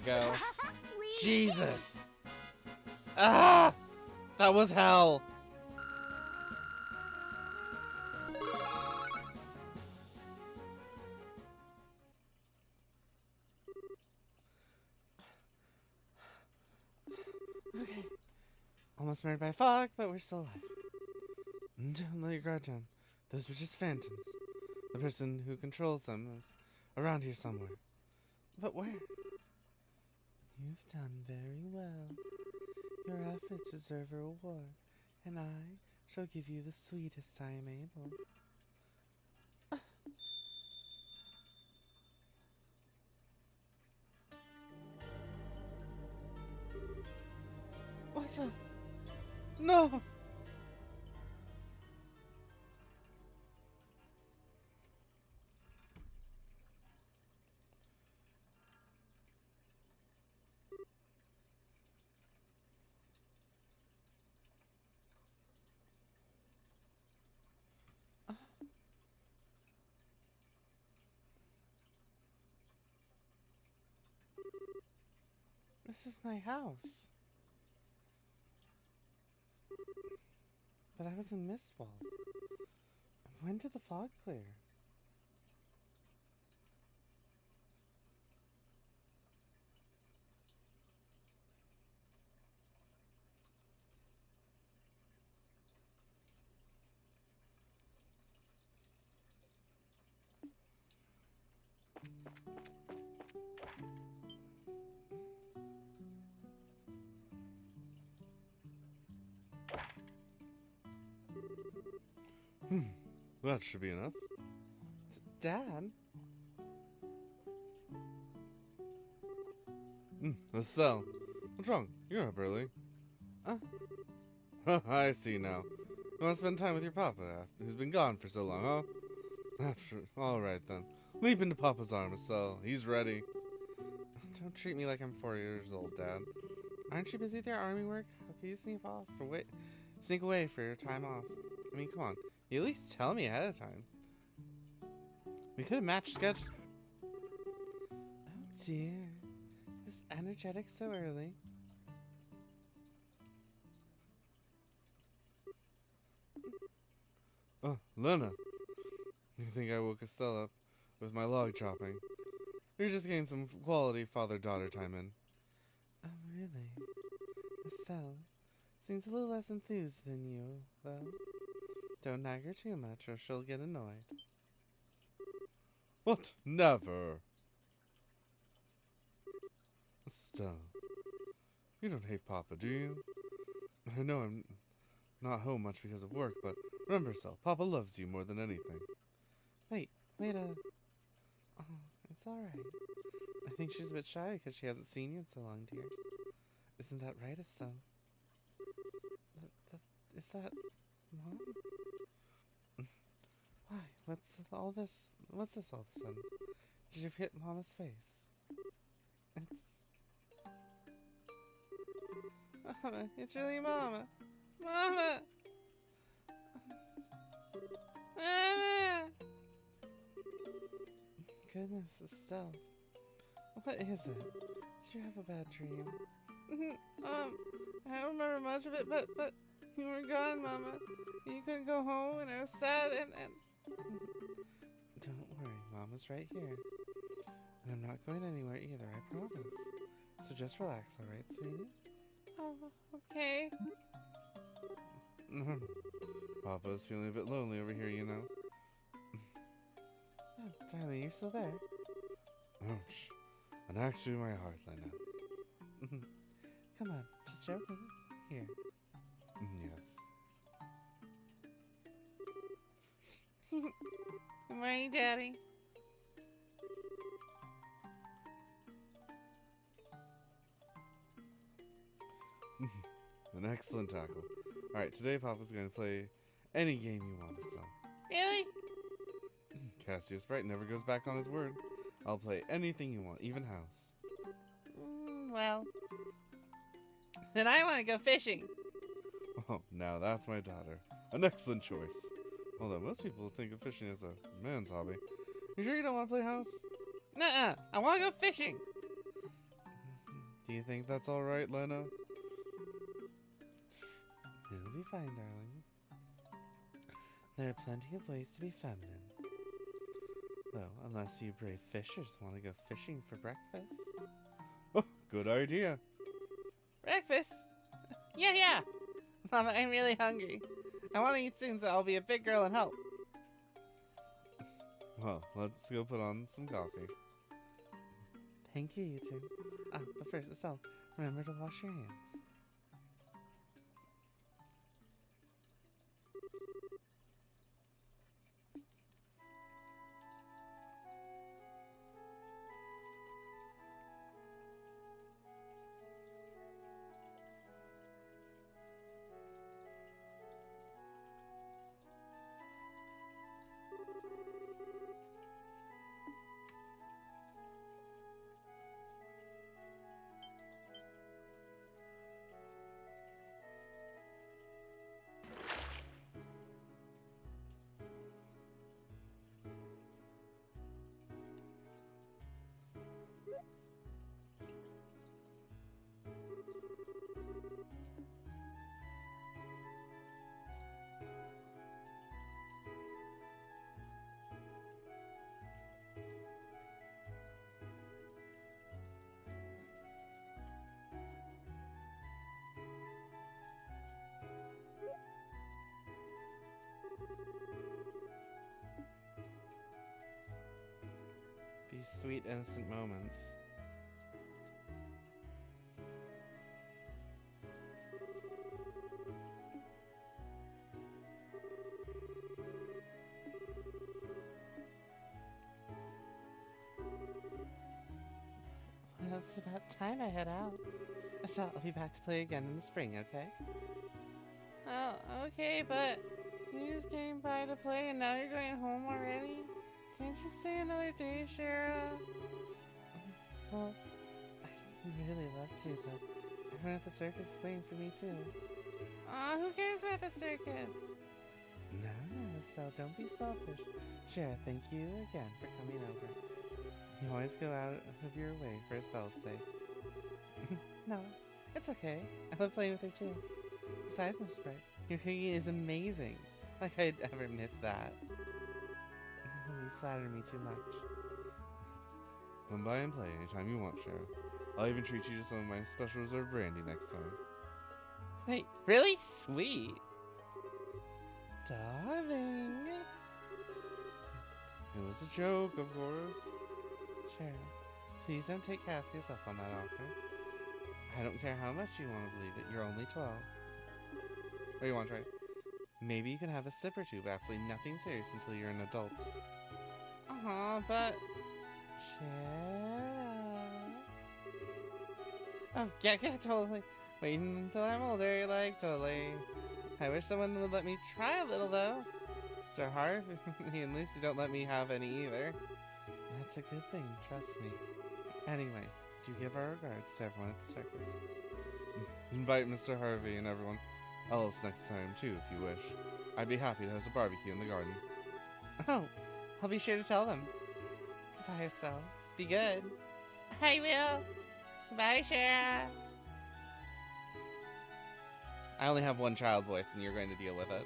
go. We Jesus! Ah! That was hell! Okay. Almost murdered by fog, but we're still alive. Don't let your guard down. Those were just phantoms. The person who controls them is around here somewhere. But where? You've done very well. Your efforts deserve a reward, and I shall give you the sweetest I am able. What the? No! This is my house. But I was in Mistwall. When did the fog clear? That should be enough. Dad? Estelle, what's wrong? You're up early. I see now. You want to spend time with your papa, who's been gone for so long, huh? All right then. Leap into Papa's arm, Estelle. He's ready. Don't treat me like I'm 4 years old, Dad. Aren't you busy with your army work? How can you sneak away for your time off? I mean, come on. You at least tell me ahead of time. We could have matched schedule. Oh dear. This energetic so early. Oh, Lena. You think I woke Estelle up with my log chopping? You're just getting some quality father-daughter time in. Oh, really? Estelle seems a little less enthused than you, though. Don't nag her too much or she'll get annoyed. What? Never! Estelle, you don't hate Papa, do you? I know I'm not home much because of work, but remember, Estelle, Papa loves you more than anything. Wait oh, it's alright. I think she's a bit shy because she hasn't seen you in so long, dear. Isn't that right, Estelle? Is that Mom? Why? What's all this? What's this all of a sudden? Did you hit Mama's face? Mama, it's really Mama. Mama! Mama! Goodness, Estelle. What is it? Did you have a bad dream? I don't remember much of it, but you were gone, Mama. You couldn't go home, and I was sad, and... Don't worry, Mama's right here. And I'm not going anywhere either, I promise. So just relax, alright, sweetie? Oh, okay. Papa's feeling a bit lonely over here, you know. Oh, darling, you still there? Ouch. An axe through my heart, Lena. Come on, just joking. Here. Yes. Good morning, Daddy. An excellent tackle. Alright, today Papa's going to play any game you want to sell. Really? Cassius Bright never goes back on his word. I'll play anything you want, even house. Well, then I want to go fishing. Oh, now that's my daughter. An excellent choice. Although most people think of fishing as a man's hobby. You sure you don't want to play house? Nuh-uh. I want to go fishing. Do you think that's all right, Lena? It'll be fine, darling. There are plenty of ways to be feminine. Well, unless you brave fishers want to go fishing for breakfast. Oh, good idea. Breakfast? Yeah. Mama, I'm really hungry. I want to eat soon, so I'll be a big girl and help. Well, let's go put on some coffee. Thank you, you two. But first, Estelle, remember to wash your hands. These sweet, innocent moments. Well, it's about time I head out. Estelle, I'll be back to play again in the spring, okay? Oh, okay, but you just came by to play and now you're going home already? Can't you stay another day, Shara? Well, I'd really love to, but everyone at the circus is waiting for me too. Aw, who cares about the circus? No, Estelle, don't be selfish. Shara, thank you again for coming over. You always go out of your way for Estelle's sake. No, it's okay. I love playing with her too. Besides, Mrs. Bright, your cooking is amazing. Like I'd ever miss that. You flatter me too much. Come by and play anytime you want, Shara. I'll even treat you to some of my special reserve brandy next time. Wait, really? Sweet. Darling. It was a joke, of course. Shara, please don't take Cassius up on that offer. I don't care how much you want to believe it. You're only 12. What do you want to try? Maybe you can have a sip or two, but absolutely nothing serious until you're an adult. But... Shara... Oh, yeah, totally. Waiting until I'm older, like, totally. I wish someone would let me try a little, though. Mr. Harv, and Lucy don't let me have any either. That's a good thing, trust me. Anyway, do give our regards to everyone at the circus. Invite Mr. Harvey and everyone else next time, too, if you wish. I'd be happy to host a barbecue in the garden. Oh, I'll be sure to tell them. Goodbye, Estelle. Be good. I will. Bye, Shara. I only have one child voice, and you're going to deal with it.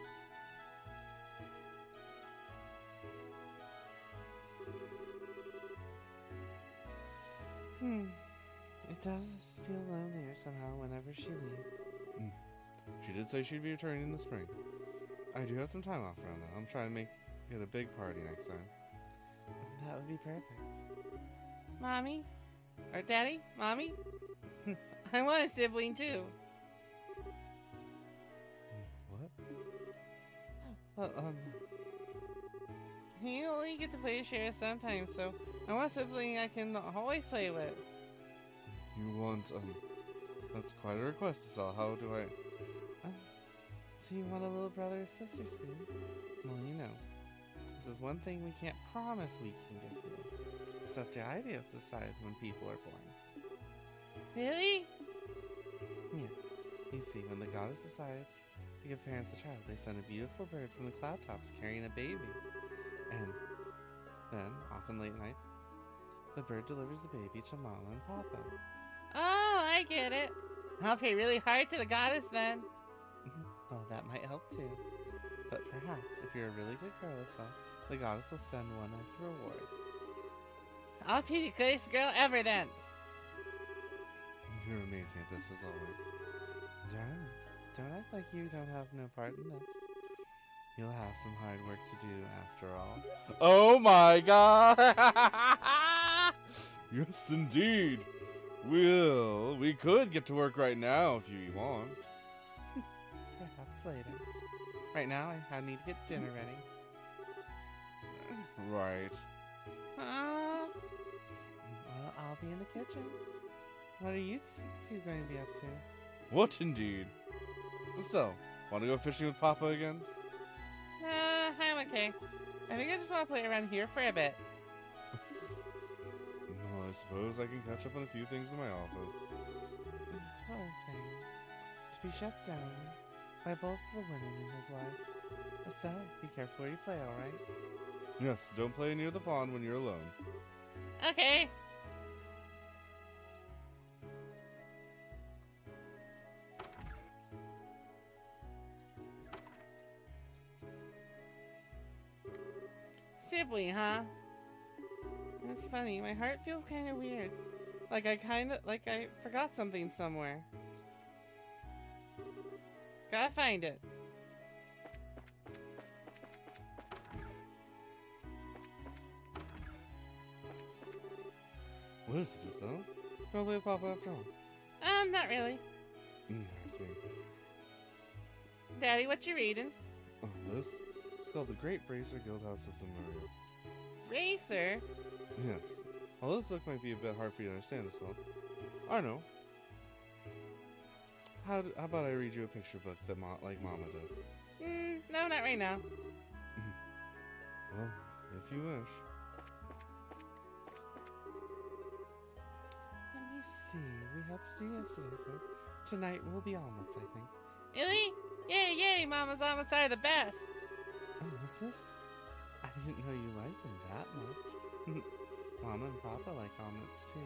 It does feel lonelier somehow whenever she leaves. She did say she'd be returning in the spring. I do have some time off around now. I'm trying to make it a big party next time. That would be perfect. Mommy? Or Daddy? Mommy? I want a sibling too. What? Well, you only get to play with Shara sometimes, so I want a sibling I can always play with. You want, that's quite a request, Estelle. How do I... So you want a little brother or sister, sweetie? Well, you know, this is one thing we can't promise we can give you. It's up to ideas to decide when people are born. Really? Yes. You see, when the goddess decides to give parents a child, they send a beautiful bird from the cloud tops carrying a baby. And then, often late night, the bird delivers the baby to Mama and Papa. Oh, I I get it. I'll pay really hard to the goddess then. Well, that might help too. But perhaps if you're a really good girl, Lisa, the goddess will send one as a reward. I'll be the greatest girl ever then. You're amazing at this as always. Darling, don't act like you don't have no part in this. You'll have some hard work to do after all. Oh my god! Yes, indeed. We could get to work right now if you want. Perhaps later. Right now, I need to get dinner ready. Right. Well, I'll be in the kitchen. What are you two going to be up to? What indeed? So, want to go fishing with Papa again? I'm okay. I think I just want to play around here for a bit. Well, I suppose I can catch up on a few things in my office. Poor thing. To be shut down by both the women in his life. So, be careful where you play, alright? Yes, don't play near the pond when you're alone. Okay. Sibley, huh? That's funny. My heart feels kind of weird. Like I forgot something somewhere. Gotta find it. What is it, Giselle? Wanna play with Papa after all? Not really. I see. Daddy, what you reading? Oh, this? It's called The Great Bracer Guildhouse of Samaria. Racer? Yes. Although this book might be a bit hard for you to understand, Giselle. I know. How about I read you a picture book that like Mama does? No, not right now. Well, if you wish. Let me see. We had stew yesterday, so tonight will be omelets, I think. Really? Yay, yay! Mama's omelets are the best. Oh, what's this? I didn't know you liked them that much. Mama and Papa like omelets too.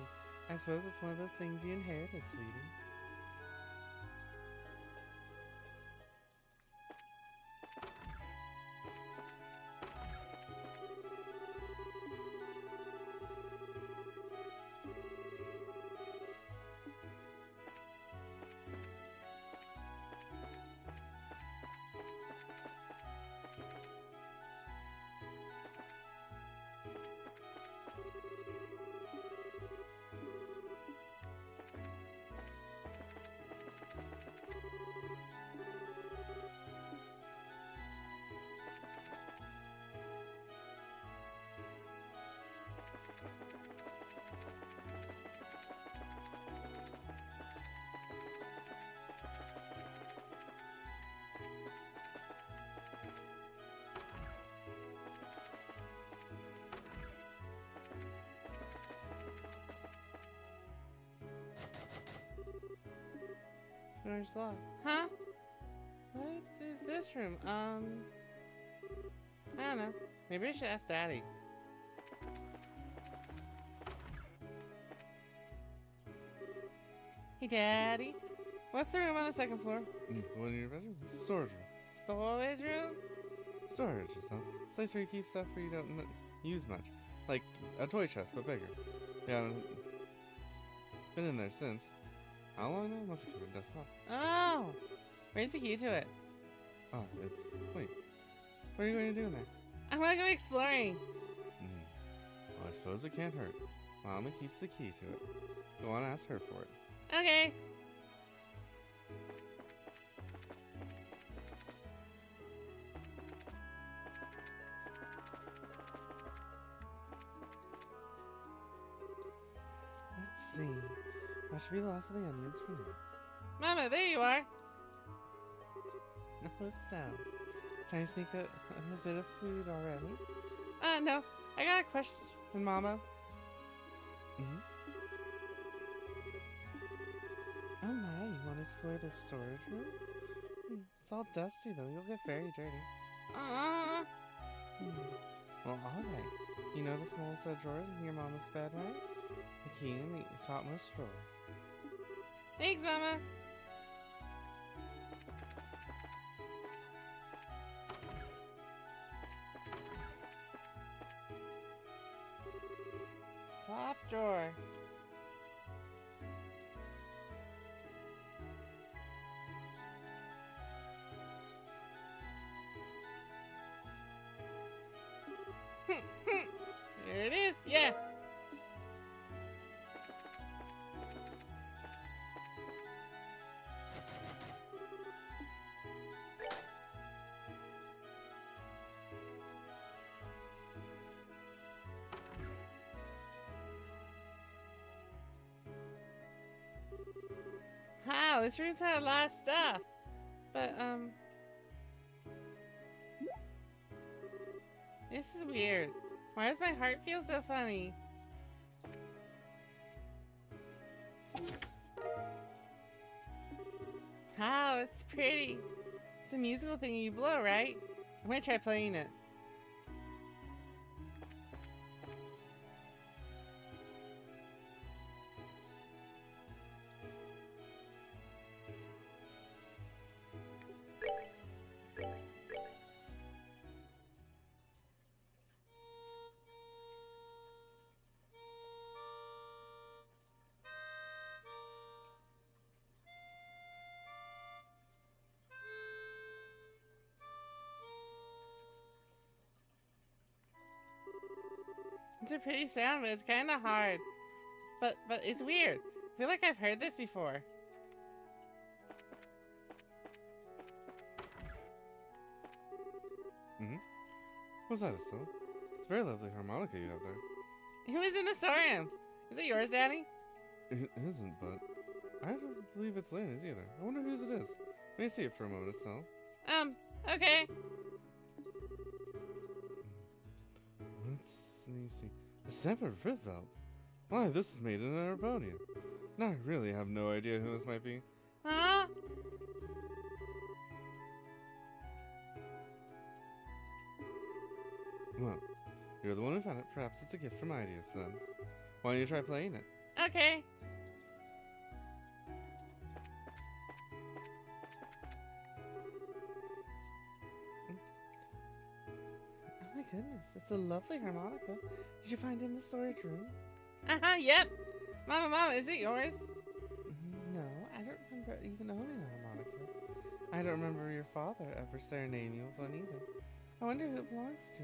I suppose it's one of those things you inherited, sweetie. Where's the lock? Huh? What is this room? I don't know. Maybe I should ask Daddy. Hey, Daddy. What's the room on the second floor? One in your bedroom? It's a storage room. Storage room? Storage, Giselle. It's a place where you keep stuff where you don't use much. Like a toy chest, but bigger. Yeah, been in there since. How long now? Must have been dust off. Oh! Where's the key to it? Oh, it's... Wait. What are you going to do in there? I want to go exploring. Well, I suppose it can't hurt. Mama keeps the key to it. Go on, ask her for it. Okay. Let's see. That should be the last of the onions for now. Mama, there you are. Oh, so. Trying to sneak a bit of food already? No. I got a question, Mama. Mm-hmm. Oh my, you want to explore the storage room? It's all dusty though, you'll get very dirty. Well, alright. You know the smallest set of drawers in your mama's bed, right? The key in the topmost drawer. Thanks, Mama. Top drawer. There it is. Yeah. Wow, this room's had a lot of stuff. But, this is weird. Why does my heart feel so funny? Wow, it's pretty. It's a musical thing you blow, right? I'm gonna try playing it. It's a pretty sound, but it's kind of hard. But it's weird. I feel like I've heard this before. What's that, Estelle? It's a very lovely harmonica you have there. Who is in the storeroom? Is it yours, Daddy? It isn't, but I don't believe it's Lena's either. I wonder whose it is. Let me see it for a moment, Estelle. Okay. Let me see. The stamp of Riveld. Why, this is made in Arabonia. Now I really have no idea who this might be. Huh? Well, you're the one who found it. Perhaps it's a gift from Ideas, then. Why don't you try playing it? Okay. Oh my goodness, it's a lovely harmonica. Did you find it in the storage room? Yep. Mama, is it yours? No, I don't remember even owning a harmonica. I don't remember your father ever serenading you with one either. I wonder who it belongs to.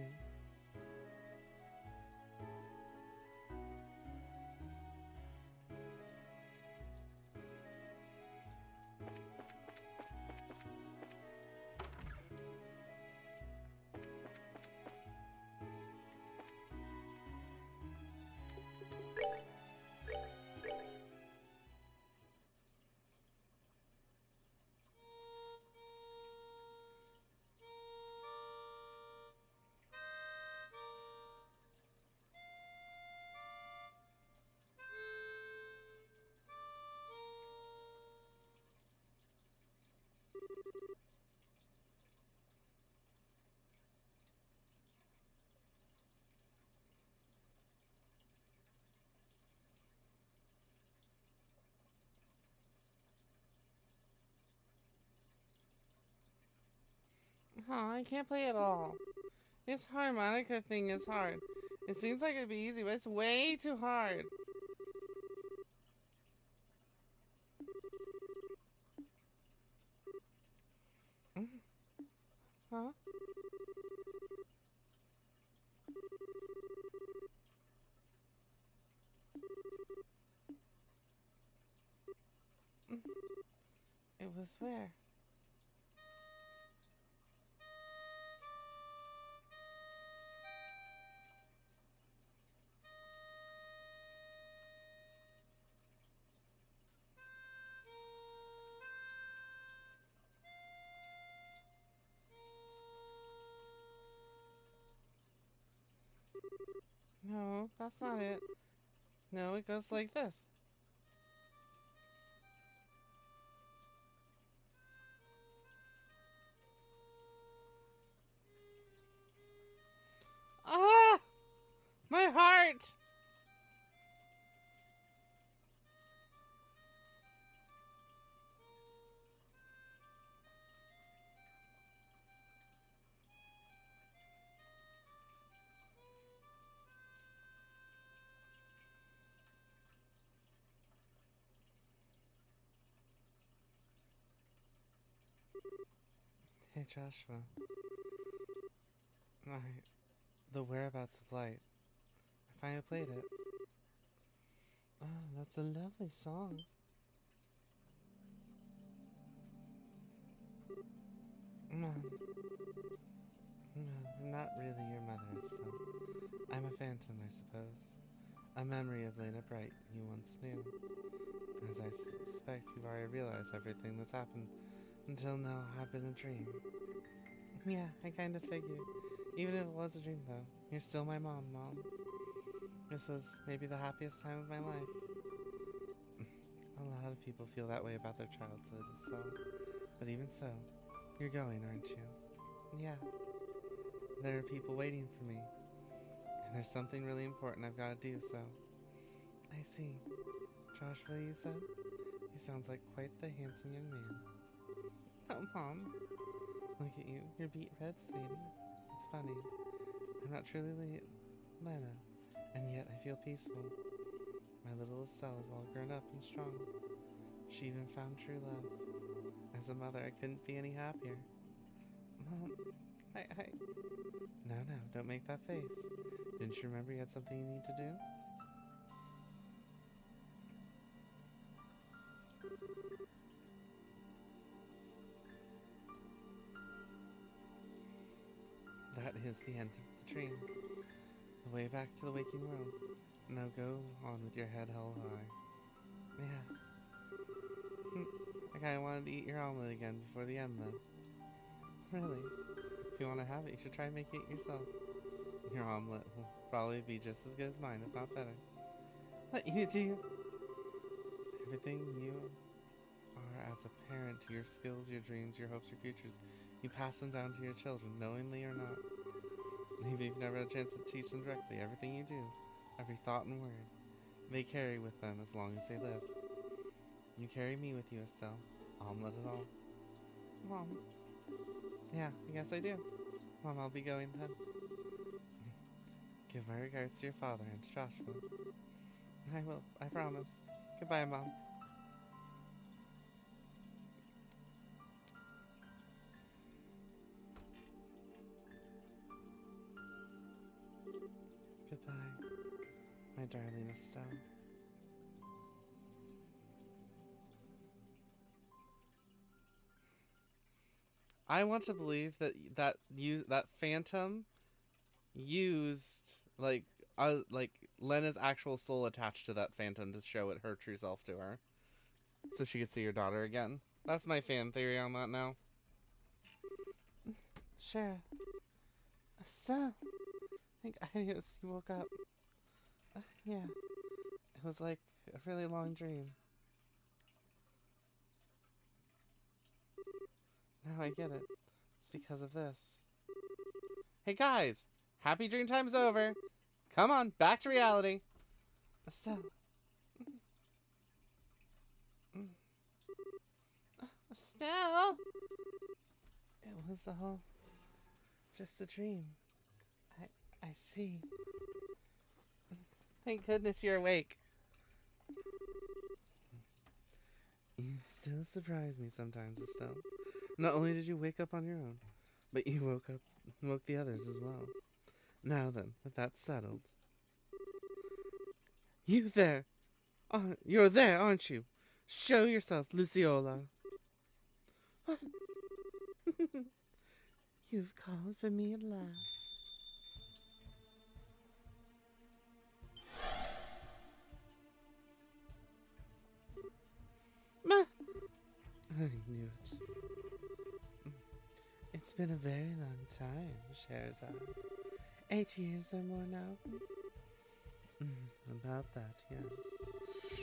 Oh, I can't play at all. This harmonica thing is hard. It seems like it'd be easy, but it's way too hard. Huh? It was where? No, that's not it. No, it goes like this. Ah! My heart! Hey, Joshua. I, the Whereabouts of Light. I finally played it. Oh, that's a lovely song. Mom. No, I'm not really your mother, so I'm a phantom, I suppose. A memory of Lena Bright you once knew. As I suspect you've already realized everything that's happened until now had been a dream. Yeah, I kind of figured. Even if it was a dream, though, you're still my mom, Mom. This was maybe the happiest time of my life. A lot of people feel that way about their childhood, so... But even so, you're going, aren't you? Yeah. There are people waiting for me. And there's something really important I've got to do, so... I see. Joshua, you said? He sounds like quite the handsome young man. Oh, Mom. Look at you. You're beet red, sweetie. It's funny. I'm not truly Lena, and yet I feel peaceful. My little Estelle is all grown up and strong. She even found true love. As a mother, I couldn't be any happier. Mom, No, don't make that face. Didn't you remember you had something you need to do? That is the end of the dream. The way back to the waking world. Now go on with your head held high. Yeah. I kinda wanted to eat your omelet again before the end, though. Really? If you want to have it, you should try making it yourself. Your omelet will probably be just as good as mine, if not better. But you do. Everything you are as a parent, your skills, your dreams, your hopes, your futures, you pass them down to your children, knowingly or not. Even if you've never had a chance to teach them directly, everything you do, every thought and word, they carry with them as long as they live. You carry me with you, Estelle. Omelet and all. Mom. Yeah, I guess I do. Mom, I'll be going then. Give my regards to your father and to Joshua. I will, I promise. Goodbye, Mom. Goodbye, my darling Estelle. I want to believe that Phantom used like Lena's actual soul attached to that Phantom to show it her true self to her, so she could see her daughter again. That's my fan theory on that now. Sure. Estelle, I think I just woke up. Yeah, it was like a really long dream. Now I get it. It's because of this. Hey guys! Happy dream time's over! Come on, back to reality! Estelle. Estelle! It was all just a dream. I see. Thank goodness you're awake. You still surprise me sometimes, Estelle. Not only did you wake up on your own, but you woke the others as well. Now then, with that settled. You there! You're there, aren't you? Show yourself, Luciola. You've called for me at last. Ma! I knew it. It's been a very long time, Scheherazade. 8 years or more now. About that, yes.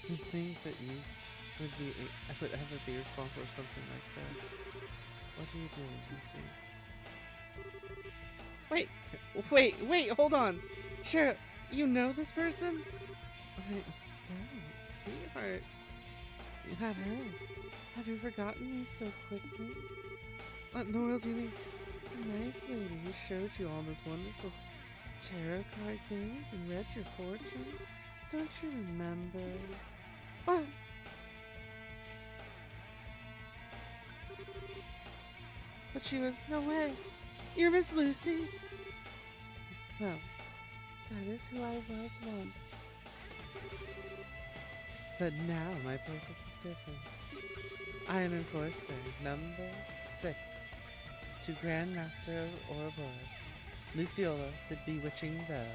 You think that you would ever be responsible for something like this? What are you doing, you see? Wait, hold on! Sure, you know this person? Wait, Estelle, sweetheart. That hurts. Have you forgotten me so quickly? What in the world do you mean? A nice lady who showed you all those wonderful tarot card games and read your fortune? Don't you remember? But she was, no way. You're Miss Lucy? Well, that is who I was once. But now my purpose is different. I am Enforcer number 6 to Grandmaster of Ouroboros, Luciola the Bewitching Belle.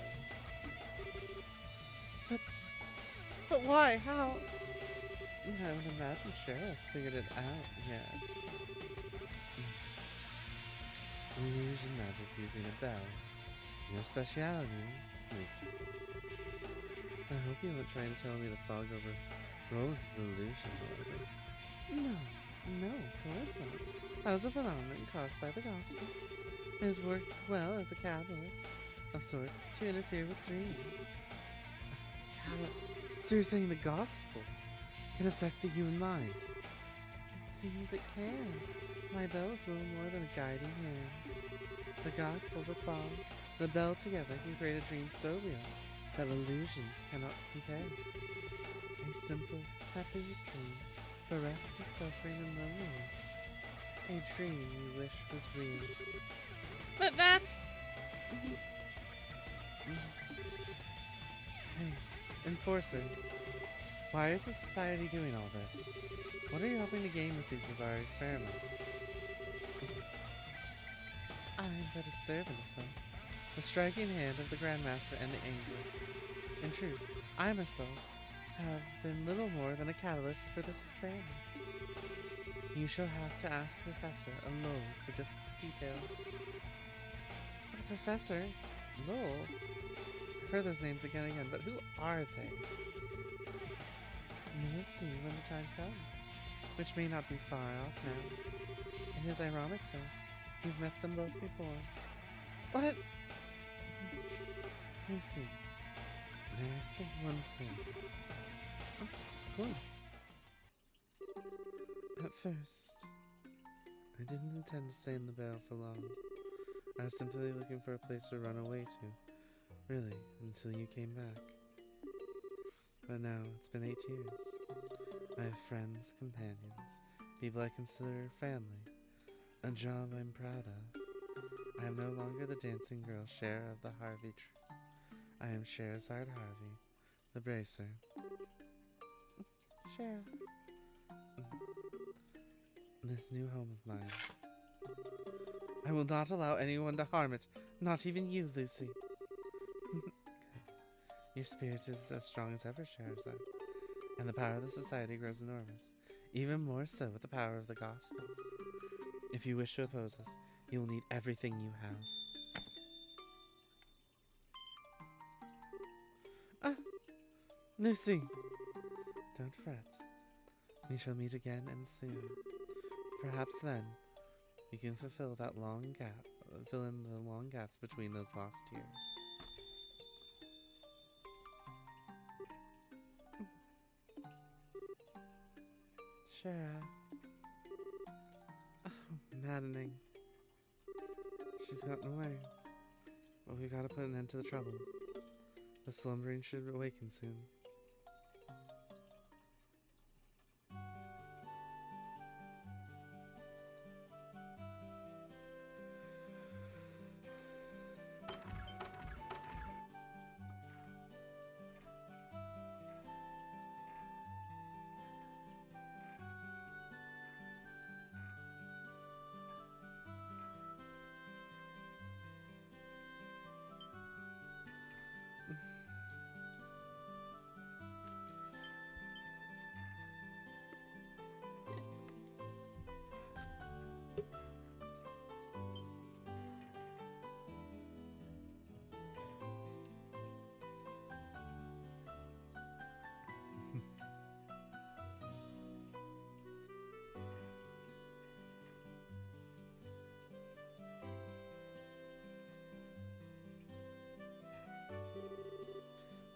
But why? How? I would imagine Sheriff's figured it out yet. Illusion magic using a bell. Your speciality, Lucy. I hope you weren't trying to tell me to fog over Roland's illusion, however. No, of course not. That was a phenomenon caused by the gospel. It has worked well as a catalyst of sorts to interfere with dreams. So you're saying the gospel can affect the human mind? It seems it can. My bell is little more than a guiding hand. The gospel, the fog, the bell together can create a dream so real that illusions cannot compare. A simple, happy dream, bereft of suffering and loneliness. A dream you wish was real. But that's... Hey, Enforcer, why is the society doing all this? What are you hoping to gain with these bizarre experiments? I am but a servant, son. The striking hand of the Grandmaster and the Angelus. In truth, I myself have been little more than a catalyst for this experiment. You shall have to ask the Professor alone for just details. Professor? Lowell? I've heard those names again and again, but who are they? You will see when the time comes, which may not be far off now. It is ironic, though. You've met them both before. What? Lucy, may I say one thing? Of course. At first, I didn't intend to stay in the barrel for long. I was simply looking for a place to run away to, really, until you came back. But now, it's been 8 years. I have friends, companions, people I consider family, a job I'm proud of. I am no longer the dancing girl Cher of the Harvey troupe. I am Sherazard Harvey, the bracer. Cher. This new home of mine. I will not allow anyone to harm it, not even you, Lucy. Your spirit is as strong as ever, Sherazard, and the power of the society grows enormous, even more so with the power of the Gospels. If you wish to oppose us, you will need everything you have. Lucy! Don't fret. We shall meet again and soon. Perhaps then, we can fill in the long gaps between those lost years. Shara. Oh, maddening. She's gotten away. But we gotta put an end to the trouble. The slumbering should awaken soon.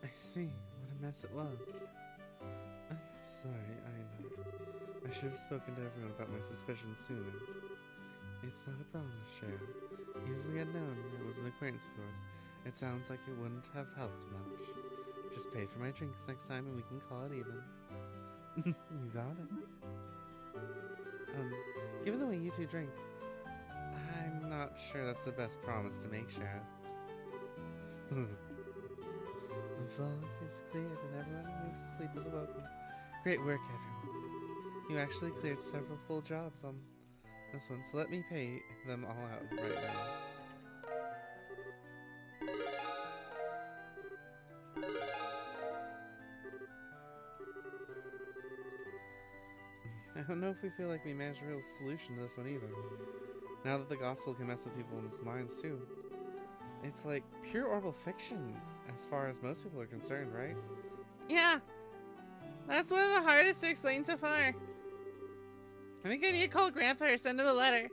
I see. What a mess it was. I'm sorry, I know. I should have spoken to everyone about my suspicions sooner. It's not a problem, Cher. Even if we had known it was an acquaintance of yours, it sounds like it wouldn't have helped much. Just pay for my drinks next time and we can call it even. You got it. Given the way you two drink, not sure that's the best promise to make, Sheriff. The fog is cleared and everyone who's asleep is awoken. Great work, everyone. You actually cleared several full jobs on this one, so let me pay them all out right now. I don't know if we feel like we managed a real solution to this one either. Now that the gospel can mess with people's minds too. It's like pure oral fiction as far as most people are concerned, right? Yeah. That's one of the hardest to explain so far. I think I need to call Grandpa or send him a letter.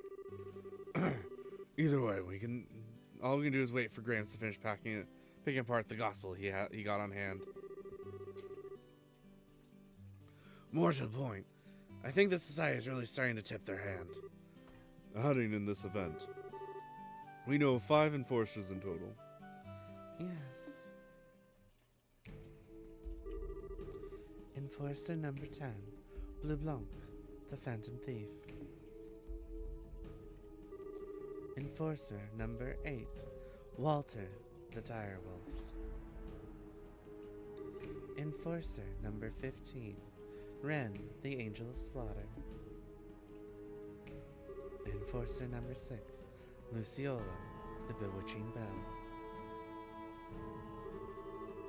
Either way, all we can do is wait for Gramps to finish picking apart the gospel he got on hand. More to the point, I think the society is really starting to tip their hand. Adding in this event, we know of 5 enforcers in total. Yes. Enforcer number 10, Bleu Blanc, the Phantom Thief. Enforcer number 8, Walter, the Dire Wolf. Enforcer number 15, Ren, the Angel of Slaughter. Enforcer number 6, Luciola, the Bewitching Bell.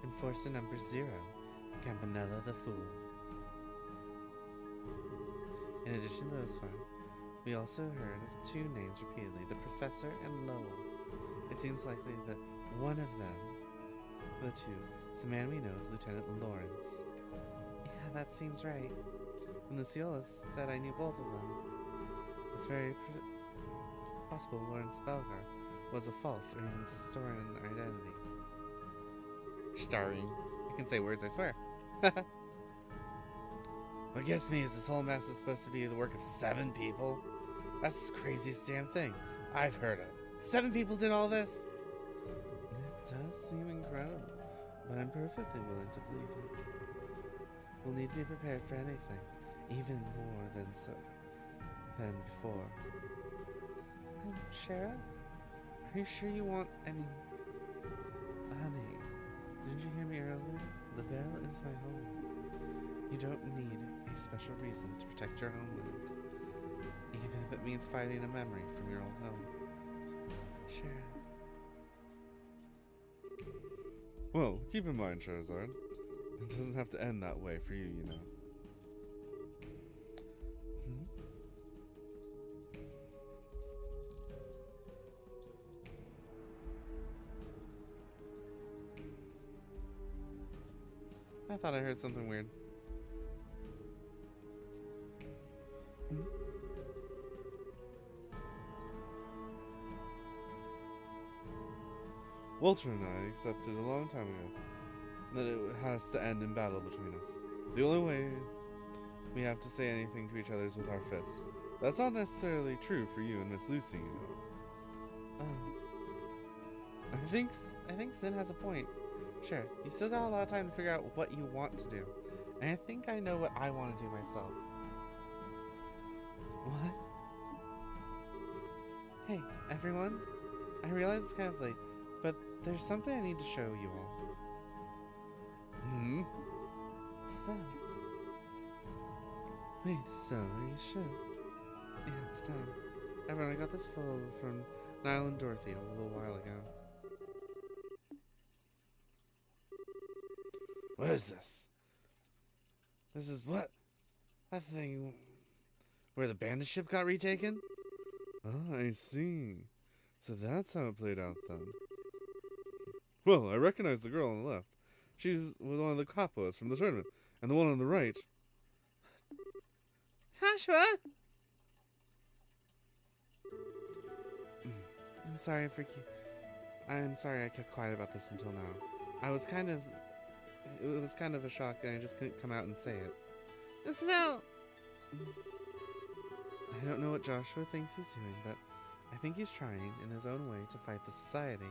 Enforcer number 0, Campanella the Fool. In addition to those 5, we also heard of 2 names repeatedly, the Professor and Lowell. It seems likely that one of them, the 2, is the man we know as Lieutenant Lawrence. Yeah, that seems right. And Luciola said I knew both of them. It's very possible Lawrence Belgar was a false or even stolen identity. Starring. I can say words, I swear. What gets me is this whole mess is supposed to be the work of 7 people. That's the craziest damn thing I've heard of. 7 people did all this? It does seem incredible, but I'm perfectly willing to believe it. We'll need to be prepared for anything, even more than before. Shara? Are you sure you want honey, didn't you hear me earlier? The Bell is my home. You don't need a special reason to protect your homeland, even if it means fighting a memory from your old home. Shara. Well, keep in mind, Charizard, it doesn't have to end that way for you, you know. I thought I heard something weird. Walter and I accepted a long time ago that it has to end in battle between us. The only way we have to say anything to each other is with our fists. That's not necessarily true for you and Miss Lucy, you know. I think Sin has a point. Sure, you still got a lot of time to figure out what you want to do. And I think I know what I want to do myself. What? Hey, everyone. I realize it's kind of late, but there's something I need to show you all. Stella. Wait, Stella, are you sure? Yeah, it's time. Everyone, I got this photo from Niall and Dorothy a little while ago. What is this? This is what? That thing where the bandit ship got retaken? Oh, I see. So that's how it played out then. Well, I recognize the girl on the left. She's one of the capos from the tournament. And the one on the right. Joshua? I'm sorry I kept quiet about this until now. It was kind of a shock and I just couldn't come out and say it. Estelle! I don't know what Joshua thinks he's doing, but I think he's trying in his own way to fight the society.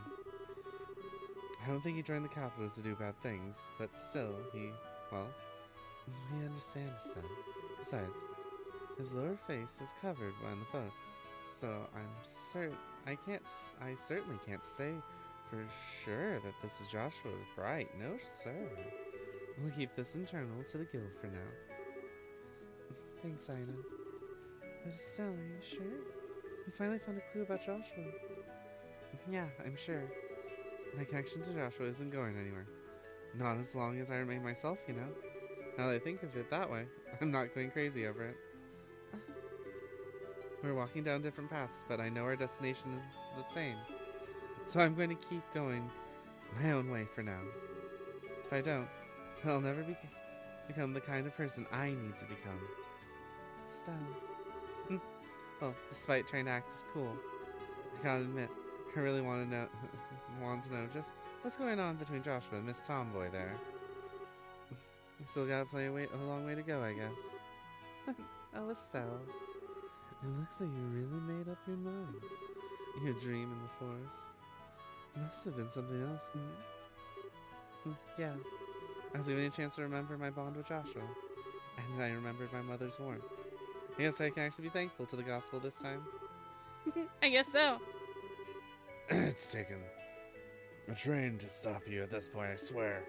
I don't think he joined the Capitals to do bad things, but still, we understand, son. Besides, his lower face is covered by the photo, So I certainly can't say for sure that this is Joshua Bright. No, sir. We'll keep this internal to the guild for now. Thanks, Ina. But Estelle, are you sure? You finally found a clue about Joshua. Yeah, I'm sure. My connection to Joshua isn't going anywhere. Not as long as I remain myself, you know. Now that I think of it that way, I'm not going crazy over it. We're walking down different paths, but I know our destination is the same. So I'm going to keep going my own way for now. If I don't, I'll never become the kind of person I need to become. Stella. Well, despite trying to act cool, I gotta admit, I really want to know just what's going on between Joshua and Miss Tomboy there. You still got a long way to go, I guess. Oh, Estelle. It looks like you really made up your mind. Your dream in the forest. Must have been something else. Yeah. I was given a chance to remember my bond with Joshua. And I remembered my mother's warmth. I guess I can actually be thankful to the gospel this time. I guess so. It's taken a train to stop you at this point, I swear.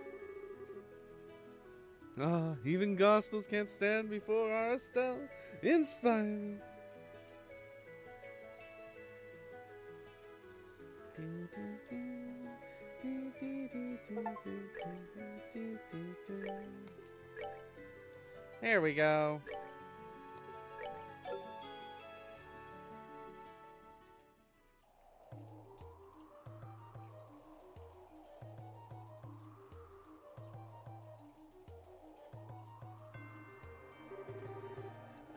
Ah, even gospels can't stand before our Estelle. Inspire me. There we go.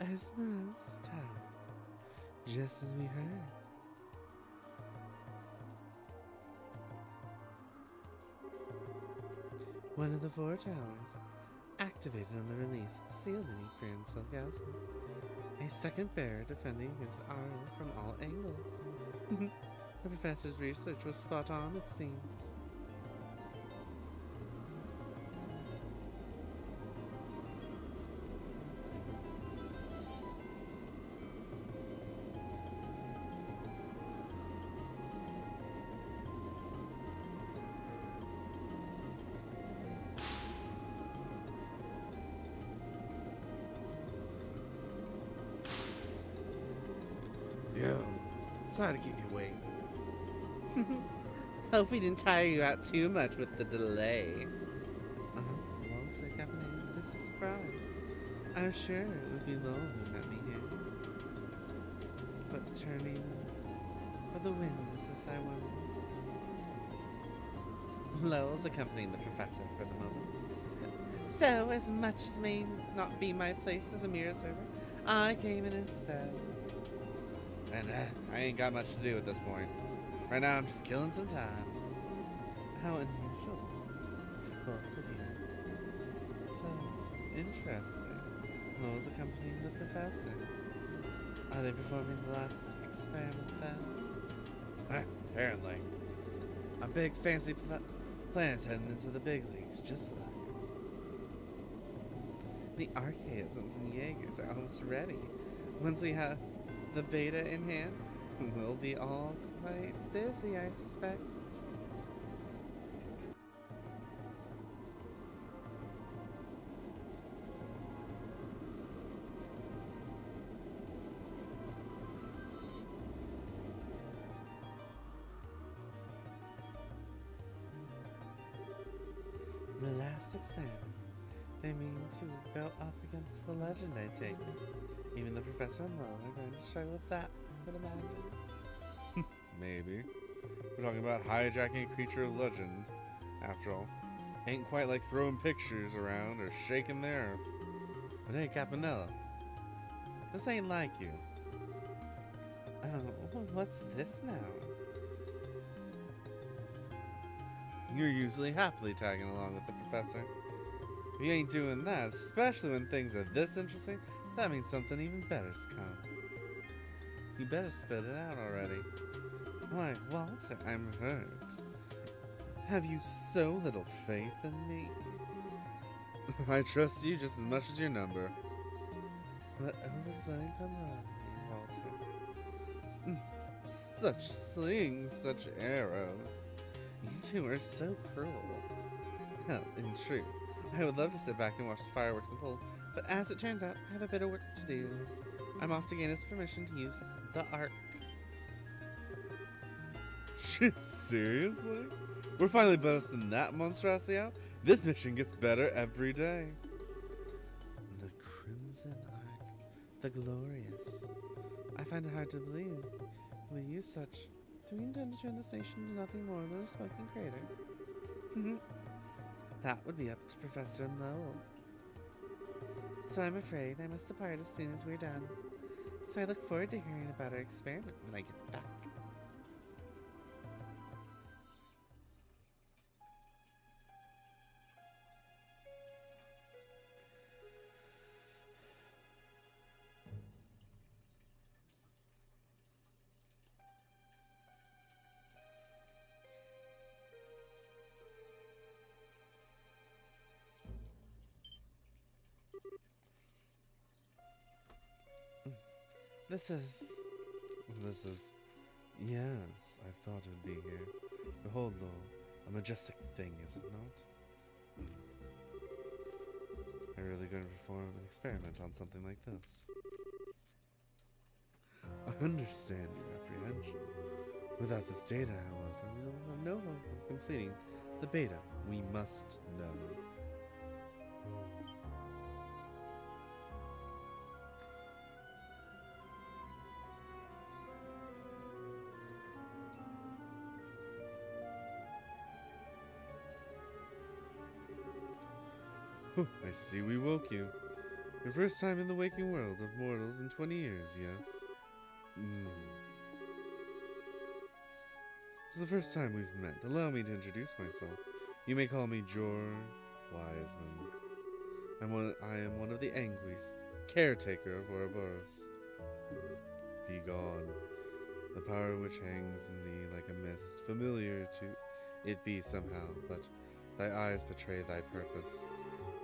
Esmeralda's tower, just as we heard. One of the 4 towers, activated on the release, sealed beneath Grand Silk Castle. A second bearer defending against Arlo from all angles. The professor's research was spot on, it seems. Yo, sorry to keep you waiting. Hope we didn't tire you out too much with the delay. Walter, Captain, this is a surprise. I was sure it would be Lowell who met me here. But turning of the wind is this, I wonder. Lowell's accompanying the professor for the moment. So, as much as may not be my place as a mere observer, I came in instead. And I ain't got much to do at this point. Right now I'm just killing some time. How unusual. Both of you. So interesting. Lowe's accompanying the professor. Are they performing the last experiment then? Apparently. A big fancy plan's heading into the big leagues, just like. The archaisms and Jaegers are almost ready. Once we have the beta in hand, we'll be all quite busy, I suspect. The last experiment. They mean to go up against the legend, I take it. Even the professor and Lo are going to struggle with that, I would imagine. Maybe. We're talking about hijacking a creature of legend. After all, ain't quite like throwing pictures around or shaking the earth. But hey, Capanella, this ain't like you. Oh, what's this now? You're usually happily tagging along with the professor. If you ain't doing that, especially when things are this interesting, that means something even better's come. You better spit it out already. Why, Walter, I'm hurt. Have you so little faith in me? I trust you just as much as your number. But overflowing camaraderie, Walter. Such slings, such arrows. You two are so cruel. Well, in truth, I would love to sit back and watch the fireworks unfold, but as it turns out, I have a bit of work to do. I'm off to gain his permission to use the Ark. Shit, seriously? We're finally busting that monstrosity out? This mission gets better every day. The Crimson Ark, the glorious. I find it hard to believe we use such. Do we intend to turn this nation into nothing more than a smoking crater? That would be up to Professor Lowell. So I'm afraid I must depart as soon as we're done. So I look forward to hearing about our experiment when I get back. This is, yes, I thought it'd be here. Behold, Lowell, a majestic thing, is it not? Are you really going to perform an experiment on something like this? I understand your apprehension. Without this data, however, we will have no hope of completing the beta. We must know. I see we woke you. Your first time in the waking world of mortals in 20 years, yes? This is the first time we've met. Allow me to introduce myself. You may call me Jor Wiseman. I am one of the Anguis, caretaker of Ouroboros. Be gone. The power which hangs in thee like a mist, familiar to it be somehow, but thy eyes betray thy purpose.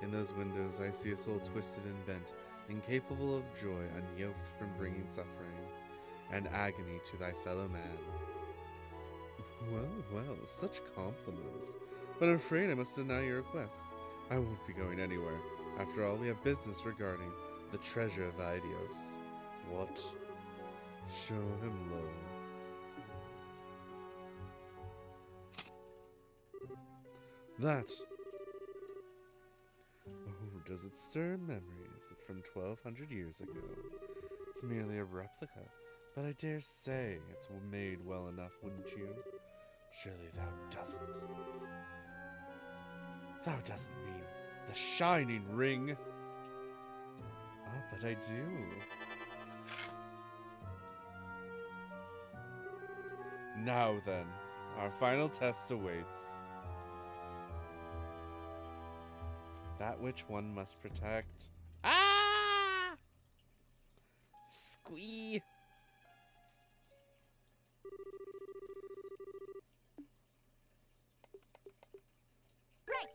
In those windows I see a soul twisted and bent, incapable of joy, unyoked from bringing suffering and agony to thy fellow man. Well, such compliments. But I'm afraid I must deny your request. I won't be going anywhere. After all, we have business regarding the treasure of Idios. What? Show him low. That. Oh, does it stir memories from 1200 years ago? It's merely a replica, but I dare say it's made well enough, wouldn't you? Surely thou doesn't. Thou doesn't mean the shining ring. Ah, but I do. Now then, our final test awaits. That which one must protect. Ah! Squee! Great!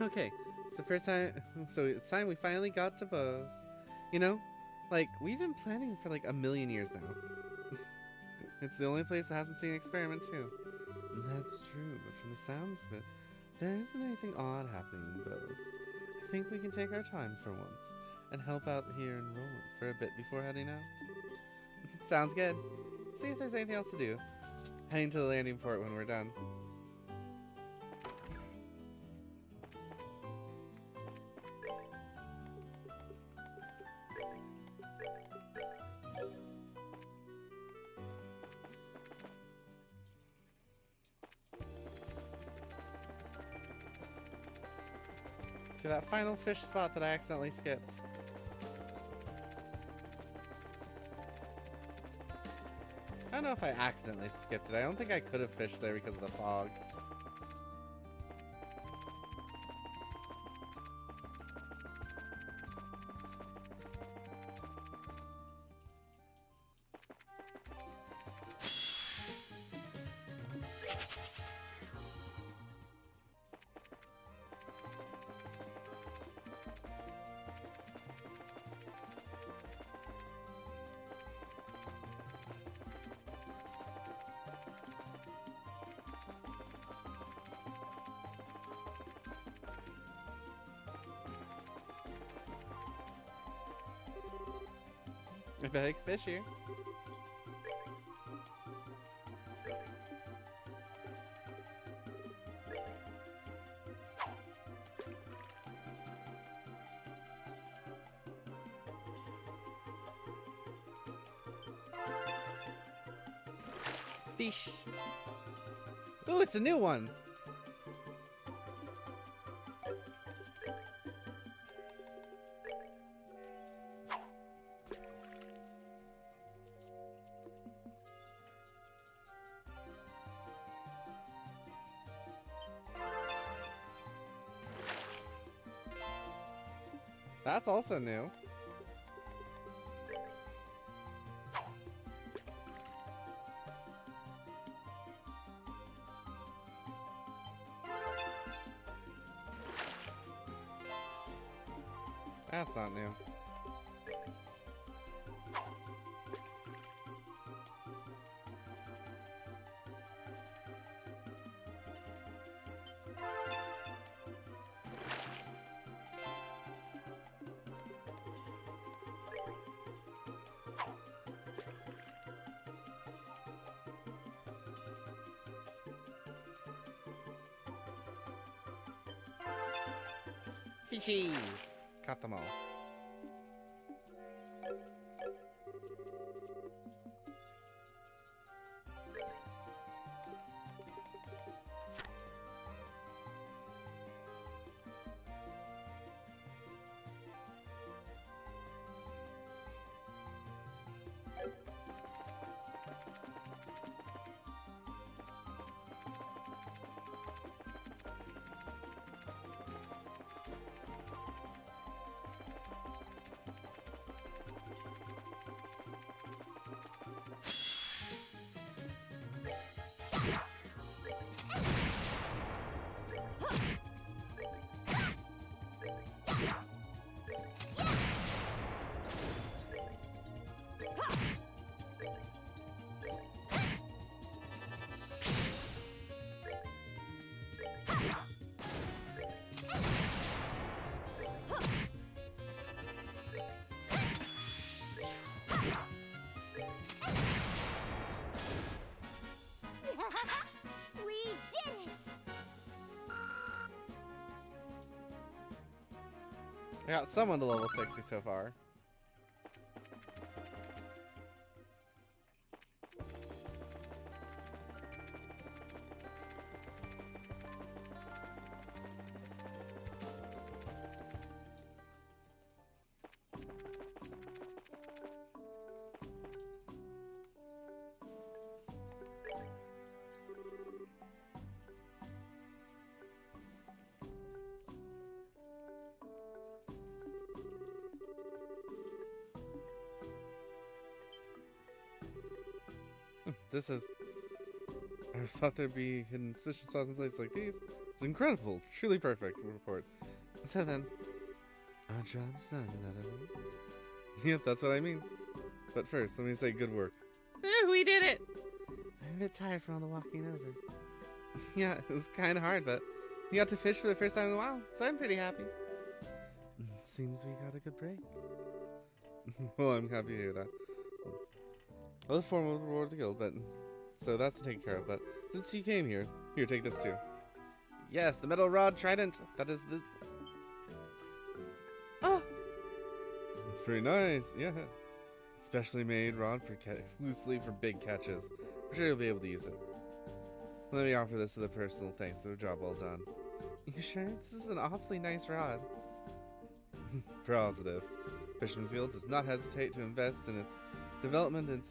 Okay, it's the first time, so it's time we finally got to Bose. You know, like, we've been planning for like a million years now. It's the only place that hasn't seen an experiment too. That's true, but from the sounds of it, there isn't anything odd happening in Bose. I think we can take our time for once and help out here in Roland for a bit before heading out. Sounds good. See if there's anything else to do. Heading to the landing port when we're done. To that final fish spot that I accidentally skipped. I don't know if I accidentally skipped it. I don't think I could have fished there because of the fog. I bet I can fish here. Fish. Ooh, it's a new one. That's also new. That's not new. Fishies! Caught them all. We did it! I got someone to level 60 so far. This is... I thought there'd be hidden suspicious spots in places like these. It's incredible. Truly perfect report. So then, our job's done, another one. Yep, that's what I mean. But first, let me say good work. We did it! I'm a bit tired from all the walking over. Yeah, it was kind of hard, but we got to fish for the first time in a while, so I'm pretty happy. Seems we got a good break. Well, I'm happy to hear that. Other form will reward the guild, but so that's taken care of. But since you came here, take this too. Yes, the metal rod trident. That is the. Oh, it's pretty nice. Yeah, specially made rod for exclusively for big catches. I'm sure you'll be able to use it. Let me offer this as a personal thanks for a job well done. You sure? This is an awfully nice rod. Positive. Fisherman's Guild does not hesitate to invest in its development and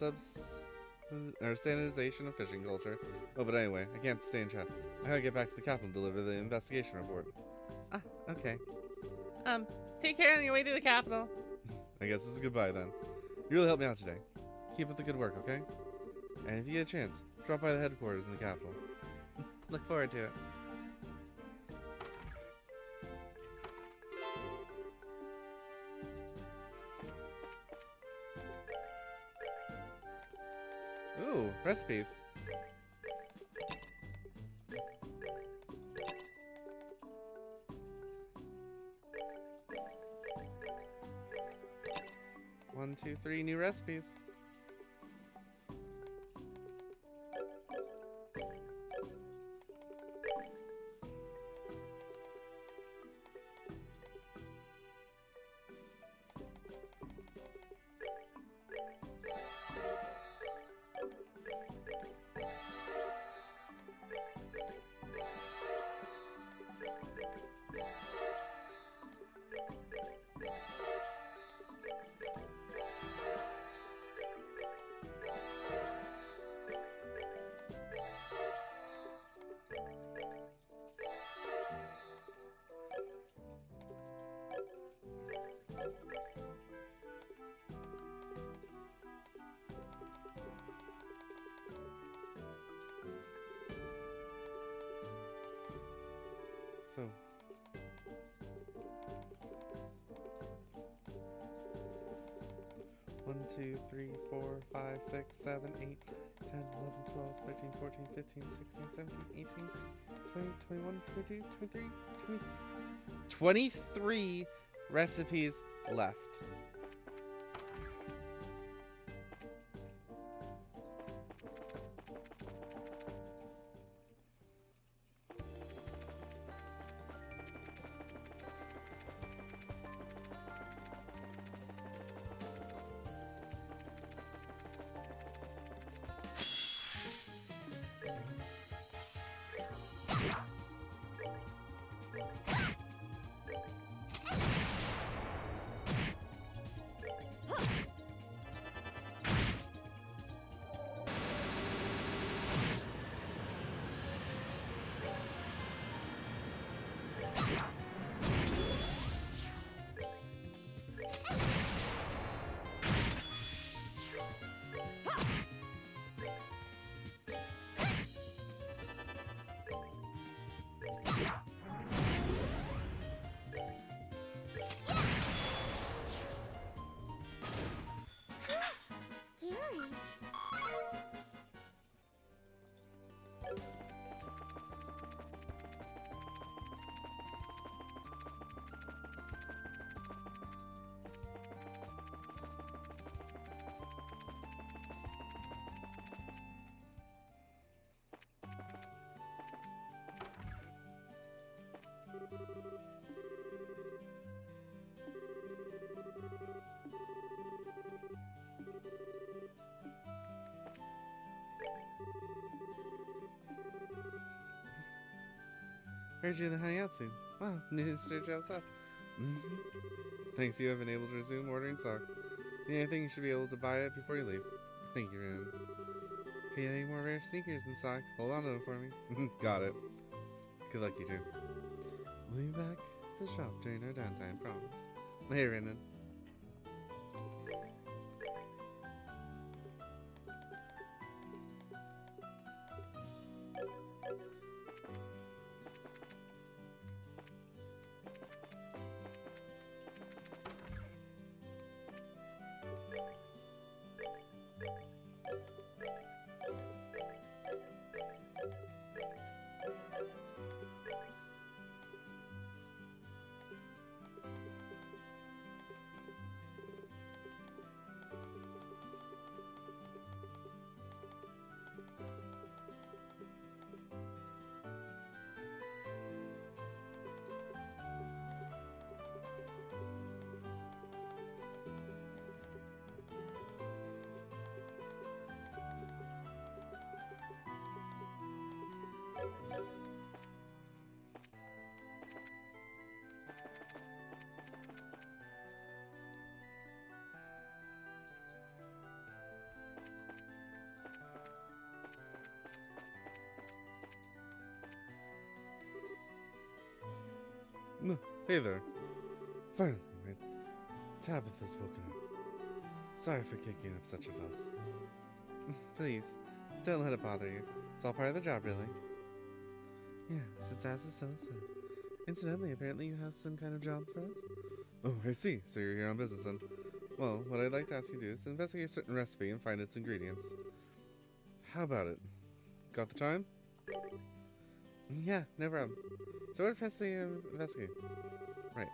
standardization of fishing culture. Oh, but anyway, I can't stay in chat. I gotta get back to the capital and deliver the investigation report. Ah, okay. Take care on your way to the capital. I guess this is goodbye then. You really helped me out today. Keep up the good work, okay? And if you get a chance, drop by the headquarters in the capital. Look forward to it. Ooh, recipes. 1, 2, 3 new recipes. So, one, 2, 3, 4, 5, 6, 7, 8, 10, 11, 12, 13, 14, 15, 16, 17, 18, 20, 21, 22, 23, 23 recipes left. Scary. Heard you're the hangout soon. Wow, new search out fast. Thanks, you have been able to resume ordering stock. Yeah, I think you should be able to buy it before you leave. Thank you, Ren. If you have any more rare sneakers in stock, hold on to them for me. Got it. Good luck, you two. We'll be back to the shop during our downtime, promise. Hey, Renan. No, hey there. Finally, my Tabitha's woken up. Sorry for kicking up such a fuss. Please, don't let it bother you. It's all part of the job, really. Yes, it's as Estella said. Incidentally, apparently you have some kind of job for us? Oh, I see. So you're here on business then. Well, what I'd like to ask you to do is investigate a certain recipe and find its ingredients. How about it? Got the time? Yeah, no problem. So what recipe you investigate? Right.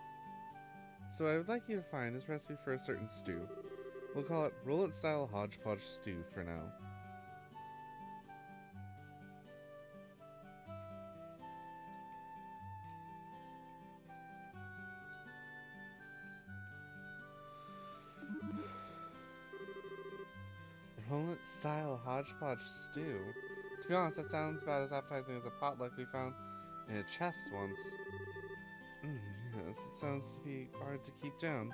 So I would like you to find this recipe for a certain stew. We'll call it roll-it-style hodgepodge stew for now. Roll-it-style hodgepodge stew? To be honest, that sounds about as appetizing as a potluck we found in a chest once. Yes, it sounds to be hard to keep down.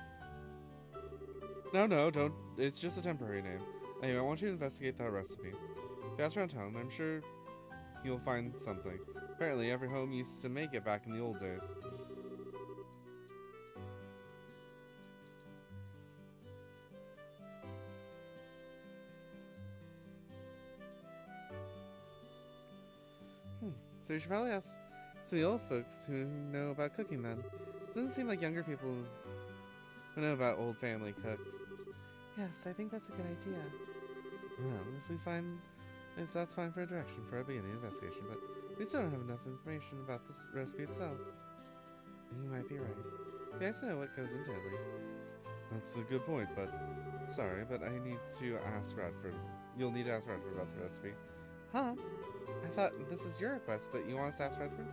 No, don't. It's just a temporary name. Anyway, I want you to investigate that recipe. If you ask around town, I'm sure you'll find something. Apparently, every home used to make it back in the old days. So you should probably ask some of the old folks who know about cooking then. It doesn't seem like younger people who know about old family cooks. Yes, I think that's a good idea. Well, if that's fine for a direction for our beginning investigation, but we still don't have enough information about this recipe itself. You might be right. We have to know what goes into it, at least. That's a good point, but sorry, but I need to ask Radford. You'll need to ask Radford about the recipe. Huh? I thought this was your request, but you want us to ask Radford?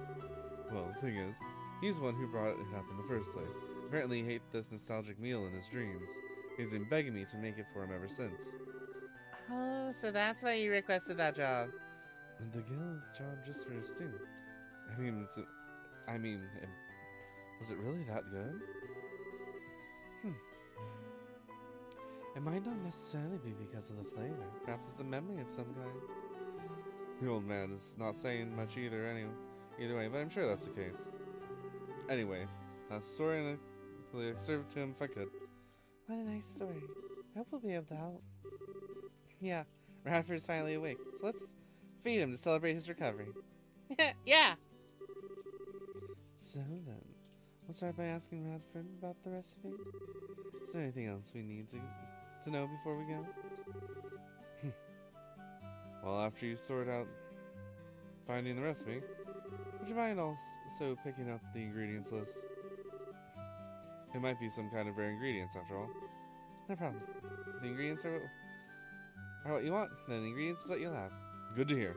Well, the thing is, he's the one who brought it up in the first place. Apparently he ate this nostalgic meal in his dreams. He's been begging me to make it for him ever since. Oh, so that's why you requested that job. And the guild job just for a stew. Was it really that good? It might not necessarily be because of the flavor. Perhaps it's a memory of some kind. The old man is not saying much either way, but I'm sure that's the case. Anyway, sorry, and I'd serve it to him if I could. What a nice story. I hope we'll be able to help. Yeah, Radford's finally awake, so let's feed him to celebrate his recovery. Yeah! So then, we'll start by asking Radford about the recipe. Is there anything else we need to know before we go? Well, after you sort out finding the recipe, would you mind also picking up the ingredients list? It might be some kind of rare ingredients after all. No problem. The ingredients are what you want, then the ingredients is what you'll have. Good to hear.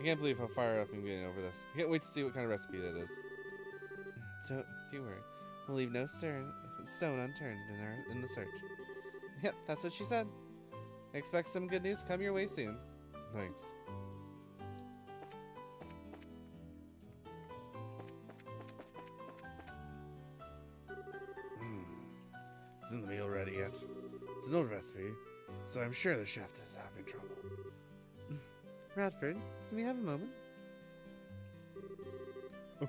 I can't believe how fired up I'm getting over this. I can't wait to see what kind of recipe that is. Don't worry. We'll leave no stone unturned in the search. Yep, that's what she said. Expect some good news to come your way soon. Thanks. Isn't the meal ready yet? It's an old recipe, so I'm sure the chef is having trouble. Radford, can we have a moment? Oh.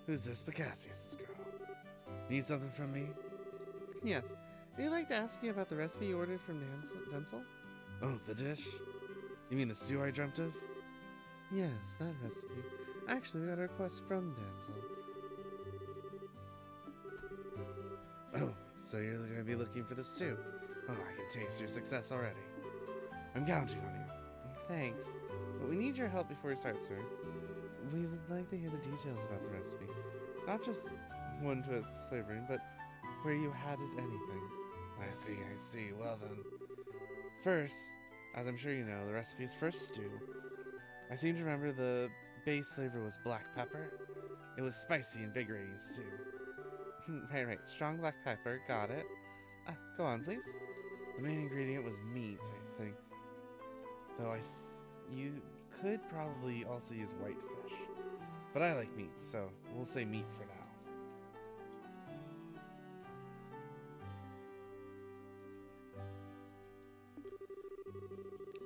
Who's this Bacasius girl? Need something from me? Yes. We'd like to ask you about the recipe you ordered from Denzel. Oh, the dish? You mean the stew I dreamt of? Yes, that recipe. Actually, we got a request from Denzel. Oh, so you're going to be looking for the stew? Oh, I can taste your success already. I'm counting on you. Thanks. But we need your help before we start, sir. We would like to hear the details about the recipe. Not just one to its flavoring, but where you added anything. I see. Well then. First, as I'm sure you know, the recipe is for stew. I seem to remember the base flavor was black pepper. It was spicy, invigorating stew. Right. Strong black pepper. Got it. Go on, please. The main ingredient was meat, I think. Though you could probably also use white fish. But I like meat, so we'll say meat for now.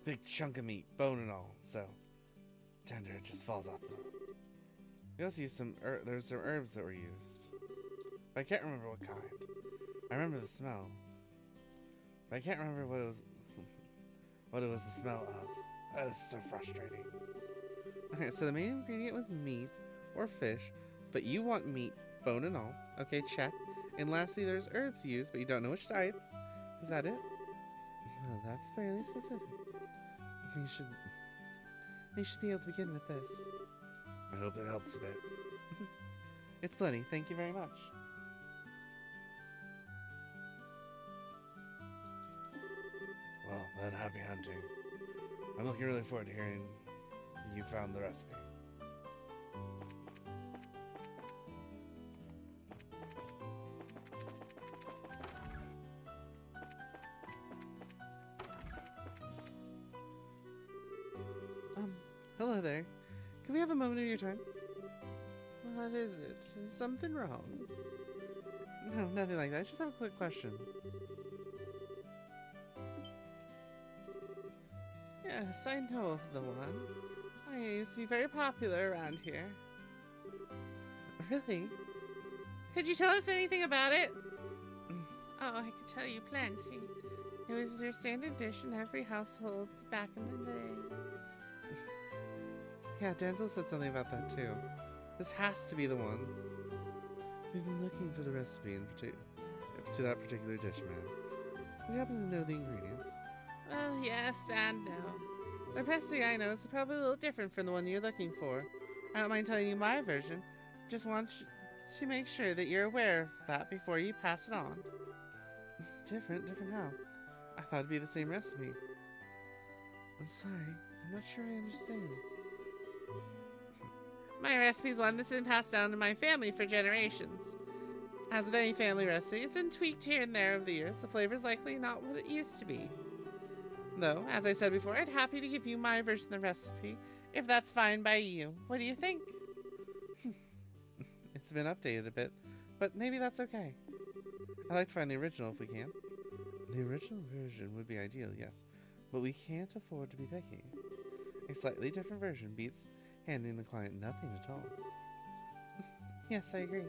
Big chunk of meat, bone and all, so tender it just falls off. We also used there's some herbs that were used. But I can't remember what kind. I remember the smell. But I can't remember what it was the smell of. That is so frustrating. Okay, so the main ingredient was meat or fish, but you want meat, bone and all. Okay, check. And lastly, there's herbs used, but you don't know which types. Is that it? Well, that's fairly specific. We should be able to begin with this. I hope that helps a bit. It's plenty. Thank you very much. and happy hunting. I'm looking really forward to hearing you found the recipe. Hello there. Can we have a moment of your time? What is it? Is something wrong? No, nothing like that. I just have a quick question. Yes, I know of the one. I used to be very popular around here. Really? Could you tell us anything about it? Oh, I could tell you plenty. It was your standard dish in every household back in the day. Yeah, Denzel said something about that too. This has to be the one. We've been looking for the recipe to that particular dish, man. We happen to know the ingredients. Well, yes and no. The recipe I know is probably a little different from the one you're looking for. I don't mind telling you my version. Just want to make sure that you're aware of that before you pass it on. Different how? I thought it'd be the same recipe. I'm sorry, I'm not sure I understand. My recipe is one that's been passed down to my family for generations. As with any family recipe, it's been tweaked here and there over the years. The flavor's likely not what it used to be. Though, as I said before, I'd happy to give you my version of the recipe, if that's fine by you. What do you think? It's been updated a bit, but maybe that's okay. I'd like to find the original if we can. The original version would be ideal, yes, but we can't afford to be picky. A slightly different version beats handing the client nothing at all. Yes, I agree.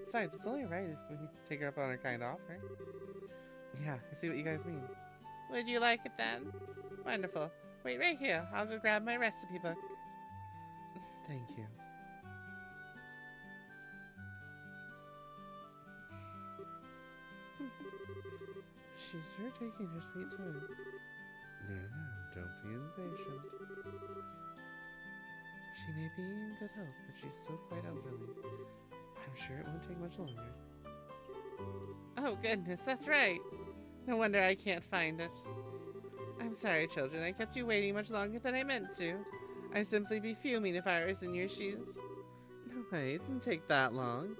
Besides, it's only right if we take her up on her kind offer. Yeah, I see what you guys mean. Would you like it then? Wonderful. Wait right here. I'll go grab my recipe book. Thank you. She's sure taking her sweet time. No, don't be impatient. She may be in good health, but she's still quite elderly. I'm sure it won't take much longer. Oh goodness, that's right. No wonder I can't find it. I'm sorry, children. I kept you waiting much longer than I meant to. I'd simply be fuming if I was in your shoes. No way, it didn't take that long.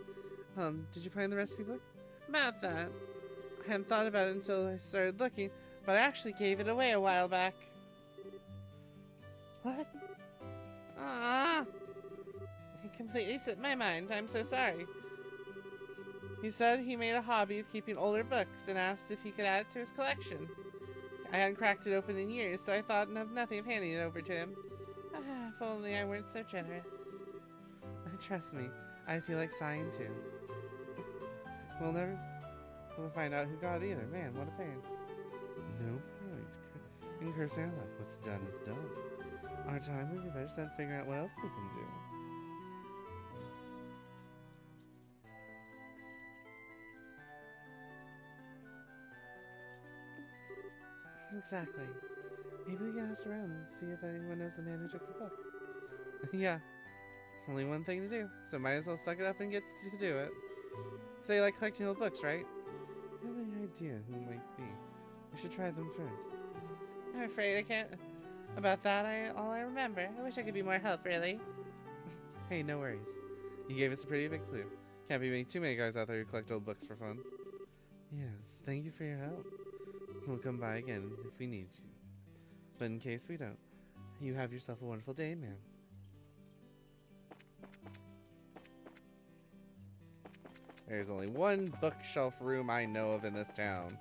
Did you find the recipe book? About that. I hadn't thought about it until I started looking, but I actually gave it away a while back. What? Ah! It completely slipped my mind. I'm so sorry. He said he made a hobby of keeping older books and asked if he could add it to his collection. I hadn't cracked it open in years, so I thought of nothing of handing it over to him. Ah, if only I weren't so generous. Trust me, I feel like sighing too. We'll find out who got it either. Man, what a pain. No point in cursing our luck. What's done is done. Our time would be better spent figuring out what else we can do. Exactly. Maybe we can ask around and see if anyone knows the man who took the book. Yeah. Only one thing to do, so might as well suck it up and get to do it. So you like collecting old books, right? I have any idea who it might be. We should try them first. I'm afraid I can't. About that, all I remember. I wish I could be more help, really. Hey, no worries. You gave us a pretty big clue. Can't be too many guys out there who collect old books for fun. Yes, thank you for your help. We'll come by again if we need you. But in case we don't, you have yourself a wonderful day, ma'am. There's only one bookshelf room I know of in this town.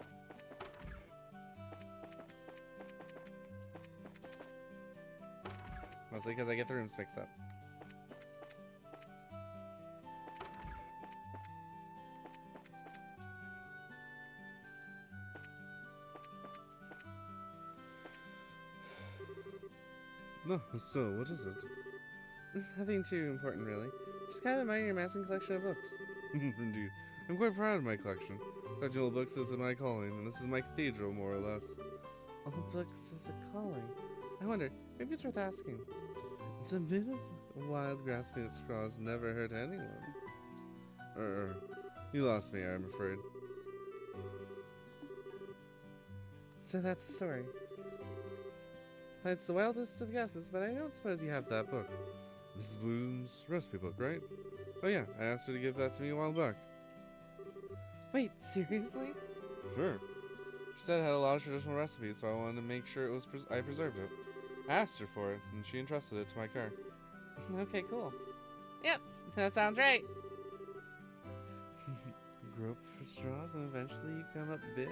Mostly because I get the rooms mixed up. No, so what is it? Nothing too important, really. Just kind of admiring your massive collection of books. Indeed. I'm quite proud of my collection. Collecting old books is my calling, and this is my cathedral, more or less. Old books is a calling? I wonder, maybe it's worth asking. It's a bit of a wild grasping at straws never hurt anyone. You lost me, I'm afraid. So that's the story. It's the wildest of guesses, but I don't suppose you have that book. Mrs. Bloom's recipe book, right? Oh yeah, I asked her to give that to me a while back. Wait, seriously? Sure. She said it had a lot of traditional recipes, so I wanted to make sure it was I preserved it. I asked her for it, and she entrusted it to my care. Okay, cool. Yep, that sounds right. Grope for straws, and eventually you come up big.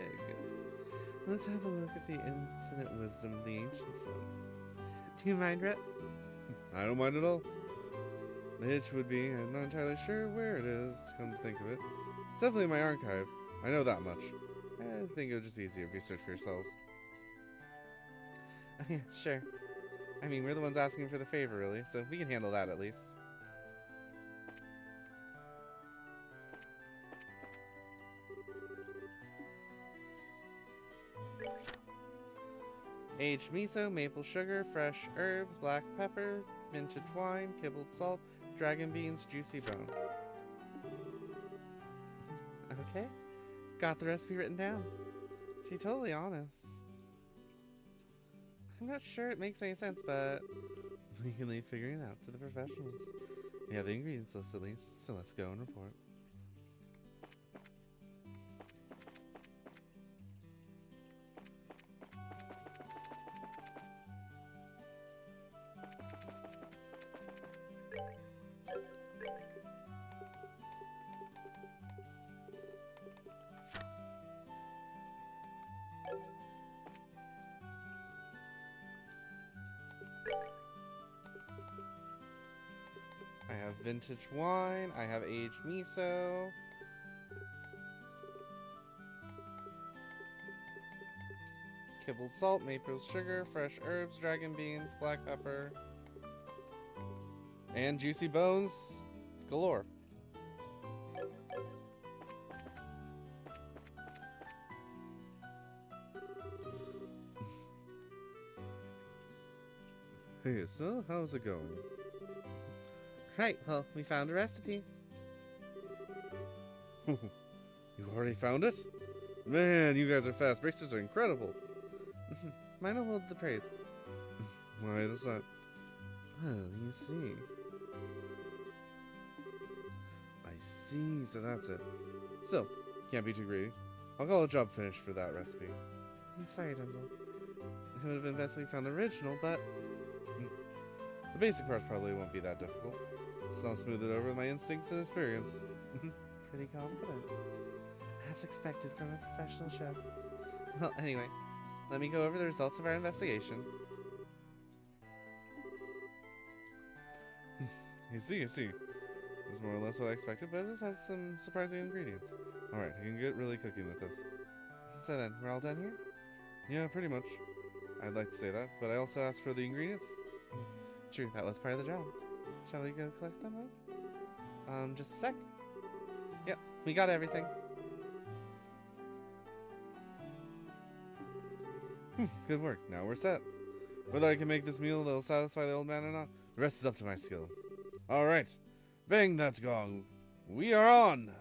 Let's have a look at the infinite wisdom of the ancients then. Do you mind, Rip? I don't mind at all. The hitch would be, I'm not entirely sure where it is, come to think of it. It's definitely in my archive. I know that much. I think it would just be easier if you search for yourselves. Oh, yeah, sure. I mean, we're the ones asking for the favor, really, so we can handle that at least. Aged miso, maple sugar, fresh herbs, black pepper, vintage wine, kibbled salt, dragon beans, juicy bone. Okay. Got the recipe written down. To be totally honest, I'm not sure it makes any sense, but We can leave figuring it out to the professionals. We have the ingredients list at least, so let's go and report. I have vintage wine, I have aged miso. Kibbled salt, maple sugar, fresh herbs, dragon beans, black pepper. And juicy bones galore. Hey, so how's it going? Right, well, we found a recipe. You already found it? Man, you guys are fast. Bracers are incredible. Mine will hold the praise. Why is that? Well, you see. I see, so that's it. Still, can't be too greedy. I'll call a job finished for that recipe. I'm sorry, Denzel. It would have been best if we found the original, but The basic parts probably won't be that difficult. So I'll smooth it over with my instincts and experience. pretty confident. As expected from a professional chef. Well, anyway, let me go over the results of our investigation. I see. It's more or less what I expected, but it does have some surprising ingredients. Alright, I can get really cooking with this. So then, we're all done here? Yeah, pretty much. I'd like to say that, but I also asked for the ingredients. True, that was part of the job. Shall we go collect them then? Just a sec. Yep, we got everything. Good work. Now we're set. Whether I can make this meal that'll satisfy the old man or not, the rest is up to my skill. Alright. Bang that gong. We are on!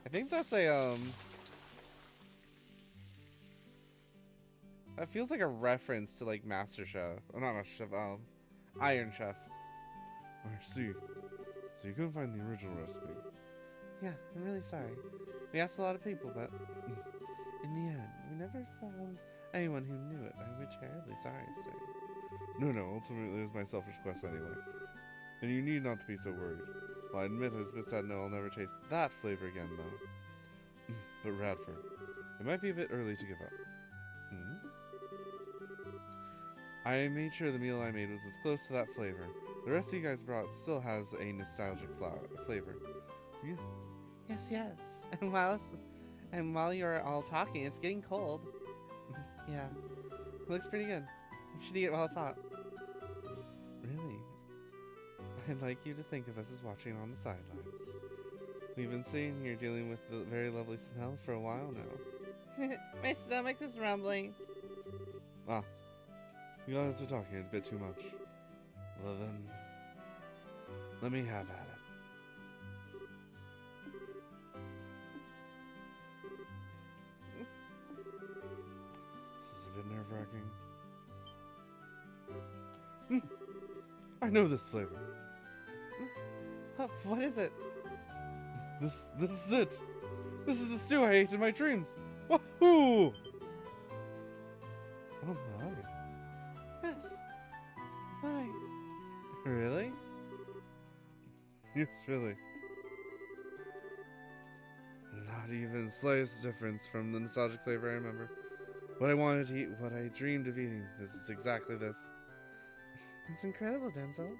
I think that's a, that feels like a reference to, like, Master Chef. Oh, not Master Chef, Iron Chef. I see. So you couldn't find the original recipe. Yeah, I'm really sorry. We asked a lot of people, but in the end, we never found anyone who knew it. We're terribly sorry, sir. No, ultimately it was my selfish quest anyway. And you need not to be so worried. Well, I admit it's a bit sad to know I'll never taste that flavor again, though. But Radford, it might be a bit early to give up. I made sure the meal I made was as close to that flavor. The rest you guys brought still has a nostalgic flavor. Yeah. Yes. And while you're all talking, it's getting cold. Yeah. It looks pretty good. You should eat it while it's hot. Really? I'd like you to think of us as watching on the sidelines. We've been sitting here dealing with the very lovely smell for a while now. My stomach is rumbling. You got into talking a bit too much. Well then, let me have at it. This is a bit nerve-wracking. I know this flavor. What is it? This is it. This is the stew I ate in my dreams. Wahoo! Oh my. Yes. Why? Really? Yes, really. Not even slightest difference from the nostalgic flavor I remember. What I wanted to eat, what I dreamed of eating, this is exactly this. It's incredible, Denzel.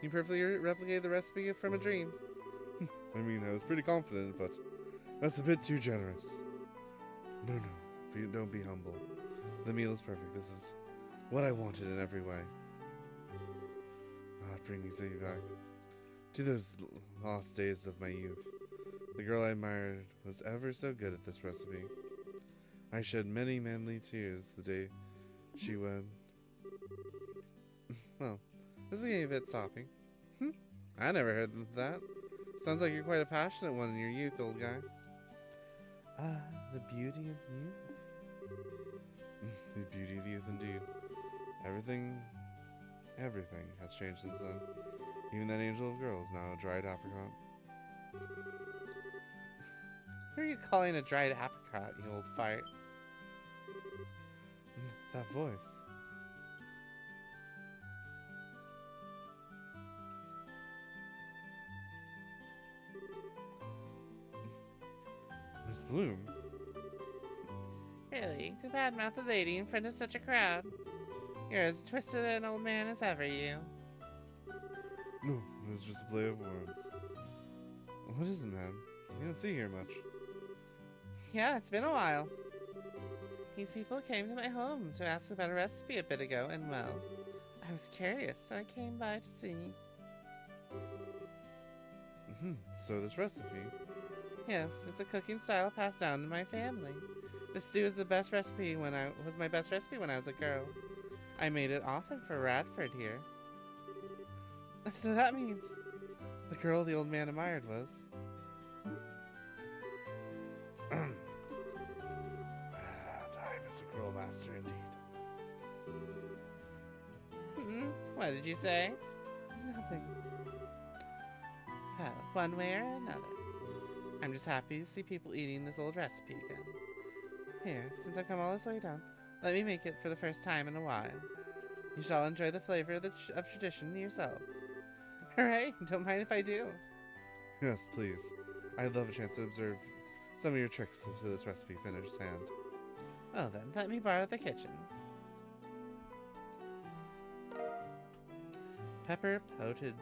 You perfectly replicated the recipe from a dream. I mean, I was pretty confident, but that's a bit too generous. No, don't be humble. The meal is perfect. This is what I wanted in every way. It brings me back to those lost days of my youth. The girl I admired was ever so good at this recipe. I shed many manly tears the day she went. Well, this is getting a bit soppy. I never heard of that. Sounds like you're quite a passionate one in your youth, old guy. The beauty of youth. The beauty of youth, indeed. Everything has changed since then. Even that angel of girls, now a dried apricot. Who are you calling a dried apricot, you old fart? That voice. Miss Bloom. Really? To badmouth a lady in front of such a crowd? You're as twisted an old man as ever, you. No, it was just a play of words. What is it, man? You don't see here much. Yeah, it's been a while. These people came to my home to ask about a recipe a bit ago, and well, I was curious, so I came by to see. So this recipe. Yes, it's a cooking style passed down to my family. This stew is the best recipe was my best recipe when I was a girl. I made it often for Radford here. So that means the girl the old man admired was. Time is a cruel master indeed. What did you say? Nothing. Well, one way or another. I'm just happy to see people eating this old recipe again. Here, since I've come all this way down, let me make it for the first time in a while. You shall enjoy the flavor of tradition yourselves. Hooray! Don't mind if I do. Yes, please. I'd love a chance to observe some of your tricks to this recipe finished hand. Well then, let me borrow the kitchen. Pepper potage.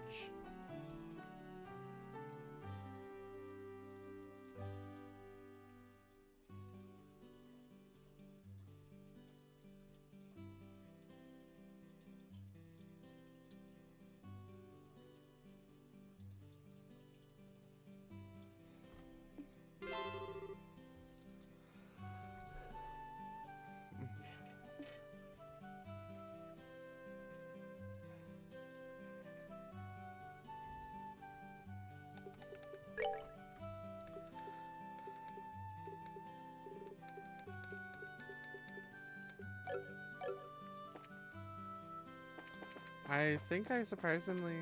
I think I surprisingly...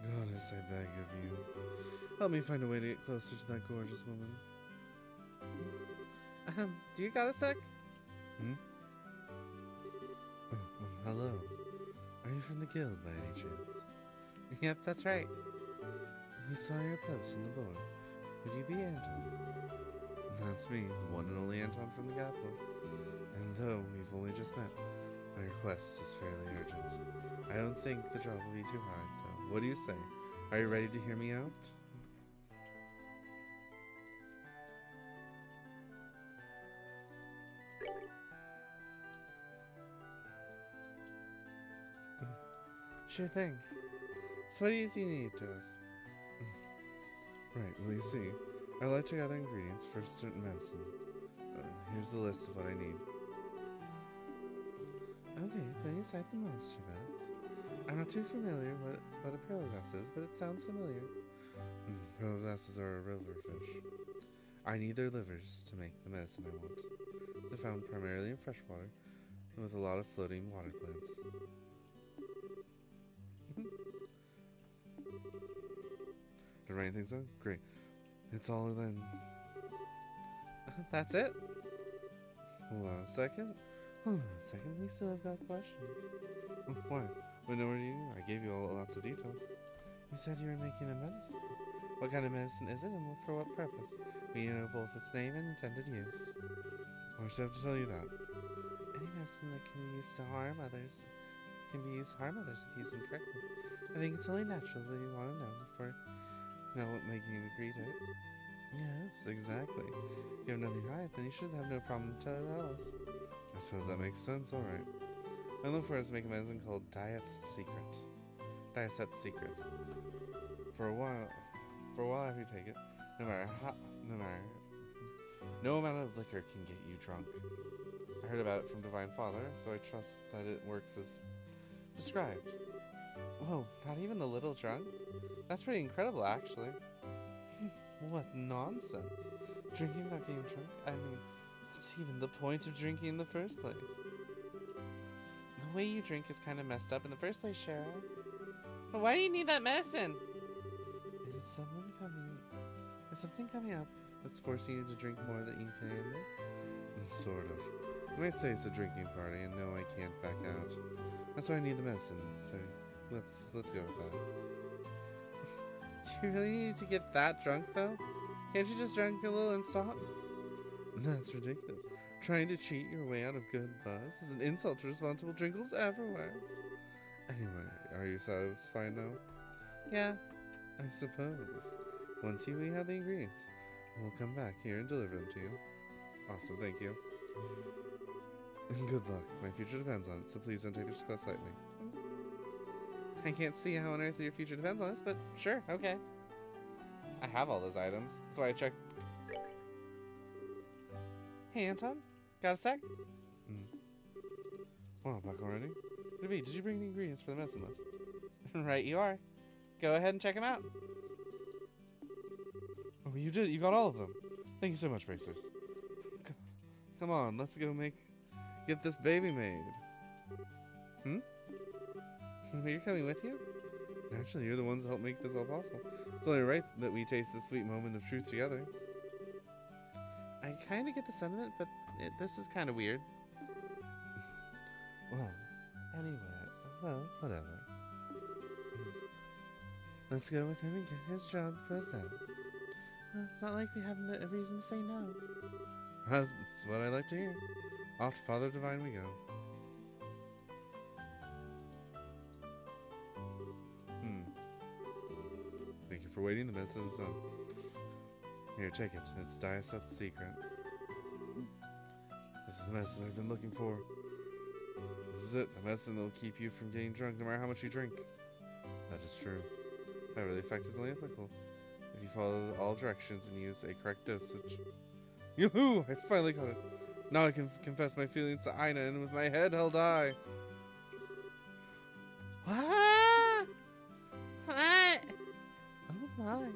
Goddess, I beg of you. Help me find a way to get closer to that gorgeous woman. Do you got a sec? Hello. Are you from the guild by any chance? Yep, that's right. We saw your post on the board. Could you be Anton? That's me, the one and only Anton from the capital. And though we've only just met, my request is fairly urgent. I don't think the job will be too hard, though. What do you say? Are you ready to hear me out? Sure thing. So what do you need to us? Right, well you see, I like to gather ingredients for a certain medicine. Here's the list of what I need. Okay, putting aside the monster bats. I'm not too familiar with what a pearl glass is, but it sounds familiar. Pearl glasses are a river fish. I need their livers to make the medicine I want. They're found primarily in fresh water, with a lot of floating water plants. Did I write anything so? Great. It's all then. That's it? Hold on a second. We still have got questions. Why? What do you? I gave you lots of details. You said you were making a medicine. What kind of medicine is it and for what purpose? We know both its name and intended use. Why should I have to tell you that? Any medicine that can be used to harm others can be used to harm others if used incorrectly. I think it's only natural that you want to know before making you agree to it. Yes, exactly. If you have nothing to hide, then you should have no problem to tell us. I suppose that makes sense, alright. I look for us to make a medicine called Diet's Secret. For a while after you take it, no amount of liquor can get you drunk. I heard about it from Divine Father, so I trust that it works as prescribed. Whoa, not even a little drunk? That's pretty incredible, actually. What nonsense. Drinking without getting drunk? I mean, what's even the point of drinking in the first place? The way you drink is kind of messed up in the first place, Shara. But why do you need that medicine? Is something coming up that's forcing you to drink more than you can handle? Sort of. You might say it's a drinking party, and no, I can't back out. That's why I need the medicine, so let's go with that. Do you really need to get that drunk, though? Can't you just drink a little and stop? That's ridiculous. Trying to cheat your way out of good buzz is an insult to responsible drinkers everywhere. Anyway, are you satisfied now? Yeah. I suppose. Once we have the ingredients, we'll come back here and deliver them to you. Awesome, thank you. And good luck. My future depends on it, so please don't take this quest lightly. I can't see how on earth your future depends on this, but sure, okay. I have all those items. That's why I checked. Hey, Anton? Got a sec? Wow, back already? Did you bring the ingredients for the medicine list? Right, you are. Go ahead and check them out. Oh, you did. You got all of them. Thank you so much, Racers. Come on, let's go get this baby made. You're coming with you? Naturally, you're the ones that help make this all possible. It's only right that we taste this sweet moment of truth together. I kind of get the sentiment, but this is kind of weird. Well, whatever. Let's go with him and get his job closed out. Well, it's not like we have a reason to say no. That's what I like to hear. Off to Father Divine we go. Thank you for waiting. The medicine is done. Here, take it. It's Diet's Secret. This is the medicine I've been looking for. This is it. The medicine that will keep you from getting drunk no matter how much you drink. That is true. However, the effect is only applicable if you follow all directions and use a correct dosage. Yoo-hoo! I finally got it. Now I can confess my feelings to Aina, and with my head held high. What? What? Oh my.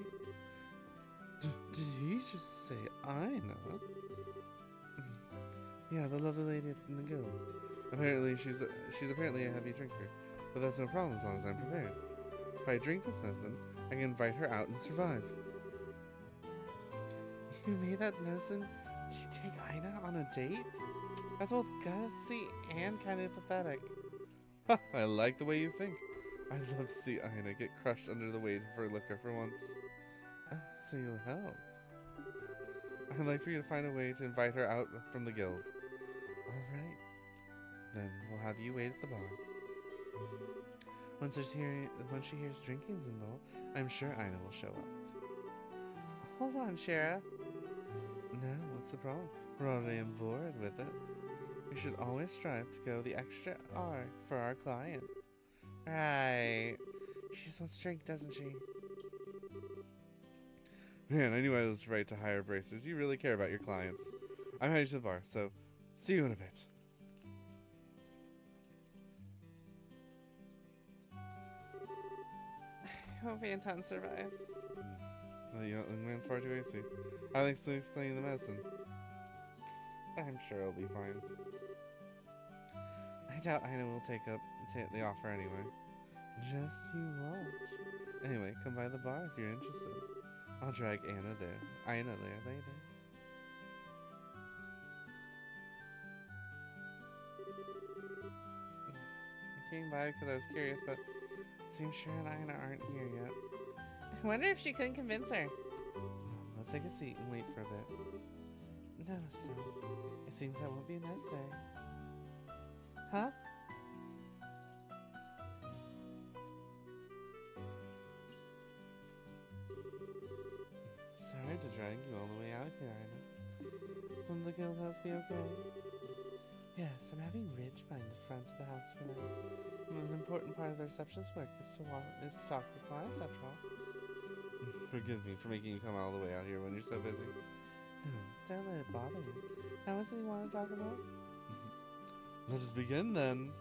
Did you just say Aina? Yeah, the lovely lady in the guild. Apparently, she's apparently a heavy drinker, but that's no problem as long as I'm prepared. If I drink this medicine, I can invite her out and survive. You made that medicine to take Aina on a date? That's both gutsy and kind of pathetic. I like the way you think. I'd love to see Aina get crushed under the weight of her liquor for once. Oh, so you'll help. I'd like for you to find a way to invite her out from the guild. Alright. Then we'll have you wait at the bar. Once she hears drinking's involved, I'm sure Aina will show up. Hold on, Shara. No, what's the problem? We're already on board with it. We should always strive to go the extra R for our client. Right. She just wants to drink, doesn't she? Man, I knew I was right to hire bracers. You really care about your clients. I'm heading to the bar, so see you in a bit. I hope Anton survives. The young man's far too hasty. How thanks for explaining the medicine. I'm sure it'll be fine. I doubt Ina will take up the offer anyway. Just you watch. Anyway, come by the bar if you're interested. I'll drag Ina there later. I came by because I was curious, but it seems Sharon and Ina aren't here yet. I wonder if she couldn't convince her. Let's take a seat and wait for a bit. No, son. It seems that won't be necessary. Huh? Sorry to drag you all the way out here, Ina. Will the guild house be okay? Yes, I'm having Ridge find the front of the house for now. An important part of the receptionist's work is to talk with clients, after all. Forgive me for making you come all the way out here when you're so busy. No, don't let it bother you. Now, what's it you want to talk about? Let us begin, then.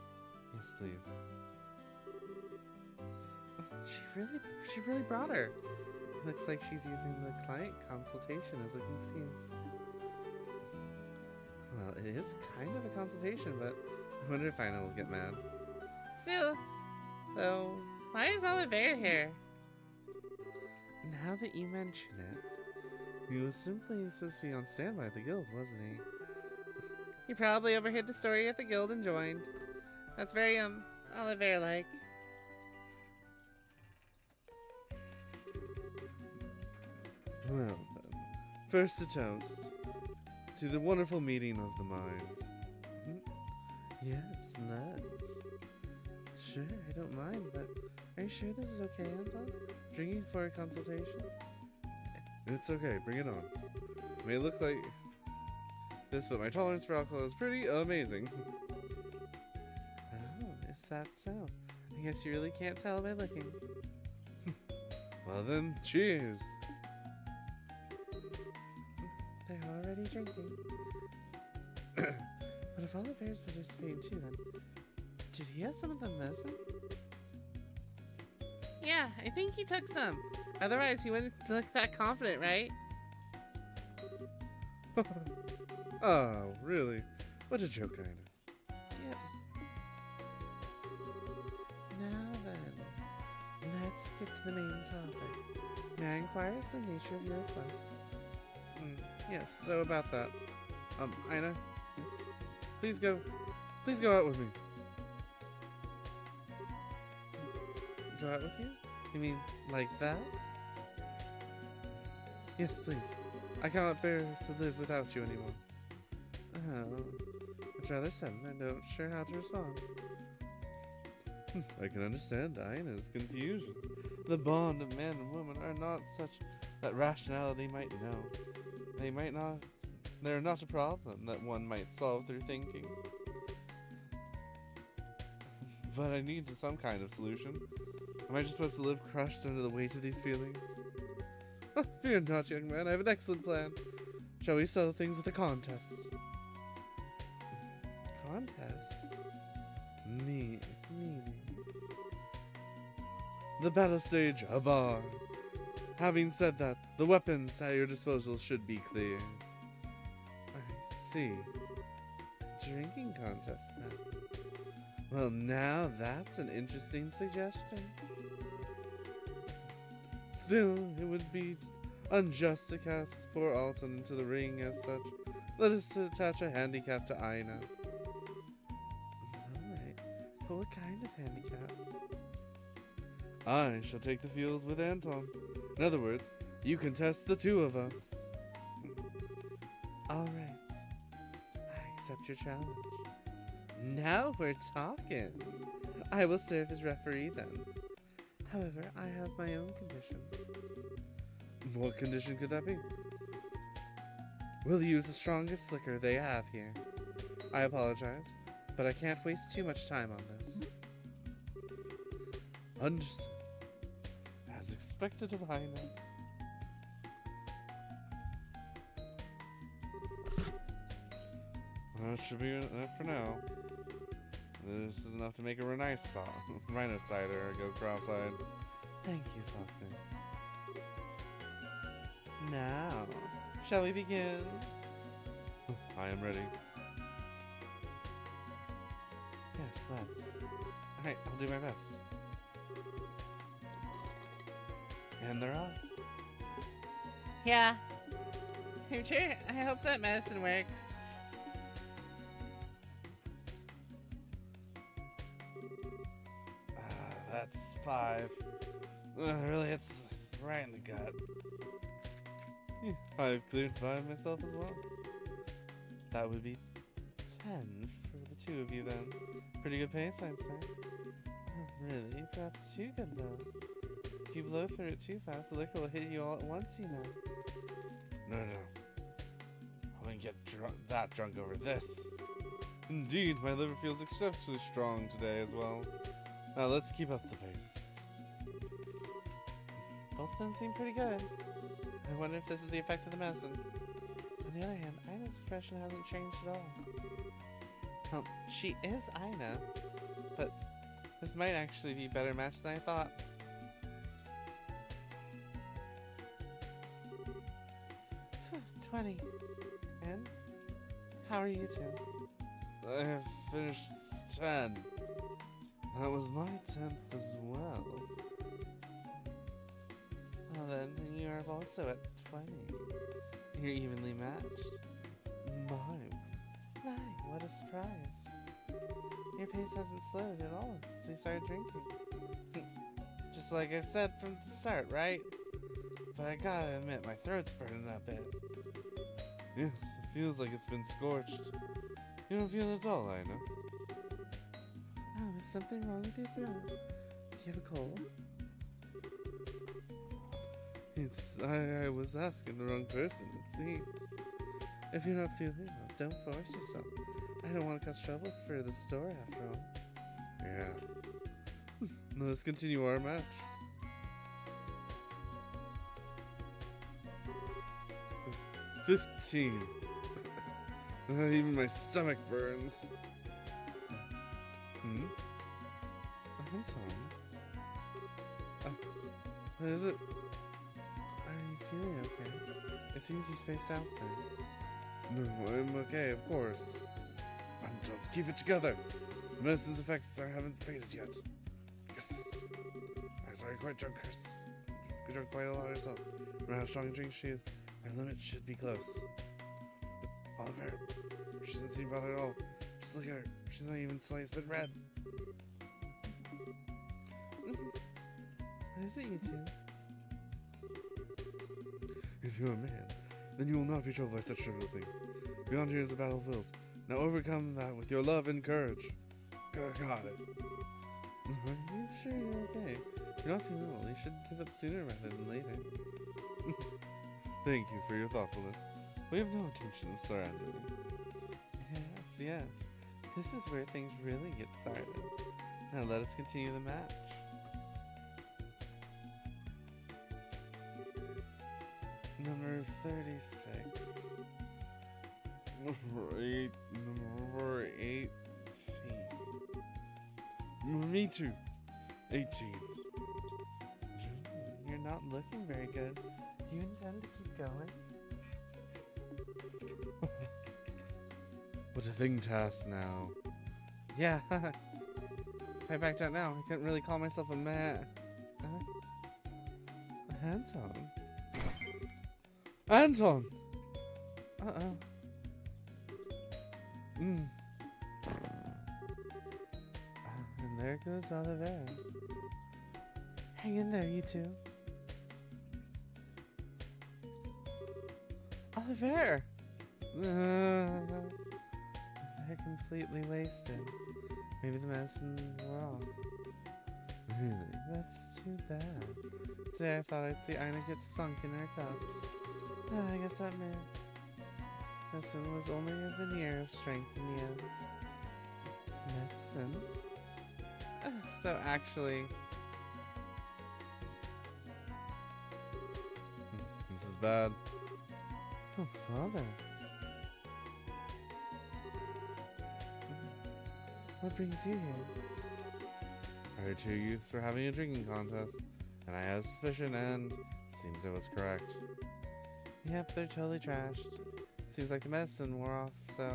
Yes, please. She really brought her. Looks like she's using the client consultation as an excuse. Well, it is kind of a consultation, but I wonder if Ina will get mad. Still, though, why is Oliver here? Now that you mention it, he was simply supposed to be on standby at the guild, wasn't he? He probably overheard the story at the guild and joined. That's very, Oliver-like. Well then, first a toast to the wonderful meeting of the minds. Yes, let's. Sure, I don't mind, but are you sure this is okay, Anton? Drinking for a consultation? It's okay, bring it on. It may look like this, but my tolerance for alcohol is pretty amazing. Oh, is that so? I guess you really can't tell by looking. Well then, cheers! They're already drinking. But if Oliver's participating too, then did he have some of the medicine? Yeah, I think he took some. Otherwise, he wouldn't look that confident, right? Oh, really? What a joke, Ina. Yep. Now then, let's get to the main topic. May I inquire as to the nature of your request? Yes, so about that. Ina? Yes. Please go out with me. Go out with you? You mean like that? Yes, please. I cannot bear to live without you anymore. Oh, it's rather sudden. I'm not sure how to respond. I can understand Ina's confusion. The bond of man and woman are not such that rationality might know. They're not a problem that one might solve through thinking. But I need some kind of solution. Am I just supposed to live crushed under the weight of these feelings? Fear not, young man. I have an excellent plan. Shall we settle things with a contest? Contest? Meaning? The battle stage, a bar. Having said that, the weapons at your disposal should be clear. I see. Drinking contest, then. Well, now that's an interesting suggestion. Still, it would be unjust to cast poor Alton into the ring as such. Let us attach a handicap to Ina. Alright, but what kind of handicap? I shall take the field with Anton. In other words, you contest the two of us. Alright, I accept your challenge. Now we're talking. I will serve as referee then. However, I have my own condition. What condition could that be? We'll use the strongest liquor they have here. I apologize, but I can't waste too much time on this. Understood. As expected of Aina. Well, it should be enough for now. This is enough to make a rhino cider go cross-eyed. Thank you, Falcon. Now, shall we begin? I am ready. Yes, let's. Alright, I'll do my best. And they're off. Yeah. I'm sure. I hope that medicine works. That's 5. Really, it's right in the gut. I've cleared 5 myself as well. That would be 10 for the 2 of you then. Pretty good pace, I'd say. Really? Perhaps too good though. If you blow through it too fast, the liquor will hit you all at once, you know. No. I wouldn't get that drunk over this. Indeed, my liver feels exceptionally strong today as well. Now let's keep up the pace. Both of them seem pretty good. I wonder if this is the effect of the medicine. On the other hand, Aina's expression hasn't changed at all. Well, she is Aina, but this might actually be a better match than I thought. Phew, 20. And? How are you two? I have finished 10. That was my 10th as well. Well then, you are also at 20. You're evenly matched. My, what a surprise. Your pace hasn't slowed at all since we started drinking. Just like I said from the start, right? But I gotta admit, my throat's burning a bit. Yes, it feels like it's been scorched. You don't feel it at all, Aina. Oh, is something wrong with your throat? Do you have a cold? I was asking the wrong person, it seems. If you're not feeling well, don't force yourself. I don't want to cause trouble for the store after all. Yeah. Let us continue our match. $15. Even my stomach burns. Anton? What is it? Are you feeling okay? It seems you spaced out there. No, I'm okay, of course. Anton, keep it together. The medicine's effects haven't faded yet. Yes. I'm sorry, quite drunk. You drunk quite a lot yourself. Remember how strong a drink she is? Our limit should be close. Oliver, she doesn't seem bothered at all. Just look at her. She's not even slightly bit red. What is it, you two? If you're a man, then you will not be troubled by such trivial things. Beyond here is the battle of wills. Now overcome that with your love and courage. Got it. Are you sure you're okay? If you're not feeling well, you should give up sooner rather than later. Thank you for your thoughtfulness. We have no intention of surrendering. Yes. This is where things really get started. Now let us continue the match. Number 36. Number 18. Me too. 18. You're not looking very good. Do you intend to keep going? What a thing to ask now. Yeah, if I backed out now, I couldn't really call myself a man. Anton? Anton! Uh-oh. And there goes Oliver. Hang in there, you two. Oliver! They're completely wasted. Maybe the medicine's wrong. Really? That's too bad. Today I thought I'd see Aina get sunk in her cups. I guess that meant medicine was only a veneer of strength in the end. Medicine? So actually, bad. Oh, Father. What brings you here? I heard two youths were having a drinking contest, and I had a suspicion, and seems it was correct. Yep, they're totally trashed. Seems like the medicine wore off, so...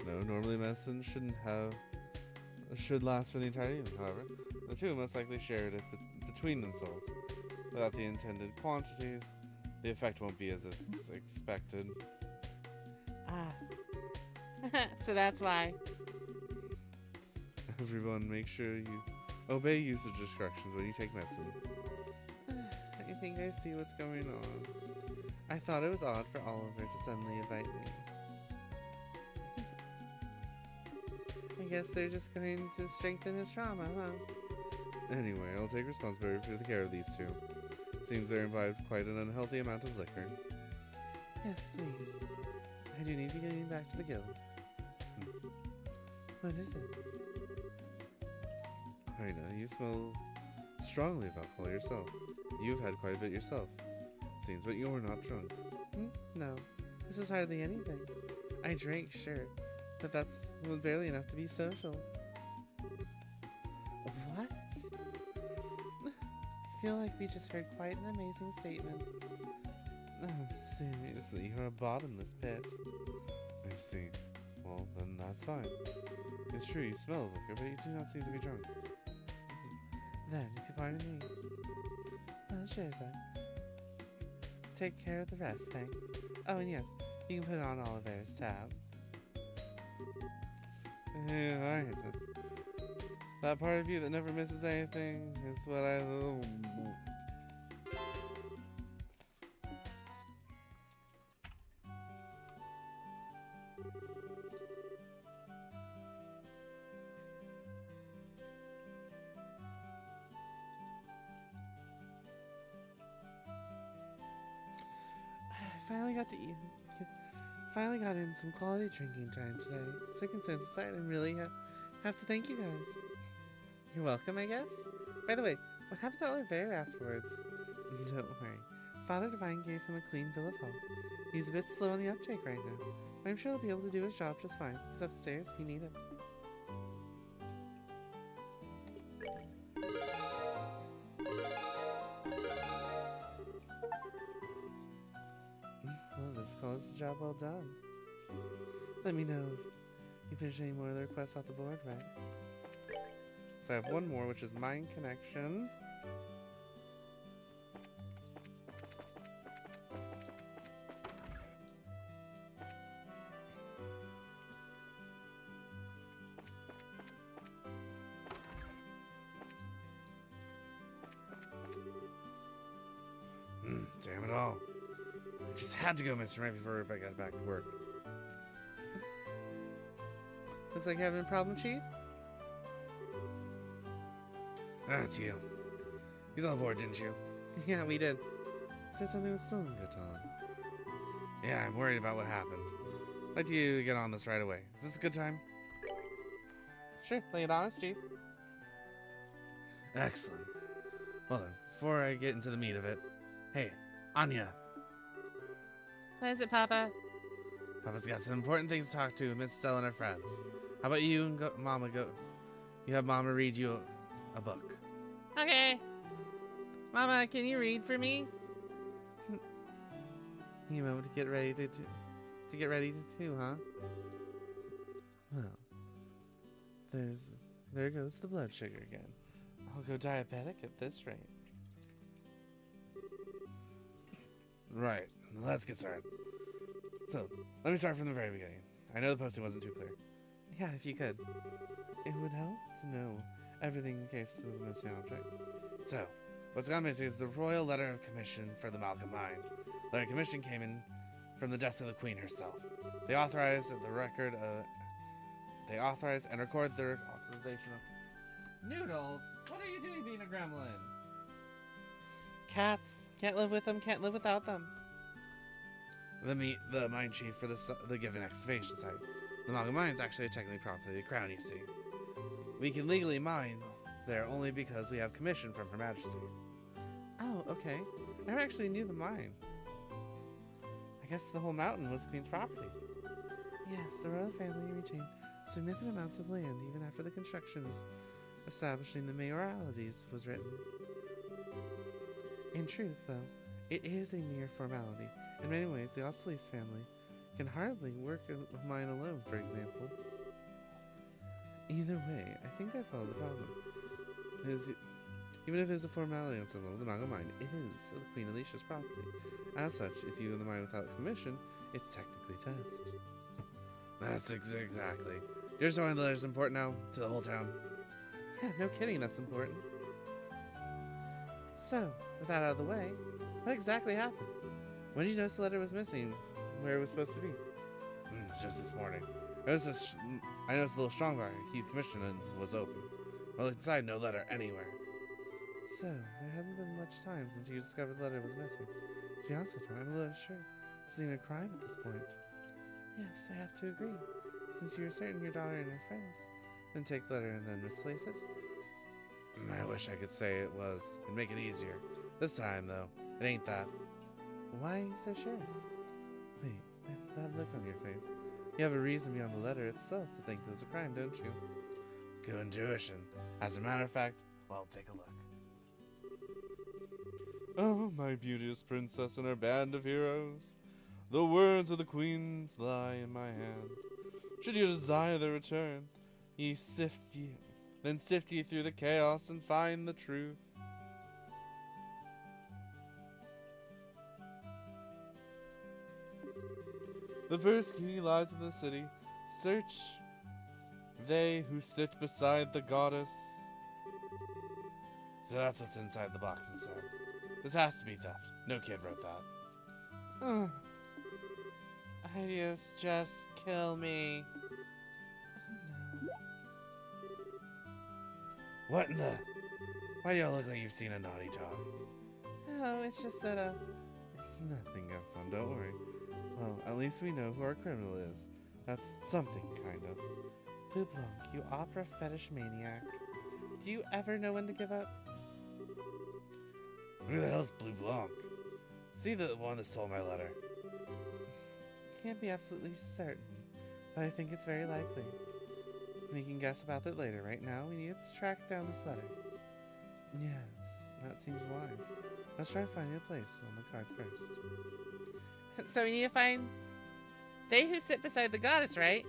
No, normally medicine should last for the entire evening, however. The two most likely shared it between themselves. Without the intended quantities, the effect won't be as expected. Ah. So that's why. Everyone, make sure you obey usage instructions when you take medicine. I think I see what's going on. I thought it was odd for Oliver to suddenly invite me. I guess they're just going to strengthen his trauma, huh? Anyway, I'll take responsibility for the care of these two. Seems they're imbibed quite an unhealthy amount of liquor. Yes, please. I do need to get back to the guild. What is it? Ina, you smell strongly of alcohol yourself. You've had quite a bit yourself. Seems, but you're not drunk. No, this is hardly anything. I drank, sure, but that's barely enough to be social. What? I feel like we just heard quite an amazing statement. Oh, seriously, you're a bottomless pit. I see. Well, then that's fine. It's true, you smell liquor, but you do not seem to be drunk. Then, if you pardon me. Well, sure, sir. Take care of the rest, thanks. Oh, and yes, you can put it on Oliver's tab. Yeah, alright. That part of you that never misses anything is what I... Finally got in some quality drinking time today. Circumstances aside, I really have to thank you guys. You're welcome, I guess. By the way, what happened to Oliver afterwards? Don't worry. Father Divine gave him a clean bill of health. He's a bit slow on the uptake right now, but I'm sure he'll be able to do his job just fine. He's upstairs if you need him. Well, this calls the job well done. Let me know if you finish any more of the requests off the board, right? So I have one more, which is Mind Connection. Damn it all. I just had to go missing right before I got back to work. Looks like you're having a problem, Chief? That's you. You got bored, didn't you? Yeah, we did. Said something was stolen, Gaton. Yeah, I'm worried about what happened. I'd like you to get on this right away. Is this a good time? Sure, lay it on us, Chief. Excellent. Well then, before I get into the meat of it, hey, Anya. What is it, Papa? Papa's got some important things to talk to with Miss Stella and her friends. How about you and Mama go? You have Mama read you a book. Okay. Mama, can you read for me? You moment to get ready to get ready to huh? Well, there goes the blood sugar again. I'll go diabetic at this rate. Right, let's get started. So, let me start from the very beginning. I know the posting wasn't too clear. Yeah, if you could. It would help to know everything in case of a missing object. So, what's gone missing is the royal letter of commission for the Malcolm Mine. Letter of commission came in from the desk of the Queen herself. They authorized and record their authorization of... Noodles, what are you doing being a gremlin? Cats. Can't live with them, can't live without them. The mine chief for the given excavation site. The Malcolm Mine is actually technically property of the crown, you see. We can legally mine there only because we have commission from Her Majesty. Oh, okay. never actually knew the mine. I guess the whole mountain was the Queen's property. Yes, the royal family retained significant amounts of land even after the constructions establishing the mayoralities was written. In truth, though, it is a mere formality. In many ways, the Ossolice family can hardly work a mine alone, for example. Either way, I think I followed the problem. Even if it is a formality on some level, the Naga mine is Queen Alicia's property. As such, if you own the mine without permission, it's technically theft. That's exactly. You're showing the letter's important now to the whole town. Yeah, no kidding, that's important. So, with that out of the way, what exactly happened? When did you notice the letter was missing? Where it was supposed to be? It's just this morning. I noticed a little strong bar, Keith Commission, and was open. Well, inside, no letter anywhere. So, there hadn't been much time since you discovered the letter was missing. To be honest with you, I'm a little sure this isn't a crime at this point. Yes, I have to agree. Since you were certain your daughter and her friends didn't take the letter and then misplace it. I wish I could say it was, and make it easier. This time, though, it ain't that. Why are you so sure? Wait, that look on your face. You have a reason beyond the letter itself to think it was a crime, don't you? Good intuition. As a matter of fact, well, take a look. Oh, my beauteous princess and her band of heroes. The words of the queens lie in my hand. Should you desire their return, then sift ye through the chaos and find the truth. The first key lies in the city. Search they who sit beside the goddess. So that's what's inside the box inside. This has to be theft. No kid wrote that. Idios, just kill me. What in the? Why do y'all look like you've seen a naughty dog? No, it's just that, It's nothing, Gaston, don't worry. Well, at least we know who our criminal is. That's something, kind of. Blue Blanc, you opera fetish maniac. Do you ever know when to give up? Who the hell's Blue Blanc? See the one that stole my letter. Can't be absolutely certain, but I think it's very likely. We can guess about that later. Right now, we need to track down this letter. Yes, that seems wise. Let's try finding a place on the card first. So we need to find they who sit beside the goddess, right?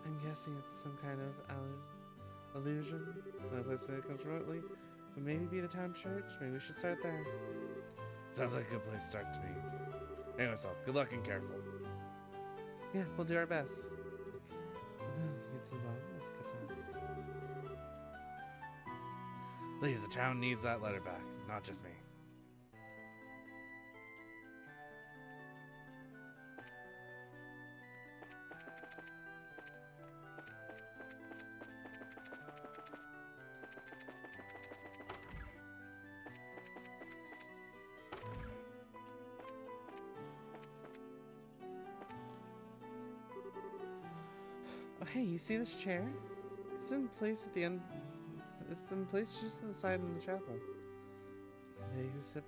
I'm guessing it's some kind of illusion. The place that it comes remotely. But maybe be the town church. Maybe we should start there. Sounds like a good place to start to me. Anyway, so good luck and careful. Yeah, we'll do our best. Get to the bottom of this katana. Please, the town needs that letter back, not just me. Oh, hey, you see this chair? It's been placed at the end. It's been placed just on the side of the chapel. They who sit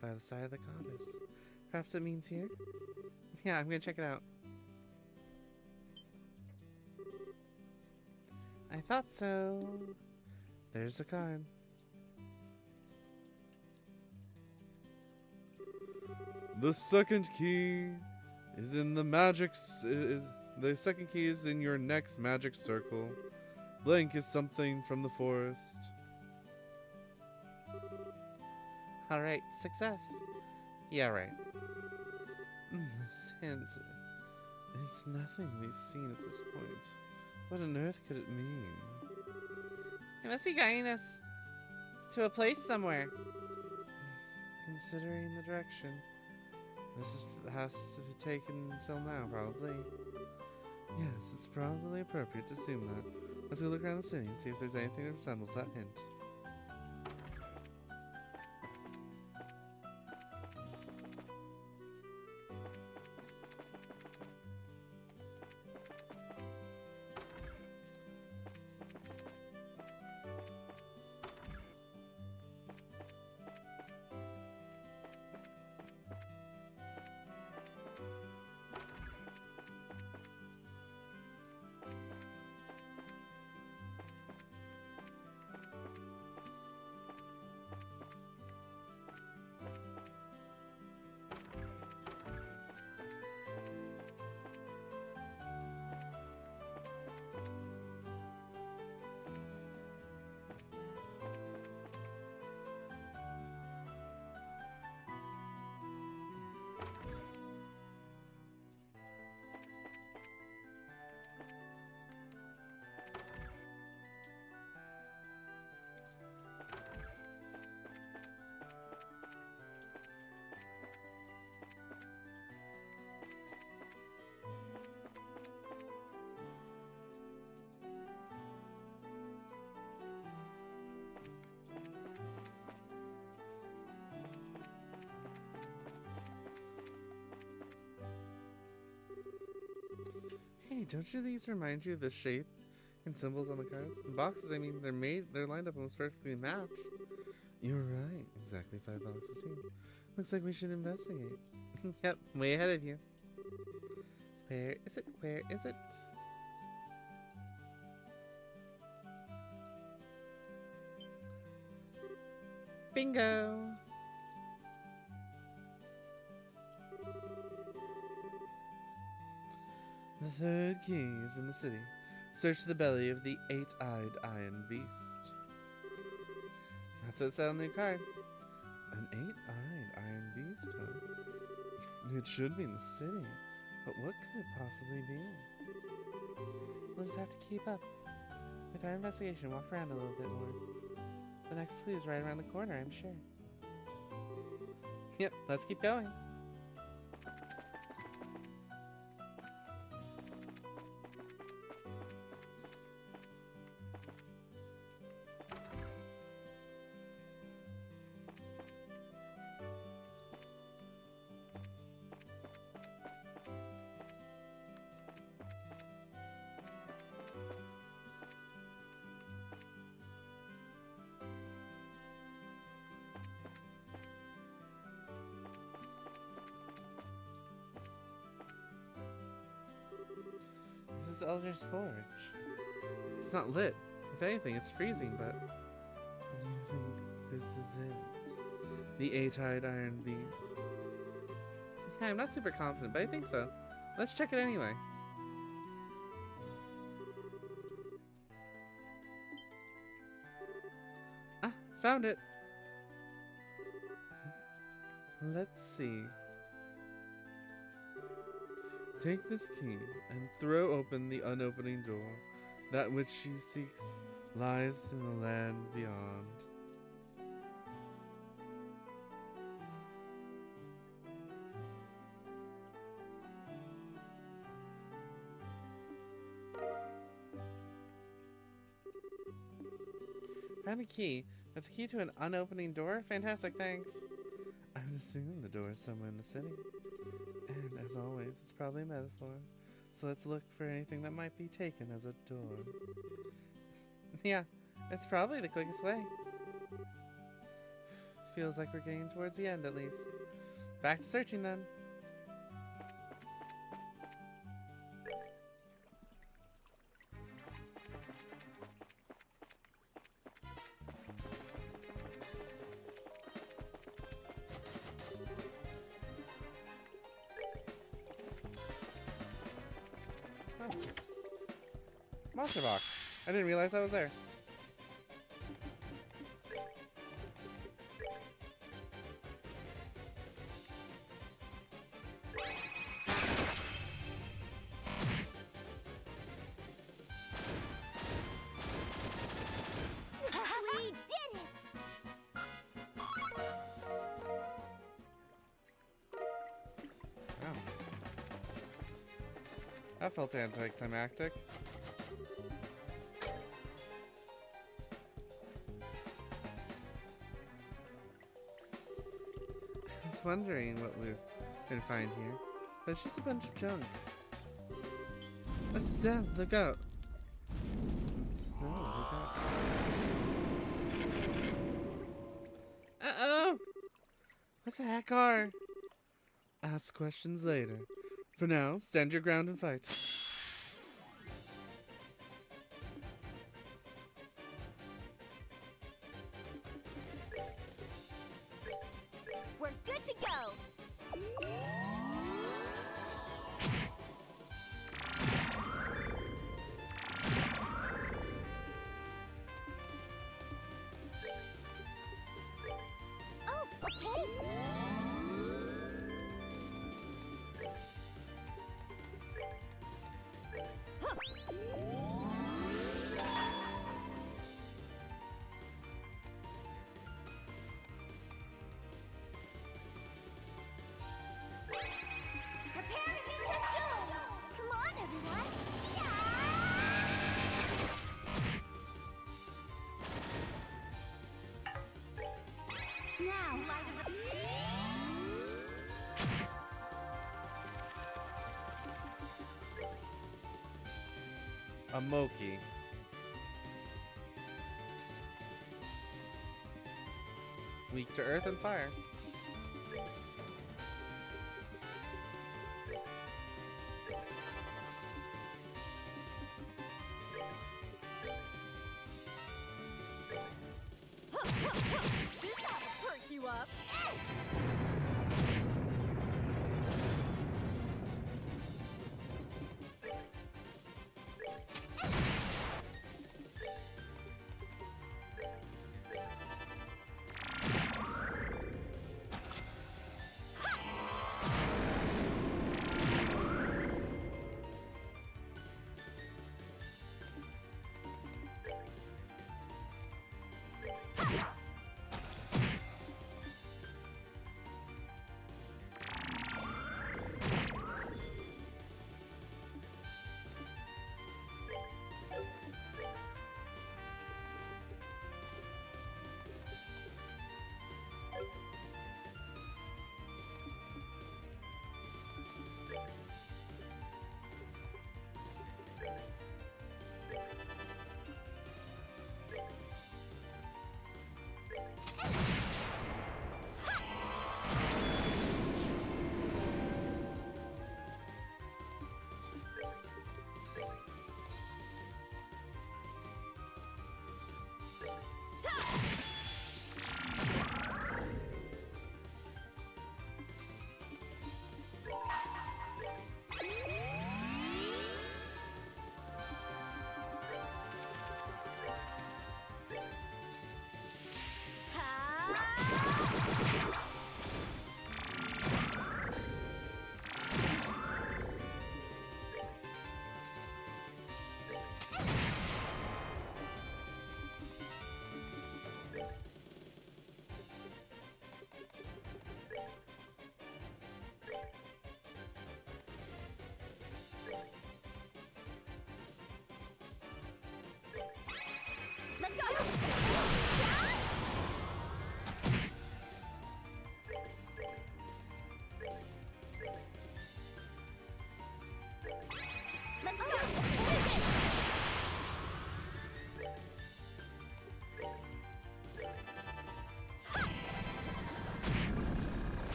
by the side of the goddess. Perhaps it means here? Yeah, I'm gonna check it out. I thought so. There's the card. The second key is in the the second key is in your next magic circle. Blank is something from the forest. Alright, success. Yeah, right. This hint. It's nothing we've seen at this point. What on earth could it mean? It must be guiding us to a place somewhere. Considering the direction, has to be taken until now, probably. Yes, it's probably appropriate to assume that. Let's go look around the city and see if there's anything that resembles that hint. Hey, don't you these remind you of the shape and symbols on the cards? The boxes, I mean, they're lined up almost perfectly matched. You're right. Exactly 5 boxes here. Looks like we should investigate. Yep, way ahead of you. Where is it? Where is it? Bingo! The third key is in the city. Search the belly of the 8-eyed iron beast. That's what it said on the card. An 8-eyed iron beast, huh? It should be in the city. But what could it possibly be? We'll just have to keep up with our investigation. Walk around a little bit more. The next clue is right around the corner, I'm sure. Yep, let's keep going. This is Elder's Forge. It's not lit. If anything, it's freezing, but... You think this is it? The 8-eyed iron beast? Yeah, I'm not super confident, but I think so. Let's check it anyway. Ah, found it! Let's see. Take this key and throw open the unopening door. That which you seeks lies in the land beyond. Found a key. That's a key to an unopening door? Fantastic, thanks. I would assume the door is somewhere in the city. And as always, it's probably a metaphor. So let's look for anything that might be taken as a door. Yeah, it's probably the quickest way. Feels like we're getting towards the end, at least. Back to searching, then. Oh. Monster box. I didn't realize I was there. We did it! Oh. That felt anticlimactic. I was wondering what we're gonna find here, but it's just a bunch of junk. Estelle, look out! So, look out. Uh-oh! What the heck are? Ask questions later. For now, stand your ground and fight. We're good to go! Oh, okay! A Moki. Weak to earth and fire. This ought to perk you up.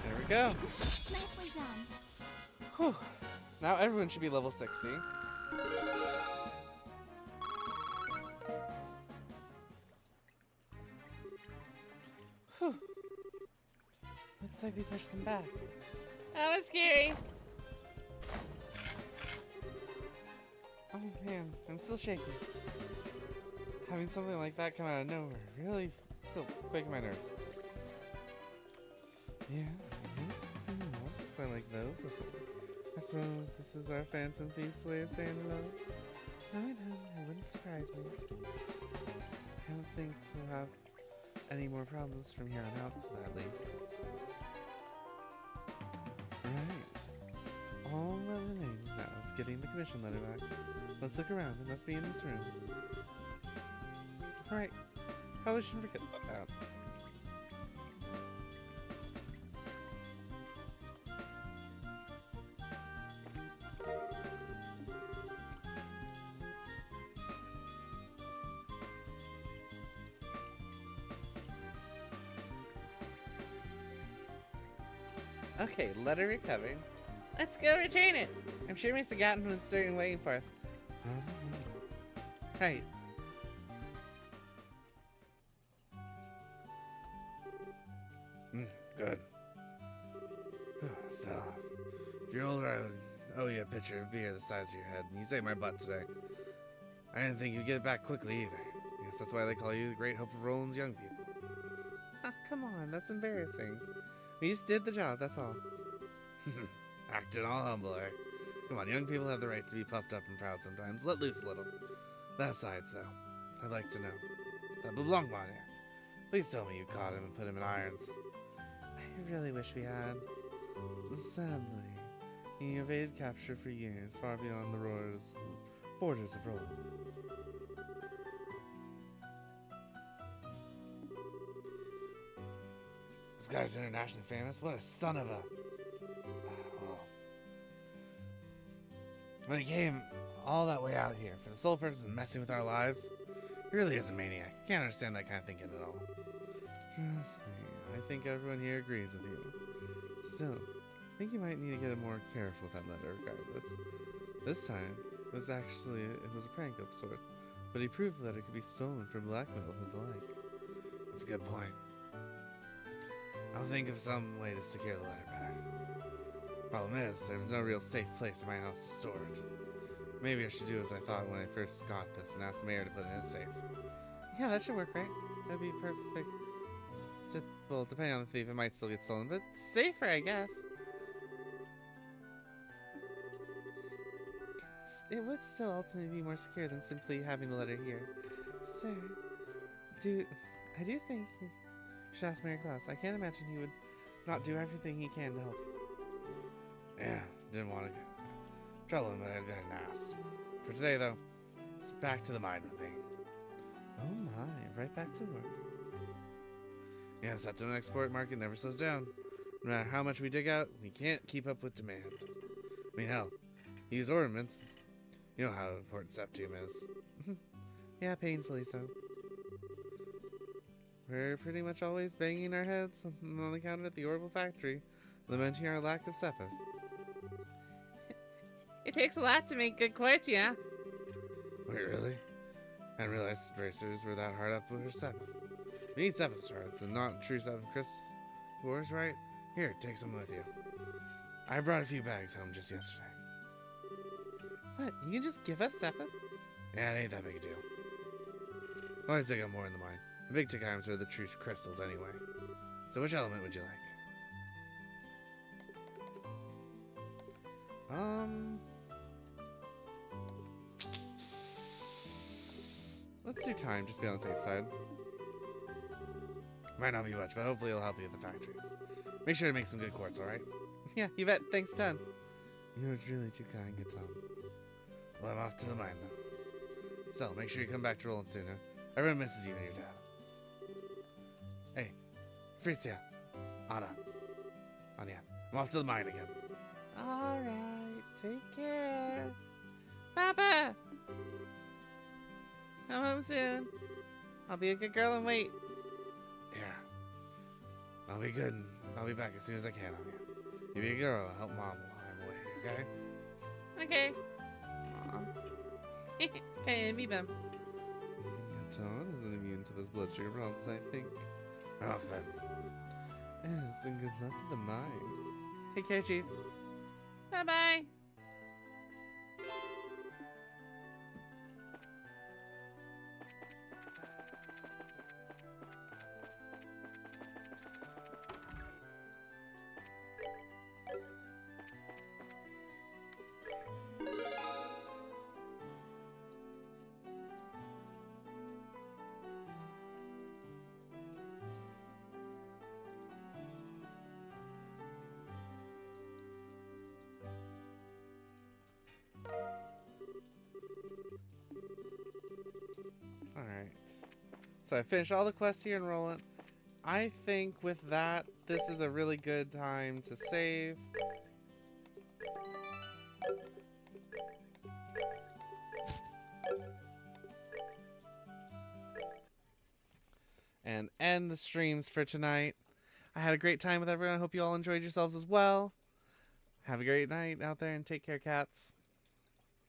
There we go. Nicely done. Whew. Now everyone should be level 60. Whew. Looks like we pushed them back. That was scary. Oh man, I'm still shaky. Having something like that come out of nowhere really still quaking my nerves. Yeah, I've seen monsters quite like those before. I suppose this is our Phantom Thief's way of saying hello. No, I know, it wouldn't surprise me. I don't think we'll have any more problems from here on out, at least. Right. All that remains now is getting the commission letter back. Let's look around. It must be in this room. Right. Probably shouldn't forget about that. Okay, letter recovered. Let's go return it. I'm sure Mr. Gatton was certainly waiting for us. Right. Good. So, if you're older, I would owe you a pitcher of beer the size of your head. You saved my butt today. I didn't think you'd get it back quickly either. Guess that's why they call you the great hope of Roland's young people. Ah, come on, that's embarrassing. We just did the job, that's all. Acting all humble, eh? Come on, young people have the right to be puffed up and proud sometimes. Let loose a little. That aside, though, I'd like to know. That LeBlanc man here. Please tell me you caught him and put him in irons. I really wish we had. Sadly, he evaded capture for years, far beyond the borders of Roland. This guy's internationally famous? What a son of a... Well, when he came all that way out here for the sole purpose of messing with our lives? He really is a maniac. I can't understand that kind of thinking at all. Trust me, I think everyone here agrees with you. Still, I think you might need to get more careful with that letter regardless. This time, it was a prank of sorts, but he proved the letter could be stolen for blackmail and the like. That's a good point. I'll think of some way to secure the letter back. Problem is, there's no real safe place in my house to store it. Maybe I should do as I thought when I first got this and ask the mayor to put it in his safe. Yeah, that should work, right? That'd be perfect. Well, depending on the thief, it might still get stolen, but safer, I guess. It would still ultimately be more secure than simply having the letter here. Sir, I do think you should ask Mayor Klaus. I can't imagine he would not do everything he can to help. Yeah, didn't want to trouble him, but I got asked. For today, though, it's back to the mine with me. Oh my, right back to work. Yeah, this Septim export market never slows down. No matter how much we dig out, we can't keep up with demand. I mean, hell, use ornaments. You know how important Septium is. Yeah, painfully so. We're pretty much always banging our heads on the counter at the Orbital factory, lamenting our lack of Sepith. It takes a lot to make good quartz, yeah? Wait, really? I didn't realize bracers were that hard up with Sepith. We need Sepith shards and not true Sepith crystals, right? Here, take some with you. I brought a few bags home just yesterday. What? You can just give us Sepith? Yeah, it ain't that big a deal. Always dig up more in the mine. The big tick items are the true crystals anyway. So which element would you like? Let's do time, just be on the safe side. Might not be much, but hopefully it'll help you at the factories. Make sure to make some good quartz, alright? Yeah, you bet. Thanks, ton. You're really too kind, good Tom. Well, I'm off to the mine then. So, make sure you come back to Roland soon, huh? Everyone misses you and your dad. Hey, Frisia, Anna, Anya, I'm off to the mine again. Alright, take care. Papa! Come home soon. I'll be a good girl and wait. Yeah, I'll be good and I'll be back as soon as I can on you. You be a girl, I'll help Mom while I'm away, okay? Okay. Aw. Okay, be them. John isn't immune to those blood sugar problems, I think. Off then. Yes, and good luck at the mine. Take care, Chief. Bye-bye. Alright. So I finished all the quests here in Roland. I think with that, this is a really good time to save. And end the streams for tonight. I had a great time with everyone. I hope you all enjoyed yourselves as well. Have a great night out there and take care, cats.